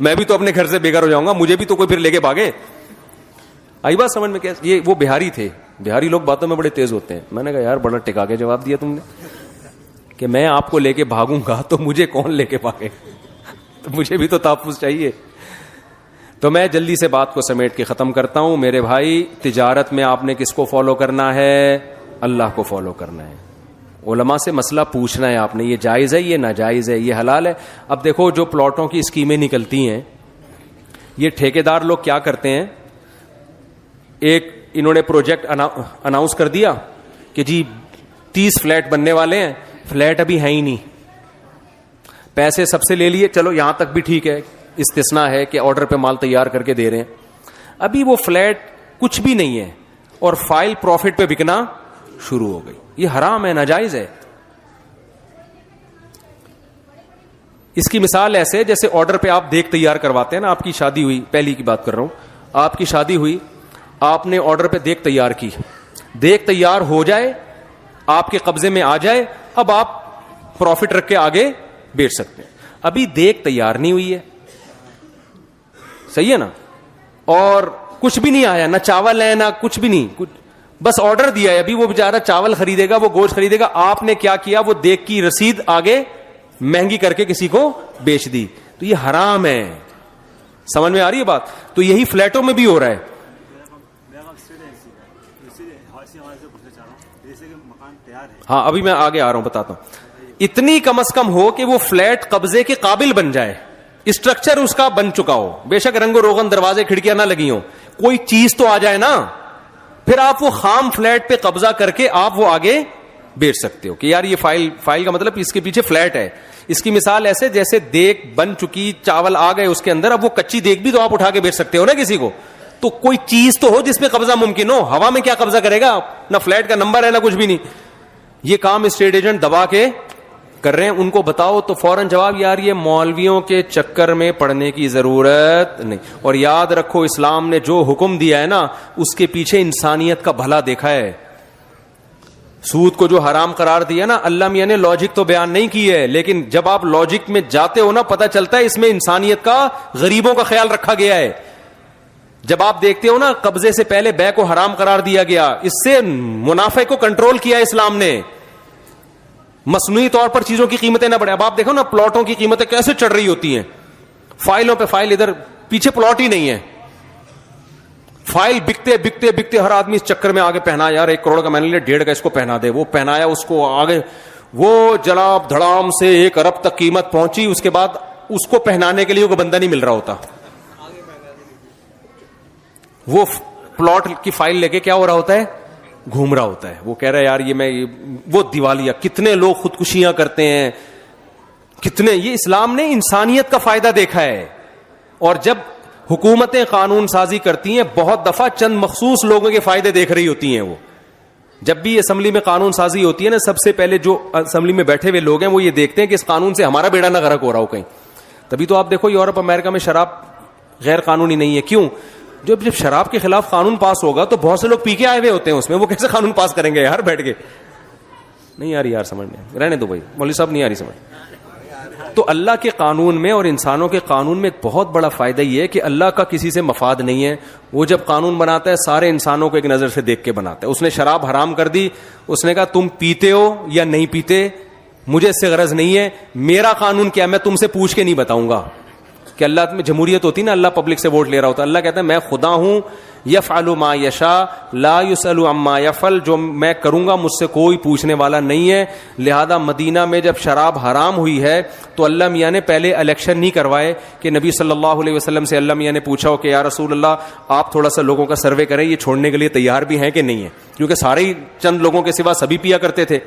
میں بھی تو اپنے گھر سے بے گھر ہو جاؤں گا, مجھے بھی تو کوئی پھر لے کے بھاگے. آئی بات سمجھ میں؟ کیا یہ وہ بہاری تھے, بہاری لوگ باتوں میں بڑے تیز ہوتے ہیں. میں نے کہا یار بڑا ٹکا کے جواب دیا تم نے کہ میں آپ کو لے کے بھاگوں گا تو مجھے کون لے کے بھاگے, تو مجھے بھی تو تحفظ چاہیے. تو میں جلدی سے بات کو سمیٹ کے ختم کرتا ہوں. میرے بھائی, تجارت میں آپ نے کس کو فالو کرنا ہے؟ اللہ کو فالو کرنا ہے. علماء سے مسئلہ پوچھنا ہے آپ نے, یہ جائز ہے, یہ ناجائز ہے, یہ حلال ہے. اب دیکھو جو پلاٹوں کی اسکیمیں نکلتی ہیں, یہ ٹھیکیدار لوگ کیا کرتے ہیں, ایک انہوں نے پروجیکٹ اناؤنس کر دیا کہ جی 30 فلیٹ بننے والے ہیں, فلیٹ ابھی ہے ہی نہیں, پیسے سب سے لے لیے, چلو یہاں تک بھی ٹھیک ہے, استثناء ہے کہ آرڈر پہ مال تیار کر کے دے رہے ہیں. ابھی وہ فلیٹ کچھ بھی نہیں ہے اور فائل پروفٹ پہ بکنا شروع ہو گئی. یہ حرام ہے, ناجائز ہے. اس کی مثال ایسے جیسے آرڈر پہ آپ دیگ تیار کرواتے ہیں نا, آپ کی شادی ہوئی, پہلی کی بات کر رہا ہوں, آپ کی شادی ہوئی, آپ نے آرڈر پہ دیگ تیار کی, دیگ تیار ہو جائے, آپ کے قبضے میں آ جائے, اب آپ پروفٹ رکھ کے آگے بیچ سکتے ہیں. ابھی دیگ تیار نہیں ہوئی ہے, صحیح ہے نا, اور کچھ بھی نہیں آیا, نہ چاول ہے نہ کچھ بھی نہیں, بس آرڈر دیا ہے. ابھی وہ بیچارہ چاول خریدے گا, وہ گوشت خریدے گا, آپ نے کیا کیا, وہ دیگ کی رسید آگے مہنگی کر کے کسی کو بیچ دی. تو یہ حرام ہے. سمجھ میں آ رہی ہے بات؟ تو یہی فلیٹوں میں بھی ہو رہا ہے. ہاں ابھی میں آگے آ رہا ہوں, بتاتا ہوں. اتنی کم از کم ہو کہ وہ فلیٹ قبضے کے قابل بن جائے, اسٹرکچر اس کا بن چکا ہو, بے شک رنگ و روغن دروازے کھڑکیاں نہ لگی ہوں, کوئی چیز تو آ جائے نا, پھر آپ وہ خام فلیٹ پہ قبضہ کر کے آپ وہ آگے بیچ سکتے ہو کہ یار یہ فائل کا مطلب اس کے پیچھے فلیٹ ہے. اس کی مثال ایسے جیسے دیگ بن چکی, چاول آ گئے اس کے اندر, اب وہ کچی دیگ بھی تو آپ اٹھا کے بیچ سکتے ہو نا کسی کو. تو کوئی چیز تو ہو جس پہ قبضہ ممکن ہو. ہوا میں کیا قبضہ کرے گا, نہ فلیٹ کا نمبر ہے نہ کچھ بھی نہیں. یہ کام اسٹیٹ ایجنٹ دبا کے کر رہے ہیں. ان کو بتاؤ تو فوراً جواب, یار یہ مولویوں کے چکر میں پڑنے کی ضرورت نہیں. اور یاد رکھو, اسلام نے جو حکم دیا ہے نا, اس کے پیچھے انسانیت کا بھلا دیکھا ہے. سود کو جو حرام قرار دیا نا, اللہ میاں نے لاجک تو بیان نہیں کی ہے, لیکن جب آپ لاجک میں جاتے ہو نا, پتہ چلتا ہے اس میں انسانیت کا, غریبوں کا خیال رکھا گیا ہے. جب آپ دیکھتے ہو نا قبضے سے پہلے بے کو حرام قرار دیا گیا, اس سے منافع کو کنٹرول کیا اسلام نے, مصنوعی طور پر چیزوں کی قیمتیں نہ بڑھیں. اب آپ دیکھو نا پلاٹوں کی قیمتیں کیسے چڑھ رہی ہوتی ہیں, فائلوں پہ فائل, ادھر پیچھے پلاٹ ہی نہیں ہے, فائل بکتے بکتے بکتے ہر آدمی اس چکر میں آگے پہنا, یار 1 کروڑ کا میں نے لیا, 1.5 کا اس کو پہنا دے. وہ پہنایا اس کو آگے, وہ جناب دھڑام سے 1 ارب تک قیمت پہنچی. اس کے بعد اس کو پہنانے کے لیے کوئی بندہ نہیں مل رہا ہوتا. وہ پلاٹ کی فائل لے کے کیا ہو رہا ہوتا ہے, گھوم رہا ہوتا ہے. وہ کہہ رہا ہے یار یہ میں, وہ دیوالیہ, کتنے لوگ خودکشیاں کرتے ہیں, کتنے. یہ اسلام نے انسانیت کا فائدہ دیکھا ہے. اور جب حکومتیں قانون سازی کرتی ہیں, بہت دفعہ چند مخصوص لوگوں کے فائدے دیکھ رہی ہوتی ہیں. وہ جب بھی اسمبلی میں قانون سازی ہوتی ہے نا, سب سے پہلے جو اسمبلی میں بیٹھے ہوئے لوگ ہیں وہ یہ دیکھتے ہیں کہ اس قانون سے ہمارا بیڑا نہ غرق ہو رہا ہو کہیں. تبھی تو آپ دیکھو یورپ امریکہ میں شراب غیر قانونی نہیں ہے. کیوں؟ جب شراب کے خلاف قانون پاس ہوگا تو بہت سے لوگ پی کے آئے ہوئے ہوتے ہیں اس میں, وہ کیسے قانون پاس کریں گے یار بیٹھ کے. نہیں آ رہی یار سمجھ میں, رہنے دو بھائی, مولوی صاحب نہیں آ رہی سمجھ. تو اللہ کے قانون میں اور انسانوں کے قانون میں ایک بہت بڑا فائدہ یہ ہے کہ اللہ کا کسی سے مفاد نہیں ہے. وہ جب قانون بناتا ہے سارے انسانوں کو ایک نظر سے دیکھ کے بناتا ہے. اس نے شراب حرام کر دی, اس نے کہا تم پیتے ہو یا نہیں پیتے, مجھے اس سے غرض نہیں ہے, میرا قانون کیا, میں تم سے پوچھ کے نہیں بتاؤں گا. کہ اللہ میں جمہوریت ہوتی نا, اللہ پبلک سے ووٹ لے رہا ہوتا, اللہ کہتا ہے میں خدا ہوں, یفعل ما یشاء لا یسأل عما یفعل, جو میں کروں گا مجھ سے کوئی پوچھنے والا نہیں ہے. لہذا مدینہ میں جب شراب حرام ہوئی ہے تو اللہ میاں نے پہلے الیکشن نہیں کروائے کہ نبی صلی اللہ علیہ وسلم سے اللہ میاں نے پوچھا ہو کہ یا رسول اللہ آپ تھوڑا سا لوگوں کا سروے کریں, یہ چھوڑنے کے لیے تیار بھی ہیں کہ نہیں ہے, کیونکہ سارے ہی چند لوگوں کے سوا سبھی پیا کرتے تھے.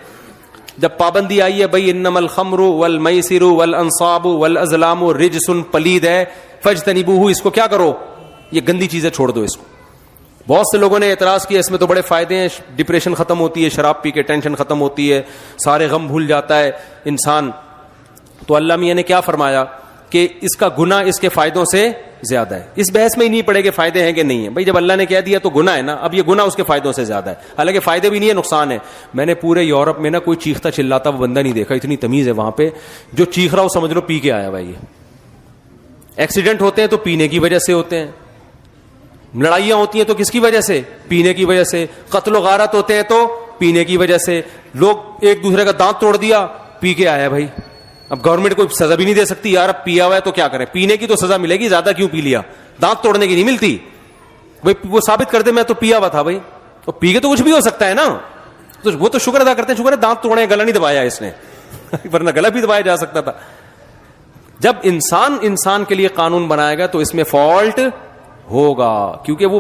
جب پابندی آئی ہے بھائی انما الخمر والمیسر والانصاب والازلام رجس, پلید ہے, فاجتنبوہ, اس کو کیا کرو, یہ گندی چیزیں چھوڑ دو اس کو. بہت سے لوگوں نے اعتراض کیا اس میں تو بڑے فائدے ہیں, ڈپریشن ختم ہوتی ہے, شراب پی کے ٹینشن ختم ہوتی ہے, سارے غم بھول جاتا ہے انسان. تو اللہ میاں نے کیا فرمایا کہ اس کا گناہ اس کے فائدوں سے زیادہ ہے. اس بحث میں ہی نہیں پڑے کہ فائدے ہیں کہ نہیں ہیں, بھائی جب اللہ نے کہہ دیا تو گناہ ہے نا, اب یہ گناہ اس کے فائدوں سے زیادہ ہے. حالانکہ فائدے بھی نہیں ہے, نقصان ہے. میں نے پورے یورپ میں نا کوئی چیختا چلاتا وہ بندہ نہیں دیکھا, اتنی تمیز ہے وہاں پہ. جو چیخ رہا ہو سمجھ لو پی کے آیا بھائی. ایکسیڈنٹ ہوتے ہیں تو پینے کی وجہ سے ہوتے ہیں, لڑائیاں ہوتی ہیں تو کس کی وجہ سے, پینے کی وجہ سے. قتل و غارت ہوتے ہیں تو پینے کی وجہ سے. لوگ ایک دوسرے کا دانت توڑ دیا, پی کے آیا بھائی. اب گورنمنٹ کوئی سزا بھی نہیں دے سکتی, یار اب پیا ہوا ہے تو کیا کریں, پینے کی تو سزا ملے گی, زیادہ کیوں پی لیا, دانت توڑنے کی نہیں ملتی. بھائی وہ ثابت کر دے میں تو پیا ہوا تھا بھائی, تو پی کے تو کچھ بھی ہو سکتا ہے نا, تو وہ تو شکر ادا کرتے ہیں, شکر ہے دانت توڑے, گلا نہیں دبایا اس نے, ورنہ گلا بھی دبایا جا سکتا تھا. جب انسان کے لیے قانون بنائے گا تو اس میں فالٹ ہوگا, کیونکہ وہ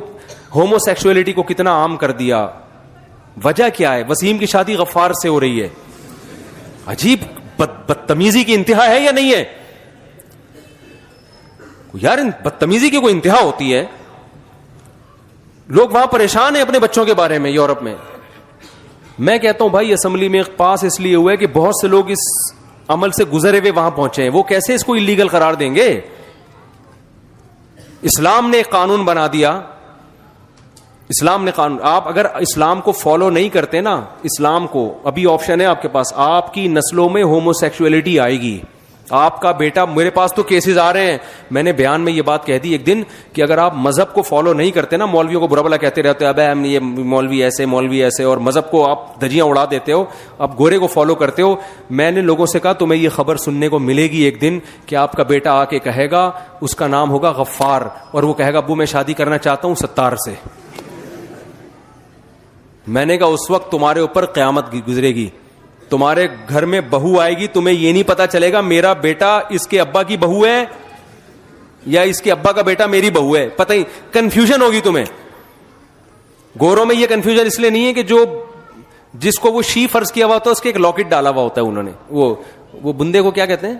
ہومو سیکسولیٹی کو کتنا عام کر دیا. وجہ کیا ہے, وسیم کی شادی غفار سے ہو رہی ہے. عجیب بدتمیزی کی انتہا ہے یا نہیں ہے یار, بدتمیزی کی کوئی انتہا ہوتی ہے. لوگ وہاں پریشان ہیں اپنے بچوں کے بارے میں یورپ میں. میں کہتا ہوں بھائی اسمبلی میں پاس اس لیے ہوا ہے کہ بہت سے لوگ اس عمل سے گزرے ہوئے وہاں پہنچے ہیں, وہ کیسے اس کو اللیگل قرار دیں گے. اسلام نے ایک قانون بنا دیا, اسلام نے قانون, آپ اگر اسلام کو فالو نہیں کرتے نا, اسلام کو, ابھی آپشن ہے آپ کے پاس, آپ کی نسلوں میں ہومو سیکسولیٹی آئے گی. آپ کا بیٹا, میرے پاس تو کیسز آ رہے ہیں, میں نے بیان میں یہ بات کہہ دی ایک دن کہ اگر آپ مذہب کو فالو نہیں کرتے نا, مولویوں کو برا بلا کہتے رہتے ہیں, اب ہم یہ مولوی ایسے, اور مذہب کو آپ دھجیاں اڑا دیتے ہو, آپ گورے کو فالو کرتے ہو. میں نے لوگوں سے کہا تمہیں یہ خبر سننے کو ملے گی ایک دن کہ آپ کا بیٹا آ کے کہے گا, اس کا نام ہوگا غفار, اور وہ کہے گا ابو میں شادی کرنا چاہتا ہوں ستار سے. میں نے کہا اس وقت تمہارے اوپر قیامت گزرے گی, تمہارے گھر میں بہو آئے گی, تمہیں یہ نہیں پتا چلے گا میرا بیٹا اس کے ابا کی بہو ہے یا اس کے ابا کا بیٹا میری بہو ہے, پتہ ہی کنفیوژن ہوگی تمہیں. گوروں میں یہ کنفیوژن اس لیے نہیں ہے کہ جو جس کو وہ شی فرض کیا ہوا ہوتا ہے اس کے ایک لاکٹ ڈالا ہوا ہوتا ہے انہوں نے, وہ بندے کو کیا کہتے ہیں,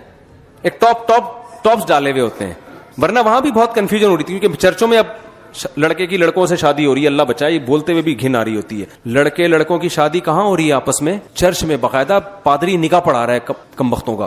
ایک ٹاپس ڈالے ہوئے ہوتے ہیں. ورنہ وہاں بھی بہت کنفیوژن ہو رہی تھی, کیونکہ چرچوں میں اب لڑکے کی لڑکوں سے شادی ہو رہی ہے, اللہ بچائے, بولتے ہوئے بھی گھن آ رہی ہوتی ہے. لڑکے لڑکوں کی شادی کہاں ہو رہی ہے آپس میں, چرچ میں, باقاعدہ پادری نکاح پڑھا رہا ہے کم بختوں کا.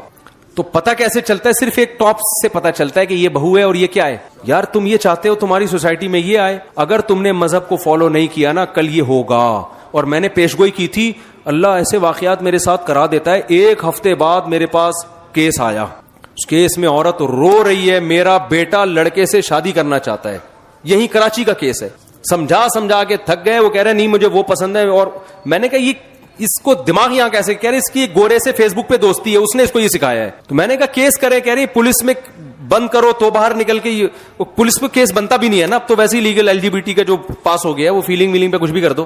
تو پتہ کیسے چلتا ہے, صرف ایک ٹاپ سے پتہ چلتا ہے کہ یہ بہو ہے اور یہ کیا ہے. یار تم یہ چاہتے ہو تمہاری سوسائٹی میں یہ آئے, اگر تم نے مذہب کو فالو نہیں کیا نا, کل یہ ہوگا. اور میں نے پیشگوئی کی تھی, اللہ ایسے واقعات میرے ساتھ کرا دیتا ہے. ایک ہفتے بعد میرے پاس کیس آیا, اس کیس میں عورت رو رہی ہے میرا بیٹا لڑکے سے شادی کرنا چاہتا ہے, یہی کراچی کا کیس ہے. سمجھا کے تھک گئے, وہ کہہ رہے نہیں مجھے وہ پسند ہے. اور میں نے کہا یہ اس کو دماغ یہاں کیسے, کہہ رہے اس کی گورے سے فیس بک پہ دوستی ہے, اس نے اس کو یہ سکھایا ہے. تو میں نے کہا کیس کرے, کہہ رہی پولیس میں بند کرو تو باہر نکل کے, پولیس پہ کیس بنتا بھی نہیں ہے نا اب تو, ویسے ہی لیگل LGBT کا جو پاس ہو گیا ہے, وہ فیلنگ ویلنگ پہ کچھ بھی کر دو.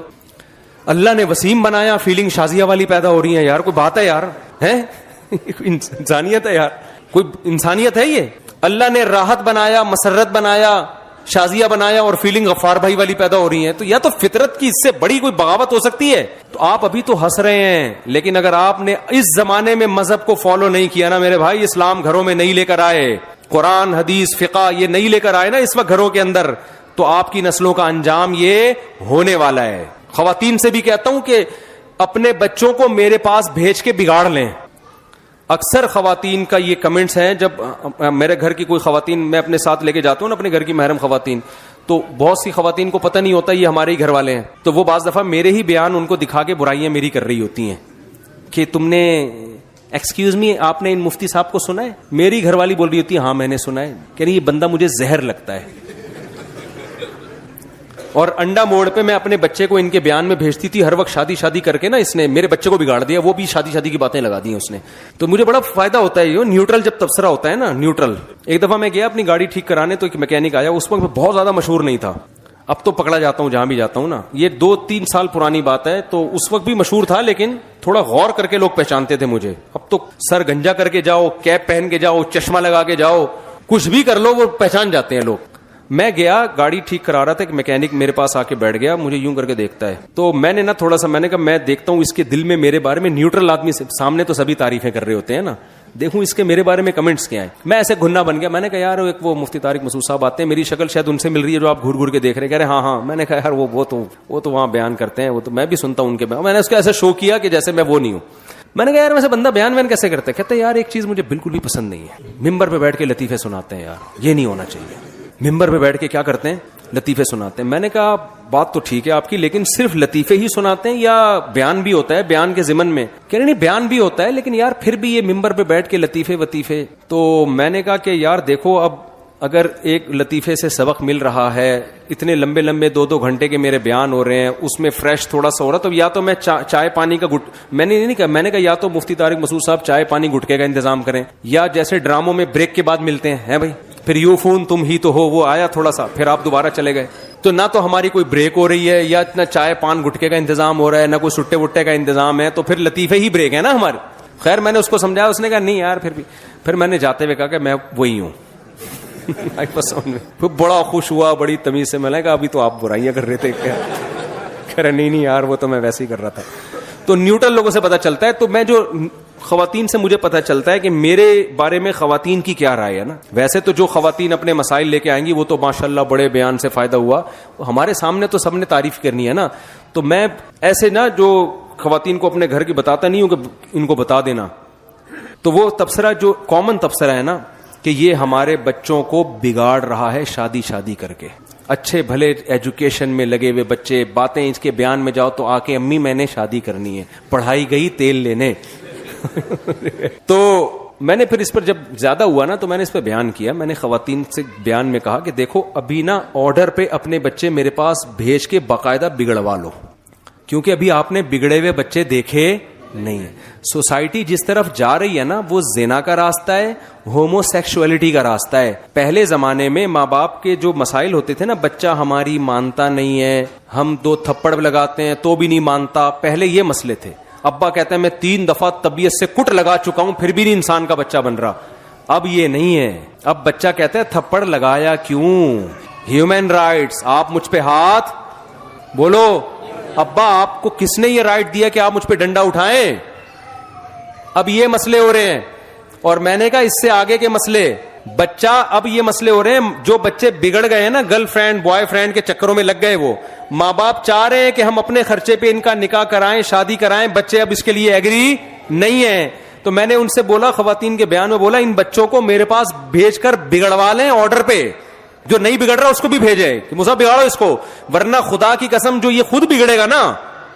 اللہ نے وسیم بنایا, فیلنگ شازیہ والی پیدا ہو رہی ہیں. یار کوئی بات ہے یار, ہے انسانیت ہے یار, کوئی انسانیت ہے یہ. اللہ نے راحت بنایا, مسرت بنایا, شازیہ بنایا, اور فیلنگ غفار بھائی والی پیدا ہو رہی ہیں. تو یا تو فطرت کی اس سے بڑی کوئی بغاوت ہو سکتی ہے. تو آپ ابھی تو ہنس رہے ہیں, لیکن اگر آپ نے اس زمانے میں مذہب کو فالو نہیں کیا نا میرے بھائی, اسلام گھروں میں نہیں لے کر آئے, قرآن حدیث فقہ یہ نہیں لے کر آئے نا اس وقت گھروں کے اندر, تو آپ کی نسلوں کا انجام یہ ہونے والا ہے. خواتین سے بھی کہتا ہوں کہ اپنے بچوں کو میرے پاس بھیج کے بگاڑ لیں. اکثر خواتین کا یہ کمنٹس ہیں, جب میرے گھر کی کوئی خواتین میں اپنے ساتھ لے کے جاتا ہوں نا, اپنے گھر کی محرم خواتین, تو بہت سی خواتین کو پتہ نہیں ہوتا یہ ہمارے ہی گھر والے ہیں. تو وہ بعض دفعہ میرے ہی بیان ان کو دکھا کے برائیاں میری کر رہی ہوتی ہیں کہ تم نے ایکسکیوز می آپ نے ان مفتی صاحب کو سنا ہے. میری گھر والی بول رہی ہوتی ہے ہاں میں نے سنا ہے. کہہ رہی یہ بندہ مجھے زہر لگتا ہے. اور انڈا موڑ پہ میں اپنے بچے کو ان کے بیان میں بھیجتی تھی ہر وقت. شادی کر کے نا اس نے میرے بچے کو بگاڑ دیا, وہ بھی شادی کی باتیں لگا دی اس نے. تو مجھے بڑا فائدہ ہوتا ہے یہ نیوٹرل جب تبصرہ ہوتا ہے نا, نیوٹرل. ایک دفعہ میں گیا اپنی گاڑی ٹھیک کرانے, تو ایک میکینک آیا, اس وقت بہت زیادہ مشہور نہیں تھا, اب تو پکڑا جاتا ہوں جہاں بھی جاتا ہوں نا. یہ 2-3 سال پرانی بات ہے, تو اس وقت بھی مشہور تھا لیکن تھوڑا غور کر کے لوگ پہچانتے تھے مجھے. اب تو سر گنجا کر کے جاؤ, کیپ پہن کے جاؤ, چشمہ لگا کے جاؤ, کچھ بھی کر لو وہ پہچان جاتے ہیں لوگ. میں گیا گاڑی ٹھیک کرا رہا تھا, ایک میکینک میرے پاس آ کے بیٹھ گیا, مجھے یوں کر کے دیکھتا ہے. تو میں نے نا تھوڑا سا, میں نے کہا میں دیکھتا ہوں اس کے دل میں میرے بارے میں, نیوٹرل آدمی سے سامنے تو سبھی تعریفیں کر رہے ہوتے ہیں نا, دیکھوں اس کے میرے بارے میں کمنٹس کیا ہیں. میں ایسے گھننا بن گیا, میں نے کہا یار ایک وہ مفتی طارق مسعود صاحب آتے ہیں, میری شکل شاید ان سے مل رہی ہے جو آپ گھور کے دیکھ رہے ہیں. کہہ رہے ہاں. میں نے کہا یار وہ تو وہاں بیان کرتے ہیں, وہ تو میں بھی سنتا ہوں ان کے بیان. میں نے اس کو ایسا شو کیا کہ جیسے میں وہ نہیں ہوں. میں نے کہا یار ویسے بندہ بیان کیسے کرتا ہے؟ کہتے ہیں یار ایک چیز مجھے بالکل بھی پسند نہیں ہے, ممبر پہ بیٹھ کے لطیفے سناتے ہیں, یار یہ نہیں ہونا چاہیے. ممبر پہ بیٹھ کے کیا کرتے ہیں؟ لطیفے سناتے ہیں. میں نے کہا بات تو ٹھیک ہے آپ کی, لیکن صرف لطیفے ہی سناتے ہیں یا بیان بھی ہوتا ہے بیان کے ضمن میں؟ کہہ رہے نہیں بیان بھی ہوتا ہے, لیکن یار پھر بھی یہ ممبر پہ بیٹھ کے لطیفے وطیفے. تو میں نے کہا کہ یار دیکھو, اب اگر ایک لطیفے سے سبق مل رہا ہے, اتنے لمبے 2 گھنٹے کے میرے بیان ہو رہے ہیں, اس میں فریش تھوڑا سا ہو رہا, تو یا تو میں چائے پانی کا میں نے نہیں کہا, میں نے کہا یا تو مفتی طارق مسعود صاحب چائے پانی گٹکے کا انتظام کریں, یا جیسے ڈراموں میں بریک کے بعد ملتے ہیں بھائی, پھر یو فون تم ہی تو ہو, وہ آیا تھوڑا سا, پھر آپ دوبارہ چلے گئے. تو نہ تو ہماری کوئی بریک ہو رہی ہے, یا اتنا چائے پان گٹکے کا انتظام ہو رہا ہے, نہ کوئی سٹے وٹے کا انتظام ہے, تو پھر لطیفے ہی بریک ہے نا ہمارے. خیر میں نے اس کو سمجھایا, اس نے کہا نہیں یار پھر میں نے جاتے ہوئے کہا کہ میں وہی ہوں. بڑا خوش ہوا, بڑی تمیز سے. میں نے کہا ابھی تو آپ برائیاں کر رہے تھے. کہہ رہے نہیں یار وہ تو میں ویسے ہی کر رہا تھا. تو نیوٹرل لوگوں سے پتا چلتا ہے. تو میں جو خواتین سے مجھے پتا چلتا ہے کہ میرے بارے میں خواتین کی کیا رائے ہے نا. ویسے تو جو خواتین اپنے مسائل لے کے آئیں گی وہ تو ماشاءاللہ بڑے بیان سے فائدہ ہوا, ہمارے سامنے تو سب نے تعریف کرنی ہے نا. تو میں ایسے نا جو خواتین کو اپنے گھر کی بتاتا نہیں ہوں کہ ان کو بتا دینا, تو وہ تبصرہ جو کامن تبصرہ ہے نا کہ یہ ہمارے بچوں کو بگاڑ رہا ہے شادی کر کے. اچھے بھلے ایجوکیشن میں لگے ہوئے بچے, باتیں اس کے بیان میں جاؤ تو آ کے امی میں نے شادی کرنی ہے, پڑھائی گئی تیل لینے. تو میں نے پھر اس پر جب زیادہ ہوا نا تو میں نے اس پہ بیان کیا. میں نے خواتین سے بیان میں کہا کہ دیکھو ابھی نا آرڈر پہ اپنے بچے میرے پاس بھیج کے باقاعدہ بگڑوا لو, کیونکہ ابھی آپ نے بگڑے ہوئے بچے دیکھے نہیں. سوسائٹی جس طرف جا رہی ہے نا وہ زنا کا راستہ ہے, ہومو سیکشولیٹی کا راستہ ہے. پہلے زمانے میں ماں باپ کے جو مسائل ہوتے تھے نا, بچہ ہماری مانتا نہیں ہے, ہم 2 تھپڑ لگاتے ہیں تو بھی نہیں مانتا, پہلے یہ مسئلے تھے. ابا کہتے ہیں میں 3 دفعہ طبیعت سے کٹ لگا چکا ہوں پھر بھی نہیں انسان کا بچہ بن رہا. اب یہ نہیں ہے, اب بچہ کہتا ہے تھپڑ لگایا کیوں, ہیومن رائٹس, آپ مجھ پہ ہاتھ بولو. ابا آپ کو کس نے یہ رائٹ دیا کہ آپ مجھ پہ ڈنڈا اٹھائیں؟ اب یہ مسئلے ہو رہے ہیں. اور میں نے کہا اس سے آگے کے مسئلے, بچہ اب یہ مسئلے ہو رہے ہیں, جو بچے بگڑ گئے ہیں نا گرل فرینڈ بوائے فرینڈ کے چکروں میں لگ گئے, وہ ماں باپ چاہ رہے ہیں کہ ہم اپنے خرچے پہ ان کا نکاح کرائیں, شادی کرائیں, بچے اب اس کے لیے ایگری نہیں ہیں. تو میں نے ان سے بولا, خواتین کے بیان میں بولا, ان بچوں کو میرے پاس بھیج کر بگڑوا لیں آرڈر پہ, جو نہیں بگڑ رہا اس کو بھی بھیجے کہ مجھے بگاڑو اس کو, ورنہ خدا کی قسم جو یہ خود بگڑے گا نا,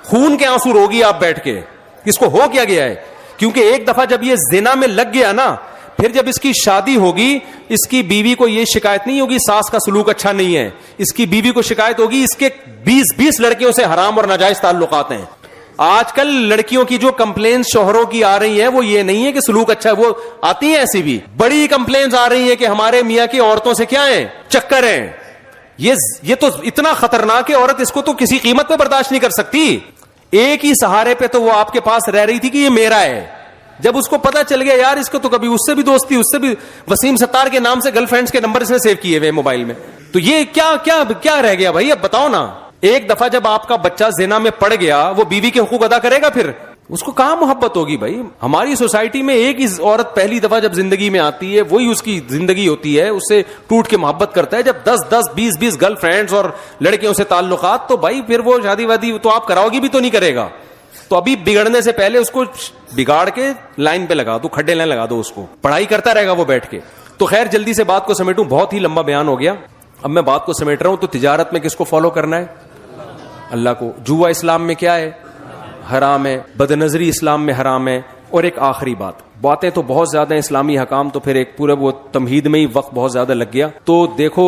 خون کے آنسو روگی آپ بیٹھ کے. اس کو ہو کیا گیا ہے, کیونکہ ایک دفعہ جب یہ زنا میں لگ گیا نا, پھر جب اس کی شادی ہوگی, اس کی بیوی کو یہ شکایت نہیں ہوگی ساس کا سلوک اچھا نہیں ہے, اس کی بیوی کو شکایت ہوگی اس کے 20 لڑکیوں سے حرام اور ناجائز تعلقات ہیں. آج کل لڑکیوں کی جو کمپلینس شوہروں کی آ رہی ہیں وہ یہ نہیں ہے کہ سلوک اچھا ہے, وہ آتی ہیں ایسی بھی بڑی کمپلینس آ رہی ہیں کہ ہمارے میاں کی عورتوں سے کیا ہیں, چکر ہیں. یہ تو اتنا خطرناک ہے, عورت اس کو تو کسی قیمت پہ برداشت نہیں کر سکتی. ایک ہی سہارے پہ تو وہ آپ کے پاس رہ رہی تھی کہ یہ میرا ہے. جب اس کو پتا چل گیا یار اس کو تو کبھی اس سے بھی دوستی, اس سے بھی وسیم ستار کے نام سے گرل فرینڈز کے نمبر اس نے سیو کیے ہوئے موبائل میں, تو یہ کیا رہ گیا بھائی؟ اب بتاؤ نا, ایک دفعہ جب آپ کا بچہ زنا میں پڑ گیا, وہ بیوی کے حقوق ادا کرے گا, پھر اس کو کہاں محبت ہوگی بھائی؟ ہماری سوسائٹی میں ایک ہی عورت پہلی دفعہ جب زندگی میں آتی ہے وہی اس کی زندگی ہوتی ہے, اس سے ٹوٹ کے محبت کرتا ہے. جب 10-20 گرل فرینڈز اور لڑکیوں سے تعلقات, تو بھائی پھر وہ شادی وادی تو آپ کراؤ گی بھی تو نہیں کرے گا. تو ابھی بگڑنے سے پہلے اس کو بگاڑ کے لائن پہ لگا دو, کھڈے لائن لگا دو, اس کو پڑھائی کرتا رہے گا وہ بیٹھ کے. تو خیر جلدی سے بات کو سمیٹوں, بہت ہی لمبا بیان ہو گیا. اب میں بات کو سمیٹ رہا ہوں. تو تجارت میں کس کو فالو کرنا ہے؟ اللہ کو. جوا اسلام میں کیا ہے؟ حرام ہے. بد نظری اسلام میں حرام ہے. اور ایک آخری باتیں تو بہت زیادہ ہیں اسلامی حکام, تو پھر ایک پورا وہ تمہید میں ہی وقت بہت زیادہ لگ گیا. تو دیکھو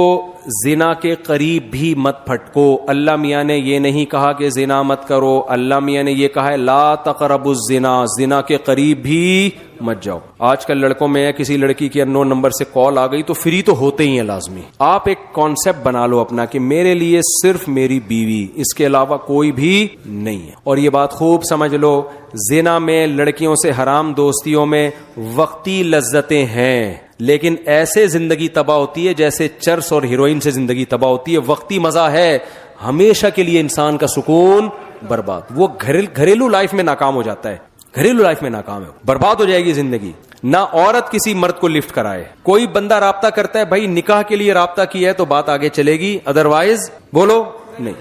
زنا کے قریب بھی مت پھٹکو. اللہ میاں نے یہ نہیں کہا کہ زنا مت کرو, اللہ میاں نے یہ کہا ہے لا تقربوا الزنا, زنا کے قریب بھی مت جاؤ. آج کل لڑکوں میں کسی لڑکی کی انون نمبر سے کال آ گئی تو فری تو ہوتے ہی ہیں لازمی. آپ ایک کانسیپٹ بنا لو اپنا کہ میرے لیے صرف میری بیوی, اس کے علاوہ کوئی بھی نہیں ہے. اور یہ بات خوب سمجھ لو, زنا میں, لڑکیوں سے حرام دوستیوں میں وقتی لذتیں ہیں, لیکن ایسے زندگی تباہ ہوتی ہے جیسے چرس اور ہیروئن سے زندگی تباہ ہوتی ہے. وقتی مزہ ہے, ہمیشہ کے لیے انسان کا سکون برباد. وہ گھریلو لائف میں ناکام ہو جاتا ہے, گھریلو لائف میں ناکام ہے, برباد ہو جائے گی زندگی. نہ عورت کسی مرد کو لفٹ کرائے. کوئی بندہ رابطہ کرتا ہے بھائی نکاح کے لیے رابطہ کیا ہے تو بات آگے چلے گی, ادروائز بولو نہیں.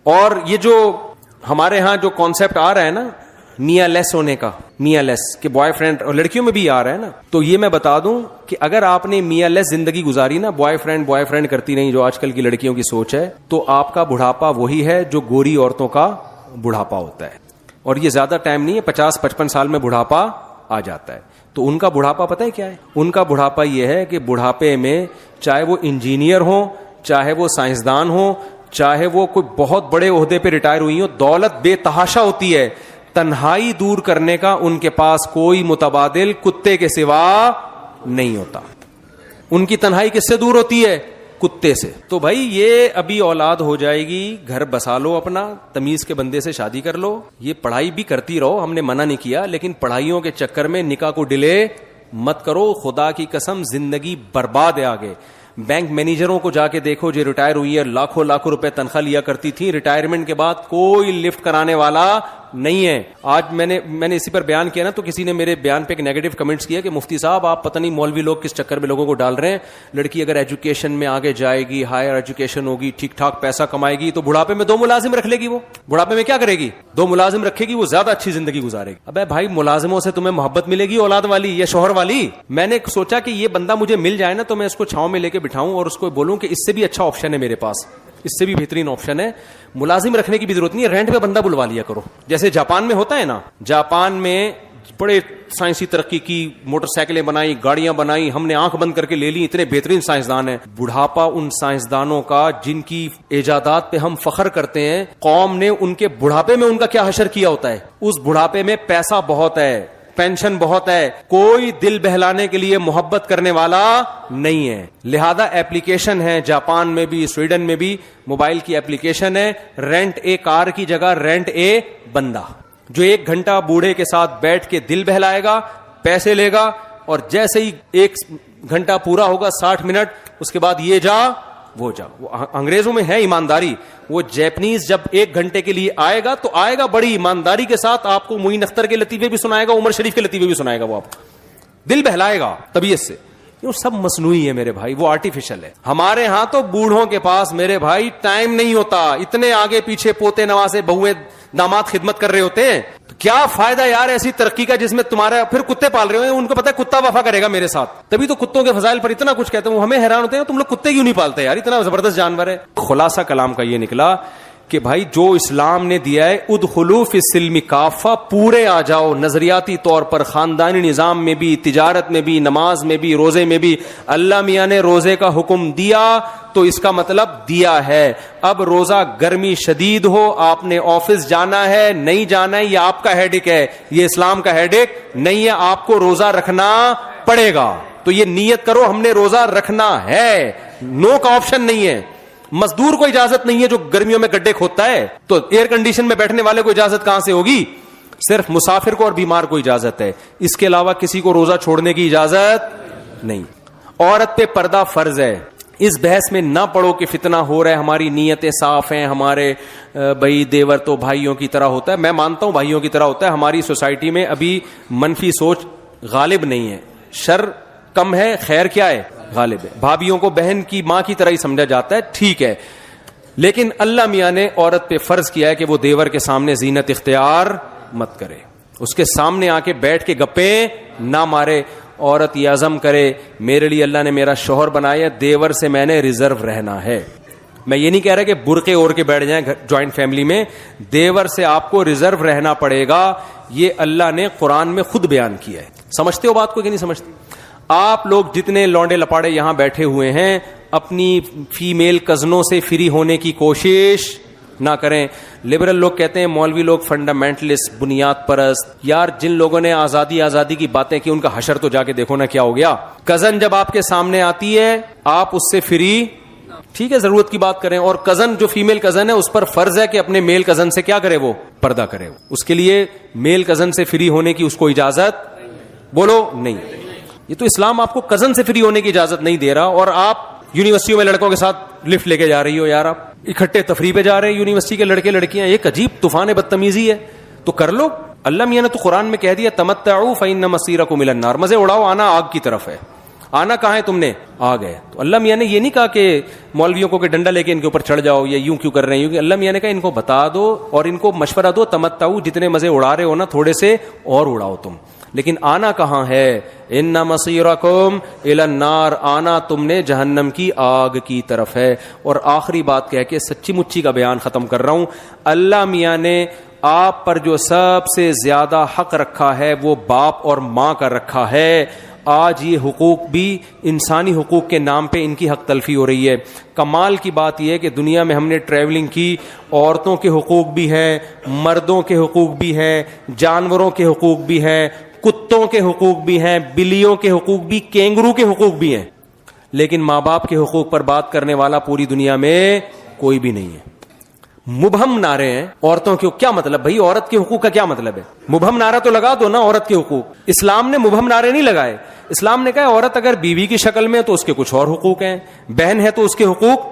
اور یہ جو ہمارے ہاں جو کانسیپٹ آ رہا ہے نا میاں لیس ہونے کا, میاں لیس کہ بوائے فرینڈ, اور لڑکیوں میں بھی آ رہا ہے نا, تو یہ میں بتا دوں کہ اگر آپ نے میاں لیس زندگی گزاری نا, بوائے فرینڈ کرتی نہیں, جو آج کل کی لڑکیوں کی سوچ ہے, تو آپ کا بڑھاپا وہی ہے جو گوری عورتوں کا بڑھاپا ہوتا ہے. اور یہ زیادہ ٹائم نہیں ہے, 50-55 سال میں بڑھاپا آ جاتا ہے. تو ان کا بڑھاپا پتہ ہے کیا ہے؟ ان کا بڑھاپا یہ ہے کہ بڑھاپے میں چاہے وہ انجینئر ہوں, چاہے وہ سائنسدان ہوں, چاہے وہ کوئی بہت بڑے عہدے پہ ریٹائر ہوئی ہوں, دولت بے تحاشا ہوتی ہے, تنہائی دور کرنے کا ان کے پاس کوئی متبادل کتے کے سوا نہیں ہوتا. ان کی تنہائی کس سے دور ہوتی ہے؟ کتے سے. تو بھائی یہ ابھی اولاد ہو جائے گی, گھر بسا لو اپنا, تمیز کے بندے سے شادی کر لو. یہ پڑھائی بھی کرتی رہو, ہم نے منع نہیں کیا, لیکن پڑھائیوں کے چکر میں نکاح کو ڈیلے مت کرو. خدا کی قسم زندگی برباد ہے آگے. بینک مینیجروں کو جا کے دیکھو جو ریٹائر ہوئی ہے, لاکھوں لاکھوں روپے تنخواہ لیا کرتی تھی, ریٹائرمنٹ کے بعد کوئی لفٹ کرانے والا نہیں ہے. آج میں نے اسی پر بیان کیا نا, تو کسی نے میرے بیان پہ ایک نیگیٹو کمنٹس کیا کہ مفتی صاحب آپ پتہ نہیں مولوی لوگ کس چکر میں لوگوں کو ڈال رہے ہیں. لڑکی اگر ایجوکیشن میں آگے جائے گی, ہائر ایجوکیشن ہوگی, ٹھیک ٹھاک پیسہ کمائے گی, تو بڑھاپے میں 2 ملازم رکھ لے گی. وہ بڑھاپے میں کیا کرے گی؟ 2 ملازم رکھے گی, وہ زیادہ اچھی زندگی گزارے گی. ابے بھائی ملازموں سے تمہیں محبت ملے گی اولاد والی یا شوہر والی؟ میں نے سوچا کہ یہ بندہ مجھے مل جائے نا تو میں اس کو چھاؤں میں لے کے بٹھاؤں اور اس کو بولوں کہ اس سے بھی اچھا آپشن ہے میرے پاس, اس سے بھی بہترین آپشن ہے. ملازم رکھنے کی بھی ضرورت نہیں ہے, رینٹ پہ بندہ بلوا لیا کرو, جیسے جاپان میں ہوتا ہے نا. جاپان میں بڑے سائنسی ترقی کی, موٹر سائیکلیں بنائی, گاڑیاں بنائی, ہم نے آنکھ بند کر کے لے لی, اتنے بہترین سائنسدان ہیں. بڑھاپا ان سائنسدانوں کا جن کی ایجادات پہ ہم فخر کرتے ہیں, قوم نے ان کے بڑھاپے میں ان کا کیا حشر کیا ہوتا ہے. اس بڑھاپے میں پیسہ بہت ہے, پینشن بہت ہے, کوئی دل بہلانے کے لیے محبت کرنے والا نہیں ہے. لہذا ایپلیکیشن ہے جاپان میں بھی, سویڈن میں بھی موبائل کی ایپلیکیشن ہے, رینٹ اے کار کی جگہ رینٹ اے بندہ, جو 1 گھنٹہ بوڑھے کے ساتھ بیٹھ کے دل بہلائے گا, پیسے لے گا, اور جیسے ہی 1 گھنٹہ پورا ہوگا 60 منٹ, اس کے بعد یہ جا وہ جا. وہ انگریزوں میں ہے ایمانداری. وہ جیپنیز جب 1 گھنٹے کے لیے آئے گا تو آئے گا بڑی ایمانداری کے ساتھ, آپ کو معین اختر کے لطیفے بھی سنائے گا, عمر شریف کے لطیفے بھی سنائے گا, وہ آپ دل بہلائے گا طبیعت سے. وہ سب مصنوعی ہے میرے بھائی, وہ آرٹیفیشل ہے. ہمارے ہاں تو بوڑھوں کے پاس میرے بھائی ٹائم نہیں ہوتا, اتنے آگے پیچھے پوتے نوازے بہویں داماد خدمت کر رہے ہوتے ہیں. تو کیا فائدہ یار ایسی ترقی کا جس میں تمہارا پھر کتے پال رہے ہو, ان کو پتا ہے کتا وفا کرے گا میرے ساتھ. تبھی تو کتوں کے فضائل پر اتنا کچھ کہتے ہیں, وہ ہمیں حیران ہوتے ہیں تم لوگ کتے کیوں نہیں پالتے یار, اتنا زبردست جانور ہے. خلاصہ کلام کا یہ نکلا کہ بھائی جو اسلام نے دیا ہے, ادخلوا فی السلم کافہ, پورے آ جاؤ نظریاتی طور پر, خاندانی نظام میں بھی, تجارت میں بھی, نماز میں بھی, روزے میں بھی. اللہ میاں نے روزے کا حکم دیا تو اس کا مطلب دیا ہے. اب روزہ گرمی شدید ہو, آپ نے آفس جانا ہے نہیں جانا ہے, یہ آپ کا ہیڈک ہے, یہ اسلام کا ہیڈک نہیں ہے. آپ کو روزہ رکھنا پڑے گا, تو یہ نیت کرو ہم نے روزہ رکھنا ہے, نو کا آپشن نہیں ہے. مزدور کو اجازت نہیں ہے جو گرمیوں میں گڈھے کھودتا ہے, تو ایئر کنڈیشن میں بیٹھنے والے کو اجازت کہاں سے ہوگی؟ صرف مسافر کو اور بیمار کو اجازت ہے, اس کے علاوہ کسی کو روزہ چھوڑنے کی اجازت نہیں. عورت پہ پردہ فرض ہے. اس بحث میں نہ پڑو کہ فتنہ ہو رہا ہے, ہماری نیتیں صاف ہیں, ہمارے بھائی دیور تو بھائیوں کی طرح ہوتا ہے. میں مانتا ہوں بھائیوں کی طرح ہوتا ہے. ہماری سوسائٹی میں ابھی منفی سوچ غالب نہیں ہے, شر کم ہے, خیر کیا ہے؟ غالب ہے. بھابھیوں کو بہن کی ماں کی طرح ہی سمجھا جاتا ہے, ٹھیک ہے, لیکن اللہ میاں نے عورت پہ فرض کیا ہے کہ وہ دیور کے سامنے زینت اختیار مت کرے, اس کے سامنے آ کے بیٹھ کے گپیں نہ مارے. عورت یہ عزم کرے میرے لیے اللہ نے میرا شوہر بنایا, دیور سے میں نے ریزرو رہنا ہے. میں یہ نہیں کہہ رہا کہ برقعے اوڑھ کے بیٹھ جائیں جوائنٹ فیملی میں, دیور سے آپ کو ریزرو رہنا پڑے گا. یہ اللہ نے قرآن میں خود بیان کیا ہے. سمجھتے ہو بات کو کہ نہیں سمجھتے؟ آپ لوگ جتنے لونڈے لپاڑے یہاں بیٹھے ہوئے ہیں, اپنی فیمیل کزنوں سے فری ہونے کی کوشش نہ کریں. لبرل لوگ کہتے ہیں مولوی لوگ فنڈامنٹلسٹ, بنیاد پرست. یار جن لوگوں نے آزادی کی باتیں کی ان کا حشر تو جا کے دیکھو نا کیا ہو گیا. کزن جب آپ کے سامنے آتی ہے آپ اس سے فری, ٹھیک ہے ضرورت کی بات کریں, اور کزن جو فیمیل کزن ہے اس پر فرض ہے کہ اپنے میل کزن سے کیا کرے, وہ پردہ کرے. اس کے لیے میل کزن سے فری ہونے کی اس کو اجازت بولو نہیں. یہ تو اسلام آپ کو کزن سے فری ہونے کی اجازت نہیں دے رہا, اور آپ یونیورسٹیوں میں لڑکوں کے ساتھ لفٹ لے کے جا رہی ہو. یار آپ اکٹھے تفریح پہ جا رہے ہیں یونیورسٹی کے لڑکے لڑکیاں, ایک عجیب طوفان بدتمیزی ہے. تو کر لو, اللہ میاں نے تو قرآن میں کہہ دیا تمتعوا فإن مصيركم إلى النار, مزے اڑاؤ, آنا آگ کی طرف ہے. آنا کہاں ہے تم نے, آگ ہے. تو اللہ میاں نے یہ نہیں کہا کہ مولویوں کو کہ ڈنڈا لے کے ان کے اوپر چڑھ جاؤ یا یوں کیوں کر رہے ہیں, کیونکہ اللہ میاں نے کہا ان کو بتا دو اور ان کو مشورہ دو, تمتعوا, جتنے مزے اڑا رہے ہو نا تھوڑے سے اور اڑاؤ تم, لیکن آنا کہاں ہے, ان مصیرکم الی النار, آنا تم نے جہنم کی آگ کی طرف ہے. اور آخری بات کہہ کے سچی مچی کا بیان ختم کر رہا ہوں. اللہ میاں نے آپ پر جو سب سے زیادہ حق رکھا ہے وہ باپ اور ماں کا رکھا ہے. آج یہ حقوق بھی انسانی حقوق کے نام پہ ان کی حق تلفی ہو رہی ہے. کمال کی بات یہ ہے کہ دنیا میں ہم نے ٹریولنگ کی, عورتوں کے حقوق بھی ہیں, مردوں کے حقوق بھی ہیں, جانوروں کے حقوق بھی ہیں, کتوں کے حقوق بھی ہیں, بلیوں کے حقوق بھی, کینگرو کے حقوق بھی ہیں, لیکن ماں باپ کے حقوق پر بات کرنے والا پوری دنیا میں کوئی بھی نہیں ہے. مبہم نعرے ہیں عورتوں کے, کیا مطلب بھائی عورت کے حقوق کا کیا مطلب ہے؟ مبہم نعرہ تو لگا دو نا عورت کے حقوق. اسلام نے مبہم نعرے نہیں لگائے. اسلام نے کہا عورت اگر بیوی کی شکل میں تو اس کے کچھ اور حقوق ہیں, بہن ہے تو اس کے حقوق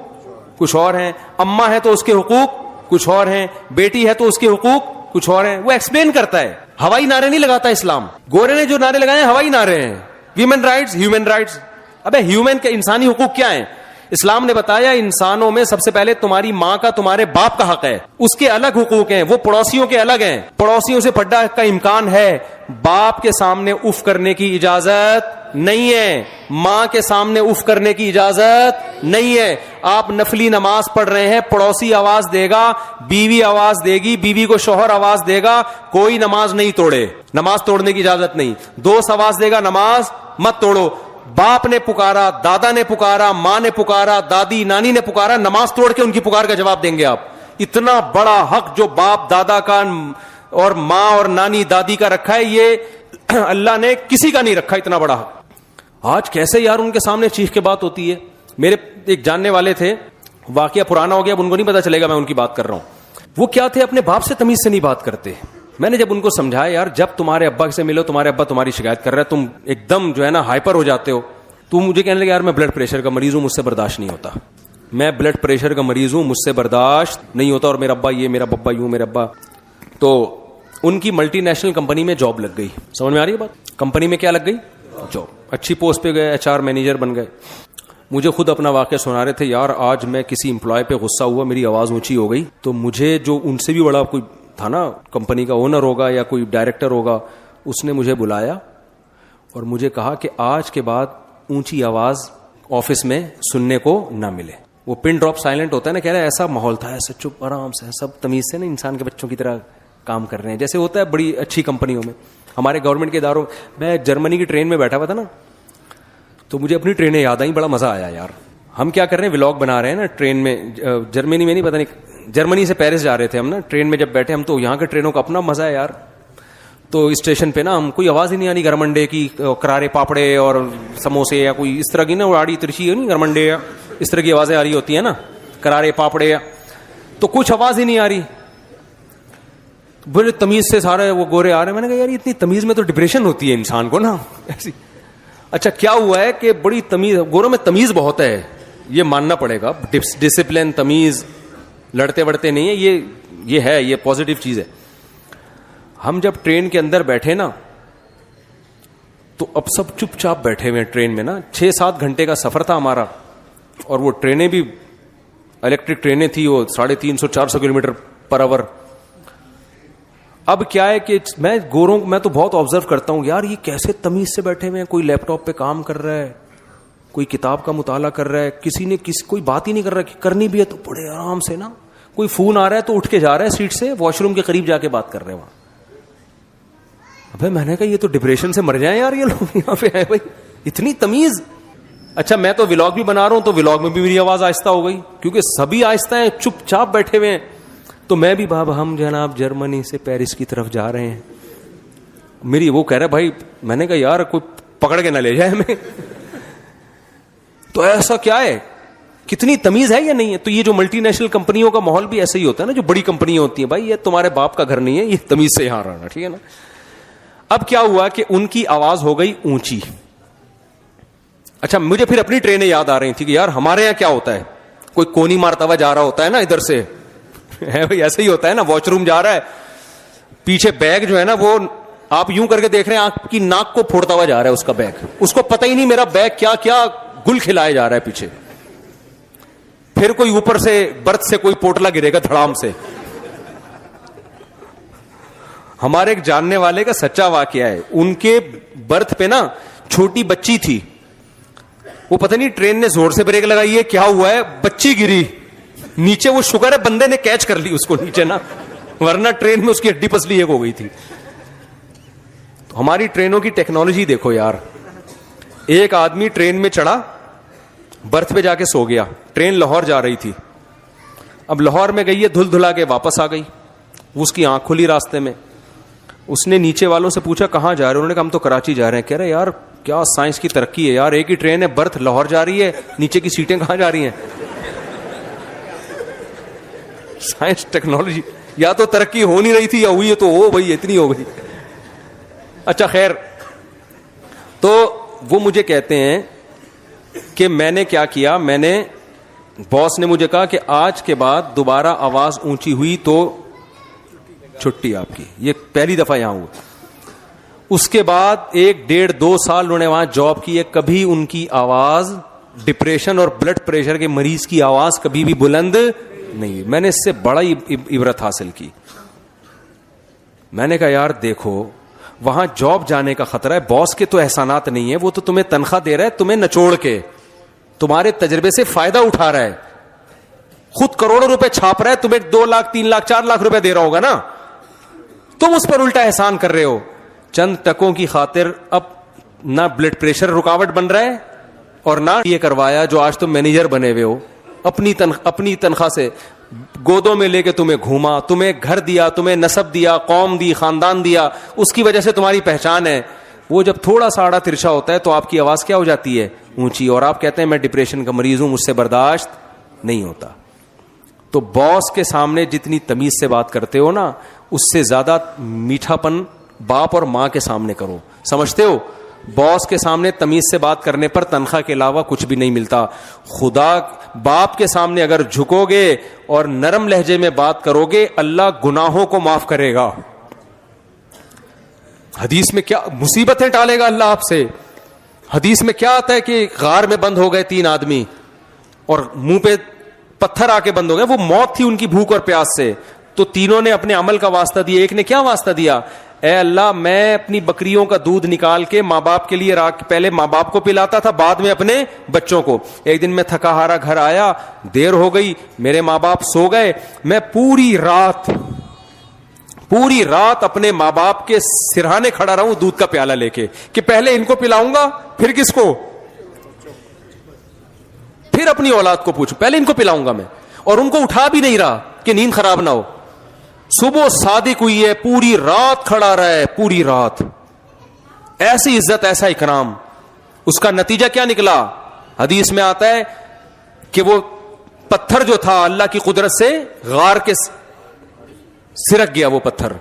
کچھ اور ہیں, اماں ہے تو اس کے حقوق کچھ اور ہیں, بیٹی ہے تو اس کے حقوق کچھ اور ہیں. وہ ایکسپلین کرتا ہے, ہوائی نعرے نہیں لگاتا اسلام. گورے نے جو نعرے لگائے ہیں ہوائی نعرے ہیں, ہیومن رائٹس, ہیومن رائٹس. ابے ہیومن کے انسانی حقوق کیا ہیں؟ اسلام نے بتایا انسانوں میں سب سے پہلے تمہاری ماں کا تمہارے باپ کا حق ہے, اس کے الگ حقوق ہیں, وہ پڑوسیوں کے الگ ہیں. پڑوسیوں سے پردہ کا امکان ہے, باپ کے سامنے اف کرنے کی اجازت نہیں ہے, ماں کے سامنے اف کرنے کی اجازت نہیں ہے. آپ نفلی نماز پڑھ رہے ہیں, پڑوسی آواز دے گا, بیوی آواز دے گی, بیوی کو شوہر آواز دے گا, کوئی نماز نہیں توڑے, نماز توڑنے کی اجازت نہیں. دوست آواز دے گا, نماز مت توڑو. باپ نے پکارا, دادا نے پکارا, ماں نے پکارا, دادی نانی نے پکارا, نماز توڑ کے ان کی پکار کا جواب دیں گے آپ. اتنا بڑا حق جو باپ دادا کا اور ماں اور نانی دادی کا رکھا ہے, یہ اللہ نے کسی کا نہیں رکھا اتنا بڑا حق. آج کیسے یار ان کے سامنے چیخ کے بات ہوتی ہے. میرے ایک جاننے والے تھے, واقعہ پرانا ہو گیا, اب ان کو نہیں پتا چلے گا میں ان کی بات کر رہا ہوں. وہ کیا تھے, اپنے باپ سے تمیز سے نہیں بات کرتے. میں نے جب ان کو سمجھایا یار جب تمہارے ابا سے ملو, تمہارے ابا تمہاری شکایت کر رہا ہے, تم ایک دم جو ہے نا ہائپر ہو جاتے ہو. تو مجھے کہنے لگا یار میں بلڈ پریشر کا مریض ہوں, مجھ سے برداشت نہیں ہوتا, میں بلڈ پریشر کا مریض ہوں, مجھ سے برداشت نہیں ہوتا, اور میرا ابا یہ, میرا ببا یوں, میرا ابا. تو ان کی ملٹی نیشنل کمپنی میں جاب لگ گئی. سمجھ میں آ رہی ہے بات؟ کمپنی میں کیا لگ گئی؟ جاب. اچھی پوسٹ پہ گئے, HR مینیجر بن گئے. مجھے خود اپنا واقعہ سنا رہے تھے, یار آج میں کسی امپلائی پہ غصہ ہوا, میری آواز اونچی ہو گئی, تو مجھے جو ان سے بھی بڑا کوئی تھا نا, کمپنی کا اونر ہوگا یا کوئی ڈائریکٹر ہوگا, اس نے مجھے بلایا اور مجھے کہا کہ آج کے بعد اونچی آواز آفس میں سننے کو نہ ملے. وہ پن ڈراپ سائلنٹ ہوتا ہے نا, کہہ رہا ہے ایسا ماحول تھا, ایسا چپ آرام سے, سب تمیز سے نا انسان کے بچوں کی طرح کام کر رہے ہیں, جیسے ہوتا ہے بڑی اچھی کمپنیوں میں. ہمارے گورنمنٹ کے اداروں, میں جرمنی کی ٹرین میں بیٹھا ہوا تھا نا, تو مجھے اپنی ٹرینیں یاد آئیں, بڑا مزہ آیا یار. ہم کیا کر رہے ہیں, ولاگ بنا رہے ہیں نا ٹرین میں, جرمنی میں نہیں, پتہ نہیں, جرمنی سے پیرس جا رہے تھے ہم نا, ٹرین میں جب بیٹھے ہم تو یہاں کے ٹرینوں کا اپنا مزہ ہے یار. تو اسٹیشن پہ نا ہم کوئی آواز ہی نہیں آنی گرمنڈے کی, کرارے پاپڑے اور سموسے یا کوئی اس طرح کی نا آڑی ترچی ہے نہیں, گرمنڈے یا اس طرح کی آوازیں آ رہی ہوتی ہیں نا, کرارے پاپڑے, تو کچھ آواز ہی نہیں آ رہی. بڑے تمیز سے سارے وہ گورے آ رہے ہیں. میں نے کہا یار اتنی تمیز میں تو ڈپریشن ہوتی ہے انسان کو نا ایسی. اچھا کیا ہوا ہے کہ بڑی تمیز, گوروں میں تمیز بہت ہے, یہ ماننا پڑے گا, ڈسپلن, تمیز, لڑتے وڑتے نہیں ہے, یہ ہے, یہ پازیٹیو چیز ہے. ہم جب ٹرین کے اندر بیٹھے نا تو اب سب چپ چاپ بیٹھے ہوئے ٹرین میں نا, 6-7 گھنٹے کا سفر تھا ہمارا, اور وہ ٹرینیں بھی الیکٹرک ٹرینیں تھی, وہ 350-400 کلومیٹر پر آور. اب کیا ہے کہ میں گوروں, میں تو بہت آبزرو کرتا ہوں یار, یہ کیسے تمیز سے بیٹھے ہوئے ہیں, کوئی لیپ ٹاپ پہ کام کر رہا ہے, کوئی کتاب کا مطالعہ کر رہا ہے, کسی نے کوئی بات ہی نہیں کر رہا, کرنی بھی ہے تو بڑے آرام سے نا, کوئی فون آ رہا ہے تو اٹھ کے جا رہا ہے سیٹ سے, واش روم کے قریب جا کے بات کر رہے ہیں وہاں. ابے میں نے کہا یہ تو ڈپریشن سے مر جائیں یار یہ لوگ یہاں پہ آئے بھائی, اتنی تمیز. اچھا میں تو ولاگ بھی بنا رہا ہوں تو ولاگ میں بھی میری آواز آہستہ ہو گئی, کیونکہ سبھی آہستہ ہیں, چپ چاپ بیٹھے ہوئے ہیں. تو میں بھی بابا ہم جناب جرمنی سے پیرس کی طرف جا رہے ہیں, میری وہ کہہ رہا بھائی, میں نے کہا یار کوئی پکڑ کے نہ لے جائے ہمیں. تو ایسا کیا ہے, کتنی تمیز ہے یا نہیں ہے. تو یہ جو ملٹی نیشنل کمپنیوں کا ماحول بھی ایسا ہی ہوتا ہے نا, جو بڑی کمپنیاں ہوتی ہیں, بھائی یہ تمہارے باپ کا گھر نہیں ہے, یہ تمیز سے یہاں رہنا, ٹھیک ہے نا. اب کیا ہوا کہ ان کی آواز ہو گئی اونچی. اچھا مجھے پھر اپنی ٹرینیں یاد آ رہی تھی کہ یار ہمارے یہاں کیا ہوتا ہے, کوئی کونی مارتا ہوا جا رہا ہوتا ہے نا ادھر سے, ہے بھائی ایسا ہی ہوتا ہے نا, واش روم جا رہا ہے, پیچھے بیگ جو ہے نا وہ آپ یوں کر کے دیکھ رہے ہیں, آپ کی ناک کو پھوڑتا ہوا جا رہا ہے اس کا بیگ, اس کو پتہ ہی نہیں میرا بیگ کیا کیا گل کھلائے جا رہا ہے پیچھے. پھر کوئی اوپر سے برتھ سے کوئی پوٹلا گرے گا دھڑام سے. ہمارے ایک جاننے والے کا سچا واقعہ ہے, ان کے برتھ پہ نا چھوٹی بچی تھی, وہ پتہ نہیں ٹرین نے زور سے بریک لگائی ہے کیا ہوا ہے, بچی گری نیچے. وہ شکر ہے بندے نے کیچ کر لی اس کو نیچے نا, ورنہ ٹرین میں اس کی ہڈی پسلی ایک ہو گئی تھی. تو ہماری ٹرینوں کی ٹیکنالوجی دیکھو یار. ایک آدمی ٹرین میں چڑھا, برتھ پہ جا کے سو گیا. ٹرین لاہور جا رہی تھی, اب لاہور میں گئی ہے, دھل دھلا کے واپس آ گئی. اس کی آنکھ کھلی راستے میں. اس نے نیچے والوں سے پوچھا کہاں جا رہے ہیں, انہوں نے کہا ہم تو کراچی جا رہے ہیں. کہہ رہے یار کیا سائنس کی ترقی ہے یار, ایک ہی ٹرین ہے, برتھ لاہور جا رہی ہے, نیچے کی سیٹیں کہاں جا رہی ہیں. سائنس ٹیکنالوجی یا تو ترقی ہو نہیں رہی تھی یا ہوئی ہے تو ہو بھائی اتنی ہو گئی. اچھا خیر, تو وہ مجھے کہتے ہیں کہ میں نے کیا کیا, میں نے باس نے مجھے کہا کہ آج کے بعد دوبارہ آواز اونچی ہوئی تو چھٹی آپ کی. یہ پہلی دفعہ یہاں ہوا. اس کے بعد 1.5-2 سال انہوں نے وہاں جاب کی ہے, کبھی ان کی آواز ڈپریشن اور بلڈ پریشر کے مریض کی آواز کبھی بھی بلند نہیں. میں نے اس سے بڑا عبرت حاصل کی. میں نے کہا یار دیکھو وہاں جاب جانے کا خطرہ ہے, باس کے تو احسانات نہیں ہے, وہ تو تمہیں تنخواہ دے رہا ہے, تمہیں نچوڑ کے تمہارے تجربے سے فائدہ اٹھا رہا ہے, خود کروڑوں روپے چھاپ رہا ہے, تمہیں 2 لاکھ 3 لاکھ 4 لاکھ روپے دے رہا ہوگا نا, تم اس پر الٹا احسان کر رہے ہو. چند ٹکوں کی خاطر اب نہ بلڈ پریشر رکاوٹ بن رہا ہے اور نہ یہ کروایا جو آج تم مینیجر بنے ہوئے ہو, اپنی تنخواہ سے گودوں میں لے کے تمہیں گھوما, تمہیں گھر دیا, تمہیں نسب دیا, قوم دی, خاندان دیا, اس کی وجہ سے تمہاری پہچان ہے. وہ جب تھوڑا سا آڑا ترچھا ہوتا ہے تو آپ کی آواز کیا ہو جاتی ہے, اونچی, اور آپ کہتے ہیں میں ڈپریشن کا مریض ہوں, مجھ سے برداشت نہیں ہوتا. تو باس کے سامنے جتنی تمیز سے بات کرتے ہو نا, اس سے زیادہ میٹھا پن باپ اور ماں کے سامنے کرو. سمجھتے ہو, باس کے سامنے تمیز سے بات کرنے پر تنخواہ کے علاوہ کچھ بھی نہیں ملتا. خدا باپ کے سامنے اگر جھکو گے اور نرم لہجے میں بات کرو گے, اللہ گناہوں کو معاف کرے گا. حدیث میں کیا مصیبتیں ٹالے گا اللہ آپ سے. حدیث میں کیا آتا ہے کہ غار میں بند ہو گئے 3 آدمی اور منہ پہ پتھر آ کے بند ہو گئے, وہ موت تھی ان کی بھوک اور پیاس سے. تو تینوں نے اپنے عمل کا واسطہ دیا. ایک نے کیا واسطہ دیا, اے اللہ میں اپنی بکریوں کا دودھ نکال کے ماں باپ کے لیے پہلے ماں باپ کو پلاتا تھا, بعد میں اپنے بچوں کو. ایک دن میں تھکا ہارا گھر آیا, دیر ہو گئی, میرے ماں باپ سو گئے, میں پوری رات اپنے ماں باپ کے سرہانے کھڑا رہوں دودھ کا پیالہ لے کے, کہ پہلے ان کو پلاؤں گا پھر کس کو, پھر اپنی اولاد کو پوچھوں, پہلے ان کو پلاؤں گا میں. اور ان کو اٹھا بھی نہیں رہا کہ نیند خراب نہ ہو. صبح صادق ہوئی ہے, پوری رات کھڑا رہا ہے, پوری رات. ایسی عزت, ایسا اکرام. اس کا نتیجہ کیا نکلا, حدیث میں آتا ہے کہ وہ پتھر جو تھا اللہ کی قدرت سے غار کے سرک گیا وہ پتھر.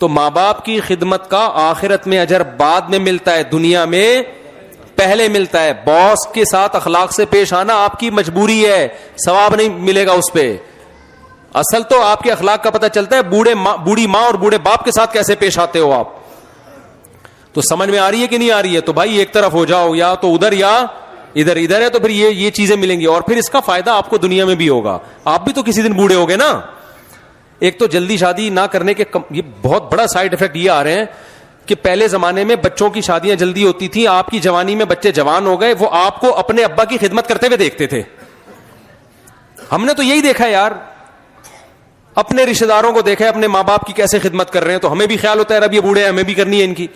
تو ماں باپ کی خدمت کا آخرت میں اجر بعد میں ملتا ہے, دنیا میں پہلے ملتا ہے. باس کے ساتھ اخلاق سے پیش آنا آپ کی مجبوری ہے, ثواب نہیں ملے گا اس پہ. اصل تو آپ کے اخلاق کا پتہ چلتا ہے بوڑھی ماں اور بوڑھے باپ کے ساتھ کیسے پیش آتے ہو آپ. تو سمجھ میں آ رہی ہے کہ نہیں آ رہی ہے, تو بھائی ایک طرف ہو جاؤ, یا تو ادھر یا ادھر ہے, تو پھر یہ چیزیں ملیں گی. اور پھر اس کا فائدہ آپ کو دنیا میں بھی ہوگا. آپ بھی تو کسی دن بوڑھے ہوگے نا. ایک تو جلدی شادی نہ کرنے کے یہ بہت بڑا سائیڈ افیکٹ یہ آ رہے ہیں کہ پہلے زمانے میں بچوں کی شادیاں جلدی ہوتی تھیں, آپ کی جوانی میں بچے جوان ہو گئے, وہ آپ کو اپنے ابا کی خدمت کرتے ہوئے دیکھتے تھے. ہم نے تو یہی دیکھا ہے یار, اپنے رشتہ داروں کو دیکھا ہے اپنے ماں باپ کی کیسے خدمت کر رہے ہیں, تو ہمیں بھی خیال ہوتا ہے اب یہ بوڑھے ہیں ہمیں بھی کرنی ہے ان کی.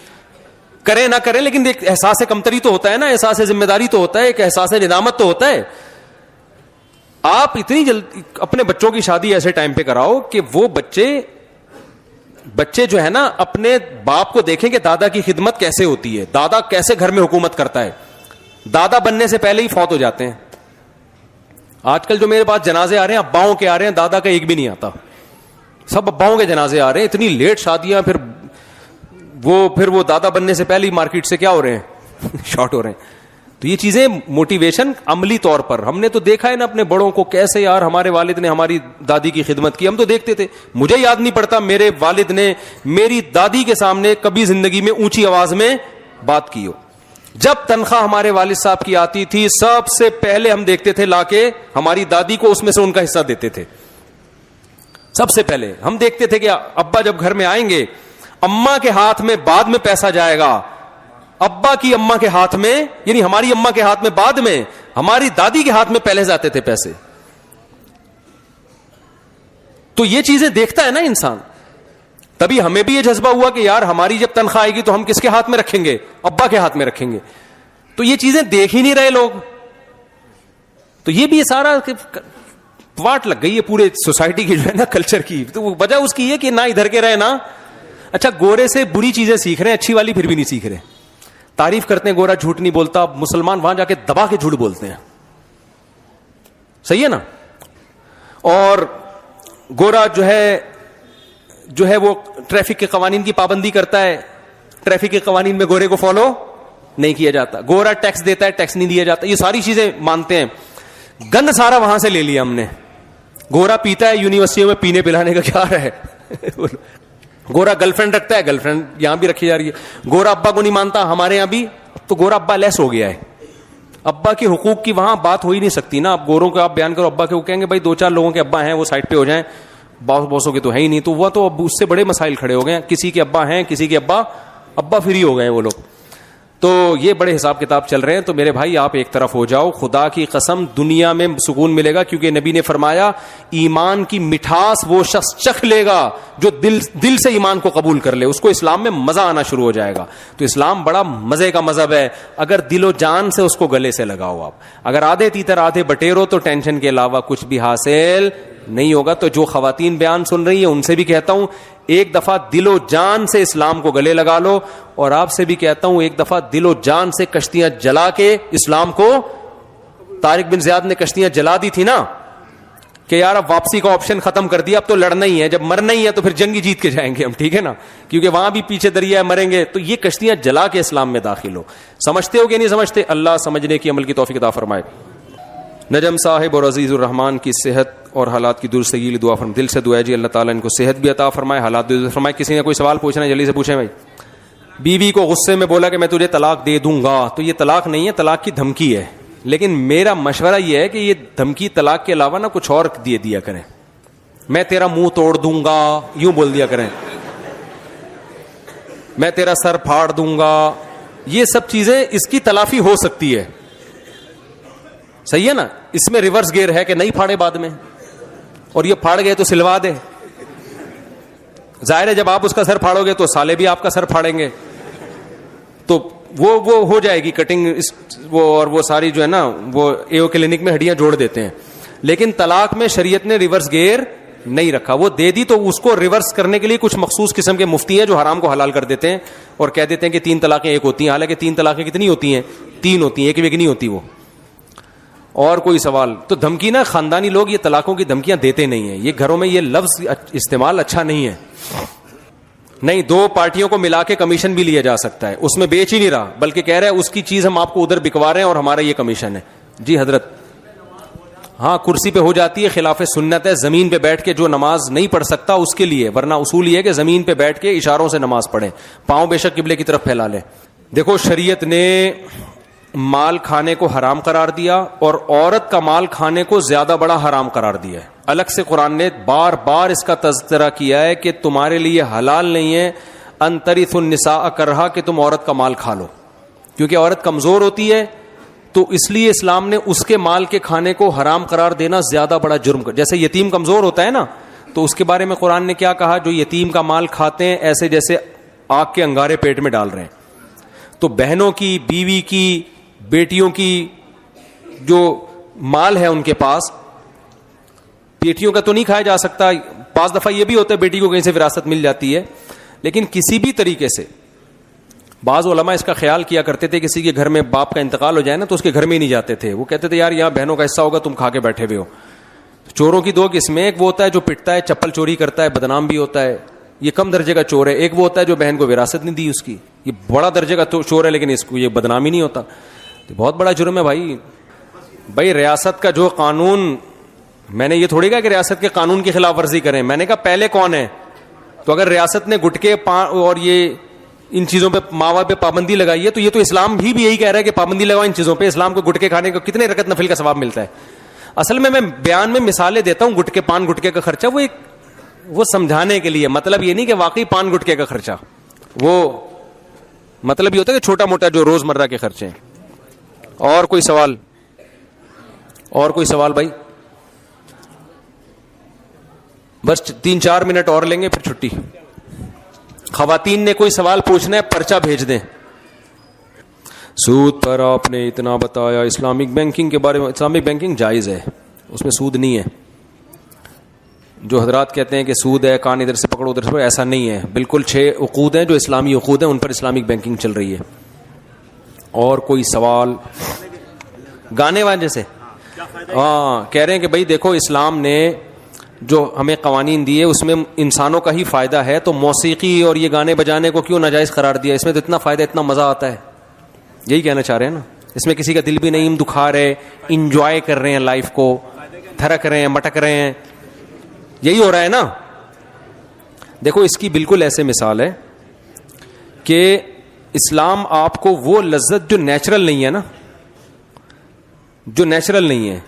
کریں نہ کریں لیکن ایک احساس کمتری تو ہوتا ہے نا, احساس ذمہ داری تو ہوتا ہے, ایک احساس ندامت تو ہوتا ہے. آپ اتنی جلدی اپنے بچوں کی شادی ایسے ٹائم پہ کراؤ کہ وہ بچے جو ہے نا اپنے باپ کو دیکھیں کہ دادا کی خدمت کیسے ہوتی ہے, دادا کیسے گھر میں حکومت کرتا ہے. دادا بننے سے پہلے ہی فوت ہو جاتے ہیں. آج کل جو میرے پاس جنازے آ رہے ہیں اباؤں کے آ رہے ہیں, دادا کا ایک بھی نہیں آتا, سب اباؤں کے جنازے آ رہے ہیں. اتنی لیٹ شادیاں, پھر وہ دادا بننے سے پہلے ہی مارکیٹ سے کیا ہو رہے ہیں, شارٹ ہو رہے ہیں. تو یہ چیزیں موٹیویشن عملی طور پر ہم نے تو دیکھا ہے نا اپنے بڑوں کو, کیسے یار ہمارے والد نے ہماری دادی کی خدمت کی. ہم تو دیکھتے تھے, مجھے یاد نہیں پڑتا میرے والد نے میری دادی کے سامنے کبھی زندگی میں اونچی آواز میں بات کی ہو. جب تنخواہ ہمارے والد صاحب کی آتی تھی سب سے پہلے ہم دیکھتے تھے لا کے ہماری دادی کو اس میں سے ان کا حصہ دیتے تھے. سب سے پہلے ہم دیکھتے تھے کہ ابا جب گھر میں آئیں گے اماں کے ہاتھ میں بعد میں پیسہ جائے گا, ابا کی اماں کے ہاتھ میں, یعنی ہماری اماں کے ہاتھ میں بعد میں, ہماری دادی کے ہاتھ میں پہلے جاتے تھے پیسے. تو یہ چیزیں دیکھتا ہے نا انسان, تبھی ہمیں بھی یہ جذبہ ہوا کہ یار ہماری جب تنخواہ آئے گی تو ہم کس کے ہاتھ میں رکھیں گے, ابا کے ہاتھ میں رکھیں گے. تو یہ چیزیں دیکھ ہی نہیں رہے لوگ. تو یہ بھی سارا واٹ لگ گئی ہے پورے سوسائٹی کی جو ہے نا کلچر کی. تو وجہ اس کی یہ کہ نہ ادھر کے رہے نا, اچھا گورے سے بری چیزیں سیکھ رہے ہیں, اچھی والی پھر بھی نہیں سیکھ رہے. تعریف کرتے ہیں گورا جھوٹ نہیں بولتا, مسلمان وہاں جا کے دبا کے جھوٹ بولتے ہیں. صحیح ہے نا. اور گورا جو ہے وہ ٹریفک کے قوانین کی پابندی کرتا ہے, ٹریفک کے قوانین میں گورے کو فالو نہیں کیا جاتا. گورا ٹیکس دیتا ہے, ٹیکس نہیں دیا جاتا. یہ ساری چیزیں مانتے ہیں. گند سارا وہاں سے لے لیا ہم نے. گورا پیتا ہے, یونیورسٹیوں میں پینے پلانے کا کیا ہے. گورا گرل فرینڈ رکھتا ہے, گرل فرینڈ یہاں بھی رکھی جا رہی ہے. گورا ابا کو نہیں مانتا, ہمارے یہاں بھی. تو گورا ابا لیس ہو گیا ہے. ابا کے حقوق کی وہاں بات ہو ہی نہیں سکتی نا. اب گوروں کو آپ بیان کرو ابا کے, وہ کہیں گے بھائی 2-4 لوگوں کے ابا ہیں وہ سائڈ پہ ہو جائیں, باسوں کے تو ہے ہی نہیں. تو وہ تو اب اس سے بڑے مسائل کھڑے ہو گئے ہیں. کسی کے ابا ہیں, کسی کے ابا فری ہو گئے ہیں وہ لوگ. تو یہ بڑے حساب کتاب چل رہے ہیں. تو میرے بھائی آپ ایک طرف ہو جاؤ, خدا کی قسم دنیا میں سکون ملے گا, کیونکہ نبی نے فرمایا ایمان کی مٹھاس وہ شخص چکھ لے گا جو دل سے ایمان کو قبول کر لے, اس کو اسلام میں مزہ آنا شروع ہو جائے گا. تو اسلام بڑا مزے کا مذہب ہے اگر دل و جان سے اس کو گلے سے لگاؤ آپ. اگر آدھے تیتر آدھے بٹیرو تو ٹینشن کے علاوہ کچھ بھی حاصل نہیں ہوگا. تو جو خواتین بیان سن رہی ہیں ان سے بھی کہتا ہوں ایک دفعہ دل و جان سے اسلام کو گلے لگا لو, اور آپ سے بھی کہتا ہوں ایک دفعہ دل و جان سے کشتیاں جلا کے اسلام کو. طارق بن زیاد نے کشتیاں جلا دی تھی نا کہ یار اب واپسی کا آپشن ختم کر دیا, اب تو لڑنا ہی ہے, جب مرنا ہی ہے تو پھر جنگی جیت کے جائیں گے ہم, ٹھیک ہے نا, کیونکہ وہاں بھی پیچھے دریا ہے, مریں گے. تو یہ کشتیاں جلا کے اسلام میں داخل ہو. سمجھتے ہو کہ نہیں سمجھتے؟ اللہ سمجھنے کی عمل کی توفیق عطا فرمائے. نجم صاحب اور عزیز الرحمان کی صحت اور حالات کی درستگی کے لیے دعا فرمائے. دل سے دعا ہے جی اللہ تعالیٰ ان کو صحت بھی عطا فرمائے, حالات بھی فرمائے. کسی نے کوئی سوال پوچھنا ہے جلدی سے پوچھیں بھائی. بیوی کو غصے میں بولا کہ میں تجھے طلاق دے دوں گا, تو یہ طلاق نہیں ہے, طلاق کی دھمکی ہے. لیکن میرا مشورہ یہ ہے کہ یہ دھمکی طلاق کے علاوہ نا کچھ اور دیا کریں. میں تیرا منہ توڑ دوں گا یوں بول دیا کریں, میں تیرا سر پھاڑ دوں گا. یہ سب چیزیں اس کی تلافی ہو سکتی ہے. صحیح ہے نا. اس میں ریورس گیئر ہے کہ نہیں پھاڑے بعد میں, اور یہ پھاڑ گئے تو سلوا دے. ظاہر ہے جب آپ اس کا سر پھاڑو گے تو سالے بھی آپ کا سر پھاڑیں گے, تو وہ ہو جائے گی کٹنگ. اور وہ ساری جو ہے نا وہ ایو کلینک میں ہڈیاں جوڑ دیتے ہیں. لیکن طلاق میں شریعت نے ریورس گیئر نہیں رکھا. وہ دے دی تو اس کو ریورس کرنے کے لیے کچھ مخصوص قسم کے مفتی ہیں جو حرام کو حلال کر دیتے ہیں اور کہہ دیتے ہیں کہ 3 طلاقیں ایک ہوتی ہیں. حالانکہ 3 طلاقیں کتنی ہوتی ہیں؟ 3 ہوتی ہیں, ایک نہیں ہوتی وہ. اور کوئی سوال؟ تو دھمکی نا, خاندانی لوگ یہ طلاقوں کی دھمکیاں دیتے نہیں ہیں. یہ گھروں میں یہ لفظ استعمال اچھا نہیں ہے. نہیں, 2 پارٹیوں کو ملا کے کمیشن بھی لیا جا سکتا ہے, اس میں بیچ ہی نہیں رہا بلکہ کہہ رہا ہے اس کی چیز ہم آپ کو ادھر بکوا رہے ہیں اور ہمارا یہ کمیشن ہے. جی حضرت. ہاں کرسی پہ ہو جاتی ہے, خلاف سنت ہے. زمین پہ بیٹھ کے جو نماز نہیں پڑھ سکتا اس کے لیے, ورنہ اصول یہ ہے کہ زمین پہ بیٹھ کے اشاروں سے نماز پڑھیں, پاؤں بے شک قبلے کی طرف پھیلا لیں. دیکھو شریعت نے مال کھانے کو حرام قرار دیا اور عورت کا مال کھانے کو زیادہ بڑا حرام قرار دیا ہے. الگ سے قرآن نے بار بار اس کا تذکرہ کیا ہے کہ تمہارے لیے حلال نہیں ہے ان ترثوا النساء کرہا, کہ تم عورت کا مال کھا لو, کیونکہ عورت کمزور ہوتی ہے. تو اس لیے اسلام نے اس کے مال کے کھانے کو حرام قرار دینا زیادہ بڑا جرم. جیسے یتیم کمزور ہوتا ہے نا, تو اس کے بارے میں قرآن نے کیا کہا؟ جو یتیم کا مال کھاتے ہیں ایسے جیسے آگ کے انگارے پیٹ میں ڈال رہے ہیں. تو بہنوں کی, بیوی کی, بیٹیوں کی جو مال ہے ان کے پاس, بیٹیوں کا تو نہیں کھایا جا سکتا. 5 دفعہ یہ بھی ہوتا ہے بیٹی کو کہیں سے وراثت مل جاتی ہے, لیکن کسی بھی طریقے سے بعض علماء اس کا خیال کیا کرتے تھے, کسی کے گھر میں باپ کا انتقال ہو جائے نا تو اس کے گھر میں ہی نہیں جاتے تھے. وہ کہتے تھے یار یہاں بہنوں کا حصہ ہوگا, تم کھا کے بیٹھے ہوئے ہو. چوروں کی 2 قسمیں, ایک وہ ہوتا ہے جو پٹتا ہے, چپل چوری کرتا ہے, بدنام بھی ہوتا ہے, یہ کم درجے کا چور ہے. ایک وہ ہوتا ہے جو بہن کو وراثت نہیں دی اس کی, یہ بڑا درجے کا چور ہے لیکن اس کو یہ بدنام ہی نہیں ہوتا. تو بہت بڑا جرم ہے بھائی. ریاست کا جو قانون, میں نے یہ تھوڑی کہا کہ ریاست کے قانون کی خلاف ورزی کریں, میں نے کہا پہلے کون ہے. تو اگر ریاست نے گٹکے اور یہ ان چیزوں پہ ماوا پہ پابندی لگائی ہے تو یہ تو اسلام بھی یہی کہہ رہا ہے کہ پابندی لگاؤ ان چیزوں پہ. اسلام کو گٹکے کھانے کو کتنے رکعت نفل کا ثواب ملتا ہے. اصل میں بیان میں مثالیں دیتا ہوں, گٹکے پان گٹکے کا خرچہ وہ سمجھانے کے لیے, مطلب یہ نہیں کہ واقعی پان گٹکے کا خرچہ, وہ مطلب یہ ہوتا ہے کہ چھوٹا موٹا جو روز مرہ کے خرچے ہیں. اور کوئی سوال بھائی؟ بس 3-4 منٹ اور لیں گے پھر چھٹی. خواتین نے کوئی سوال پوچھنا ہے پرچہ بھیج دیں. سود پر آپ نے اتنا بتایا, اسلامک بینکنگ کے بارے میں. اسلامک بینکنگ جائز ہے, اس میں سود نہیں ہے. جو حضرات کہتے ہیں کہ سود ہے, کان ادھر سے پکڑو ادھر سے, ایسا نہیں ہے. بالکل 6 عقود ہیں جو اسلامی عقود ہیں, ان پر اسلامک بینکنگ چل رہی ہے. اور کوئی سوال؟ گانے واجے سے کہہ رہے ہیں کہ بھائی دیکھو اسلام نے جو ہمیں قوانین دیے اس میں انسانوں کا ہی فائدہ ہے, تو موسیقی اور یہ گانے بجانے کو کیوں ناجائز قرار دیا؟ اس میں تو اتنا فائدہ, اتنا مزہ آتا ہے. یہی کہنا چاہ رہے ہیں نا, اس میں کسی کا دل بھی نہیں دکھا رہے, انجوائے کر رہے ہیں لائف کو, تھرک رہے ہیں, مٹک رہے ہیں, یہی ہو رہا ہے نا. دیکھو اس کی بالکل ایسے مثال ہے کہ اسلام آپ کو وہ لذت جو نیچرل نہیں ہے نا, جو نیچرل نہیں ہے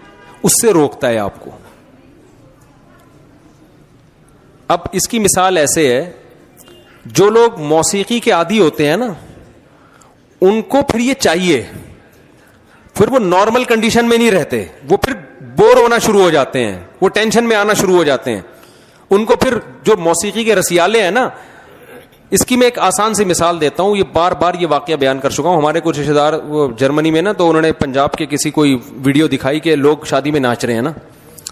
اس سے روکتا ہے آپ کو. اب اس کی مثال ایسے ہے, جو لوگ موسیقی کے عادی ہوتے ہیں نا ان کو پھر یہ چاہیے, پھر وہ نارمل کنڈیشن میں نہیں رہتے, وہ پھر بور ہونا شروع ہو جاتے ہیں, وہ ٹینشن میں آنا شروع ہو جاتے ہیں. ان کو پھر جو موسیقی کے رسیالے ہیں نا, اس کی میں ایک آسان سی مثال دیتا ہوں. یہ بار بار یہ واقعہ بیان کر چکا ہوں. ہمارے کچھ رشتے دار وہ جرمنی میں نا, تو انہوں نے پنجاب کے کسی کوئی ویڈیو دکھائی کہ لوگ شادی میں ناچ رہے ہیں نا,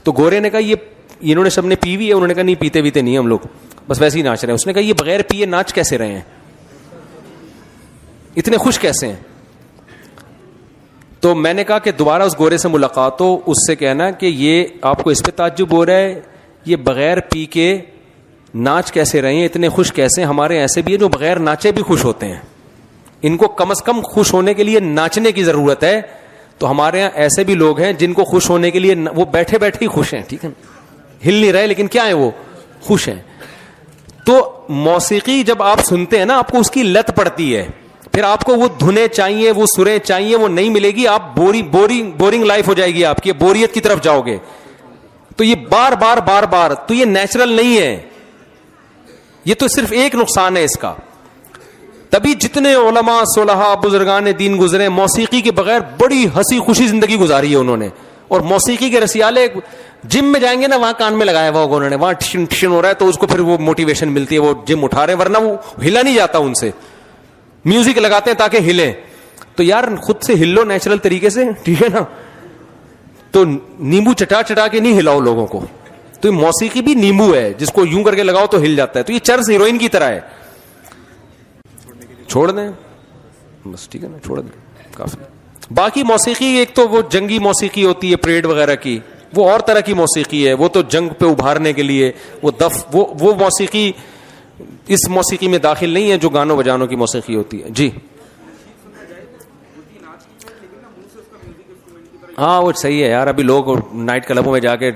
تو گورے نے کہا یہ انہوں نے سب نے پی ہوئی ہے. انہوں نے کہا نہیں پیتے ویتے نہیں ہم لوگ, بس ویسے ہی ناچ رہے ہیں. اس نے کہا یہ بغیر پیے ناچ کیسے رہے ہیں, اتنے خوش کیسے ہیں؟ تو میں نے کہا کہ دوبارہ اس گورے سے ملاقات ہو, اس سے کہنا کہ یہ آپ کو اس پہ تعجب ہو رہا ہے, یہ بغیر پی کے ناچ کیسے رہے ہیں, اتنے خوش کیسے ہیں؟ ہمارے ایسے بھی ہیں جو بغیر ناچے بھی خوش ہوتے ہیں, ان کو کم از کم خوش ہونے کے لیے ناچنے کی ضرورت ہے. تو ہمارے یہاں ایسے بھی لوگ ہیں جن کو خوش ہونے کے لیے وہ بیٹھے بیٹھے ہی خوش ہیں, ٹھیک ہے, ہل نہیں رہے لیکن کیا ہے وہ خوش ہیں. تو موسیقی جب آپ سنتے ہیں نا آپ کو اس کی لت پڑتی ہے, پھر آپ کو وہ دھنیں چاہیے, وہ سریں چاہیے, وہ نہیں ملے گی, آپ بورنگ لائف ہو جائے گی آپ کی, بوریت کی طرف جاؤ گے. تو یہ بار بار تو یہ نیچرل نہیں ہے, یہ تو صرف ایک نقصان ہے اس کا. تبھی جتنے علماء صلحاء بزرگان دین گزرے موسیقی کے بغیر بڑی ہنسی خوشی زندگی گزاری ہے انہوں نے. اور موسیقی کے رسیالے جم میں جائیں گے نا, وہاں کان میں لگایا ہوا ہوگا انہوں نے, وہاں ٹشن ٹشن ہو رہا ہے تو اس کو پھر وہ موٹیویشن ملتی ہے, وہ جم اٹھا رہے ہیں, ورنہ وہ ہلا نہیں جاتا ان سے. میوزک لگاتے ہیں تاکہ ہلیں, تو یار خود سے ہلو نیچرل طریقے سے, ٹھیک ہے نا. تو نیمبو چٹا کے نہیں ہلاؤ لوگوں کو. تو موسیقی بھی نیمبو ہے, جس کو یوں کر کے لگاؤ تو ہل جاتا ہے. تو یہ چرس ہیروئن کی طرح ہے, چھوڑ دیں بس, ٹھیک ہے نا, چھوڑ دیں کافی. باقی موسیقی ایک تو وہ جنگی موسیقی ہوتی ہے پریڈ وغیرہ کی, وہ اور طرح کی موسیقی ہے, وہ تو جنگ پہ ابھارنے کے لیے, وہ دف وہ موسیقی اس موسیقی میں داخل نہیں ہے جو گانوں بجانوں کی موسیقی ہوتی ہے. جی ہاں وہ صحیح ہے یار. ابھی لوگ نائٹ کلبوں میں جا کے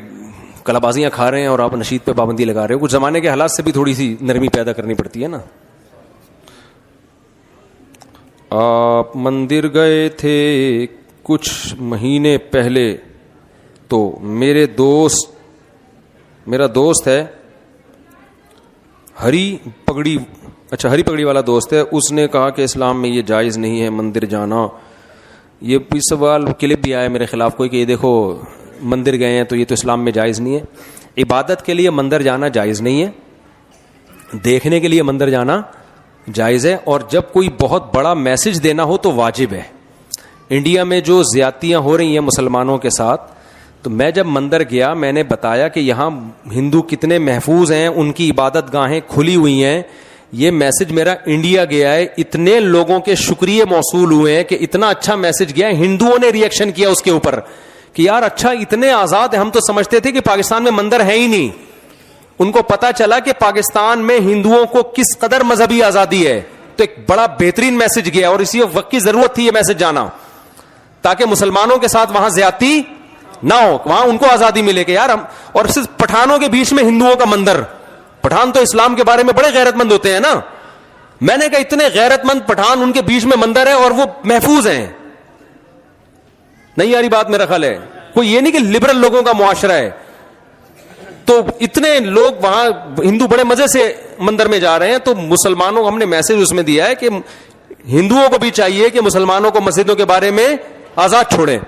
کلابازیاں کھا رہے ہیں اور آپ نشید پہ پابندی لگا رہے ہو. کچھ زمانے کے حالات سے بھی تھوڑی سی نرمی پیدا کرنی پڑتی ہے نا. آپ مندر گئے تھے کچھ مہینے پہلے, تو میرا دوست ہے ہری پگڑی والا دوست ہے, اس نے کہا کہ اسلام میں یہ جائز نہیں ہے مندر جانا. یہ بھی سوال کلپ بھی آیا میرے خلاف کوئی کہ یہ دیکھو مندر گئے ہیں تو یہ تو اسلام میں جائز نہیں ہے. عبادت کے لیے مندر جانا جائز نہیں ہے, دیکھنے کے لیے مندر جانا جائز ہے. اور جب کوئی بہت بڑا میسج دینا ہو تو واجب ہے. انڈیا میں جو زیادتیاں ہو رہی ہیں مسلمانوں کے ساتھ, تو میں جب مندر گیا میں نے بتایا کہ یہاں ہندو کتنے محفوظ ہیں, ان کی عبادت گاہیں کھلی ہوئی ہیں. یہ میسج میرا انڈیا گیا ہے, اتنے لوگوں کے شکریہ موصول ہوئے ہیں کہ اتنا اچھا میسج گیا ہے. ہندوؤں نے ریئیکشن کیا اس کے اوپر کہ یار اچھا اتنے آزاد ہیں. ہم تو سمجھتے تھے کہ پاکستان میں مندر ہے ہی نہیں. ان کو پتا چلا کہ پاکستان میں ہندوؤں کو کس قدر مذہبی آزادی ہے. تو ایک بڑا بہترین میسج گیا, اور اسی وقت کی ضرورت تھی یہ میسج جانا, تاکہ مسلمانوں کے ساتھ وہاں زیادتی نہ ہو, وہاں ان کو آزادی ملے کہ یار ہم. اور صرف پٹھانوں کے بیچ میں ہندوؤں کا مندر, پٹھان تو اسلام کے بارے میں بڑے غیرت مند ہوتے ہیں نا. میں نے کہا اتنے غیرت مند پٹھان, ان کے بیچ میں مندر ہے اور وہ محفوظ ہیں. نہیں یاری بات میرا خیال ہے, کوئی یہ نہیں کہ لبرل لوگوں کا معاشرہ ہے. تو اتنے لوگ وہاں ہندو بڑے مزے سے مندر میں جا رہے ہیں. تو مسلمانوں کو ہم نے میسج اس میں دیا ہے کہ ہندوؤں کو بھی چاہیے کہ مسلمانوں کو مسجدوں کے بارے میں آزاد چھوڑیں.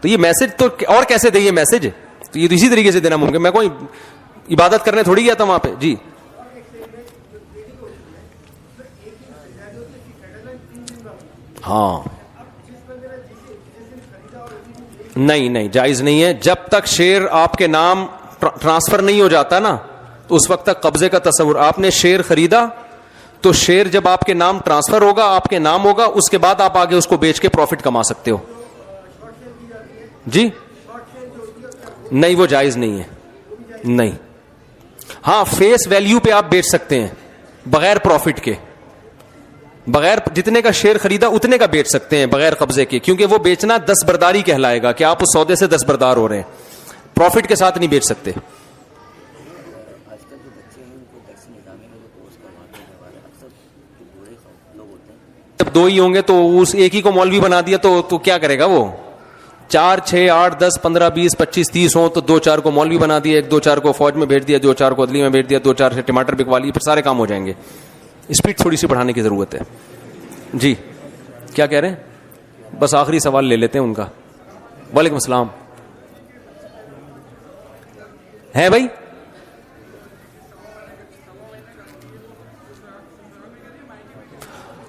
تو یہ میسج تو اور کیسے دے یہ میسج, تو یہ اسی طریقے سے دینا ممکن. میں کوئی عبادت کرنے تھوڑی گیا تھا وہاں پہ. جی ہاں, نہیں جائز نہیں ہے. جب تک شیئر آپ کے نام ٹرانسفر نہیں ہو جاتا نا, تو اس وقت تک قبضے کا تصور. آپ نے شیئر خریدا تو شیئر جب آپ کے نام ٹرانسفر ہوگا, آپ کے نام ہوگا, اس کے بعد آپ آگے اس کو بیچ کے پروفٹ کما سکتے ہو. جی نہیں, وہ جائز نہیں ہے. نہیں, ہاں فیس ویلیو پہ آپ بیچ سکتے ہیں بغیر پروفٹ کے, بغیر جتنے کا شیئر خریدا اتنے کا بیچ سکتے ہیں بغیر قبضے کے, کیونکہ وہ بیچنا دستبرداری کہلائے گا کہ آپ اس سودے سے دستبردار ہو رہے ہیں. پروفٹ کے ساتھ نہیں بیچ سکتے. جب دو ہی ہوں گے تو اس ایک ہی کو مولوی بنا دیا تو کیا کرے گا وہ؟ 4 6 8 10 15 20 25 30 ہوں تو 2 4 کو مولوی بنا دیا, 1 2 4 کو فوج میں بھیج دیا, 2 4 کو عدلی میں بھیج دیا, 2 4 سے ٹماٹر بکوا لی, پھر سارے کام ہو جائیں گے. اسپیڈ تھوڑی سی بڑھانے کی ضرورت ہے. جی کیا کہہ رہے ہیں؟ بس آخری سوال لے لیتے ہیں ان کا. وعلیکم السلام. ہے بھائی؟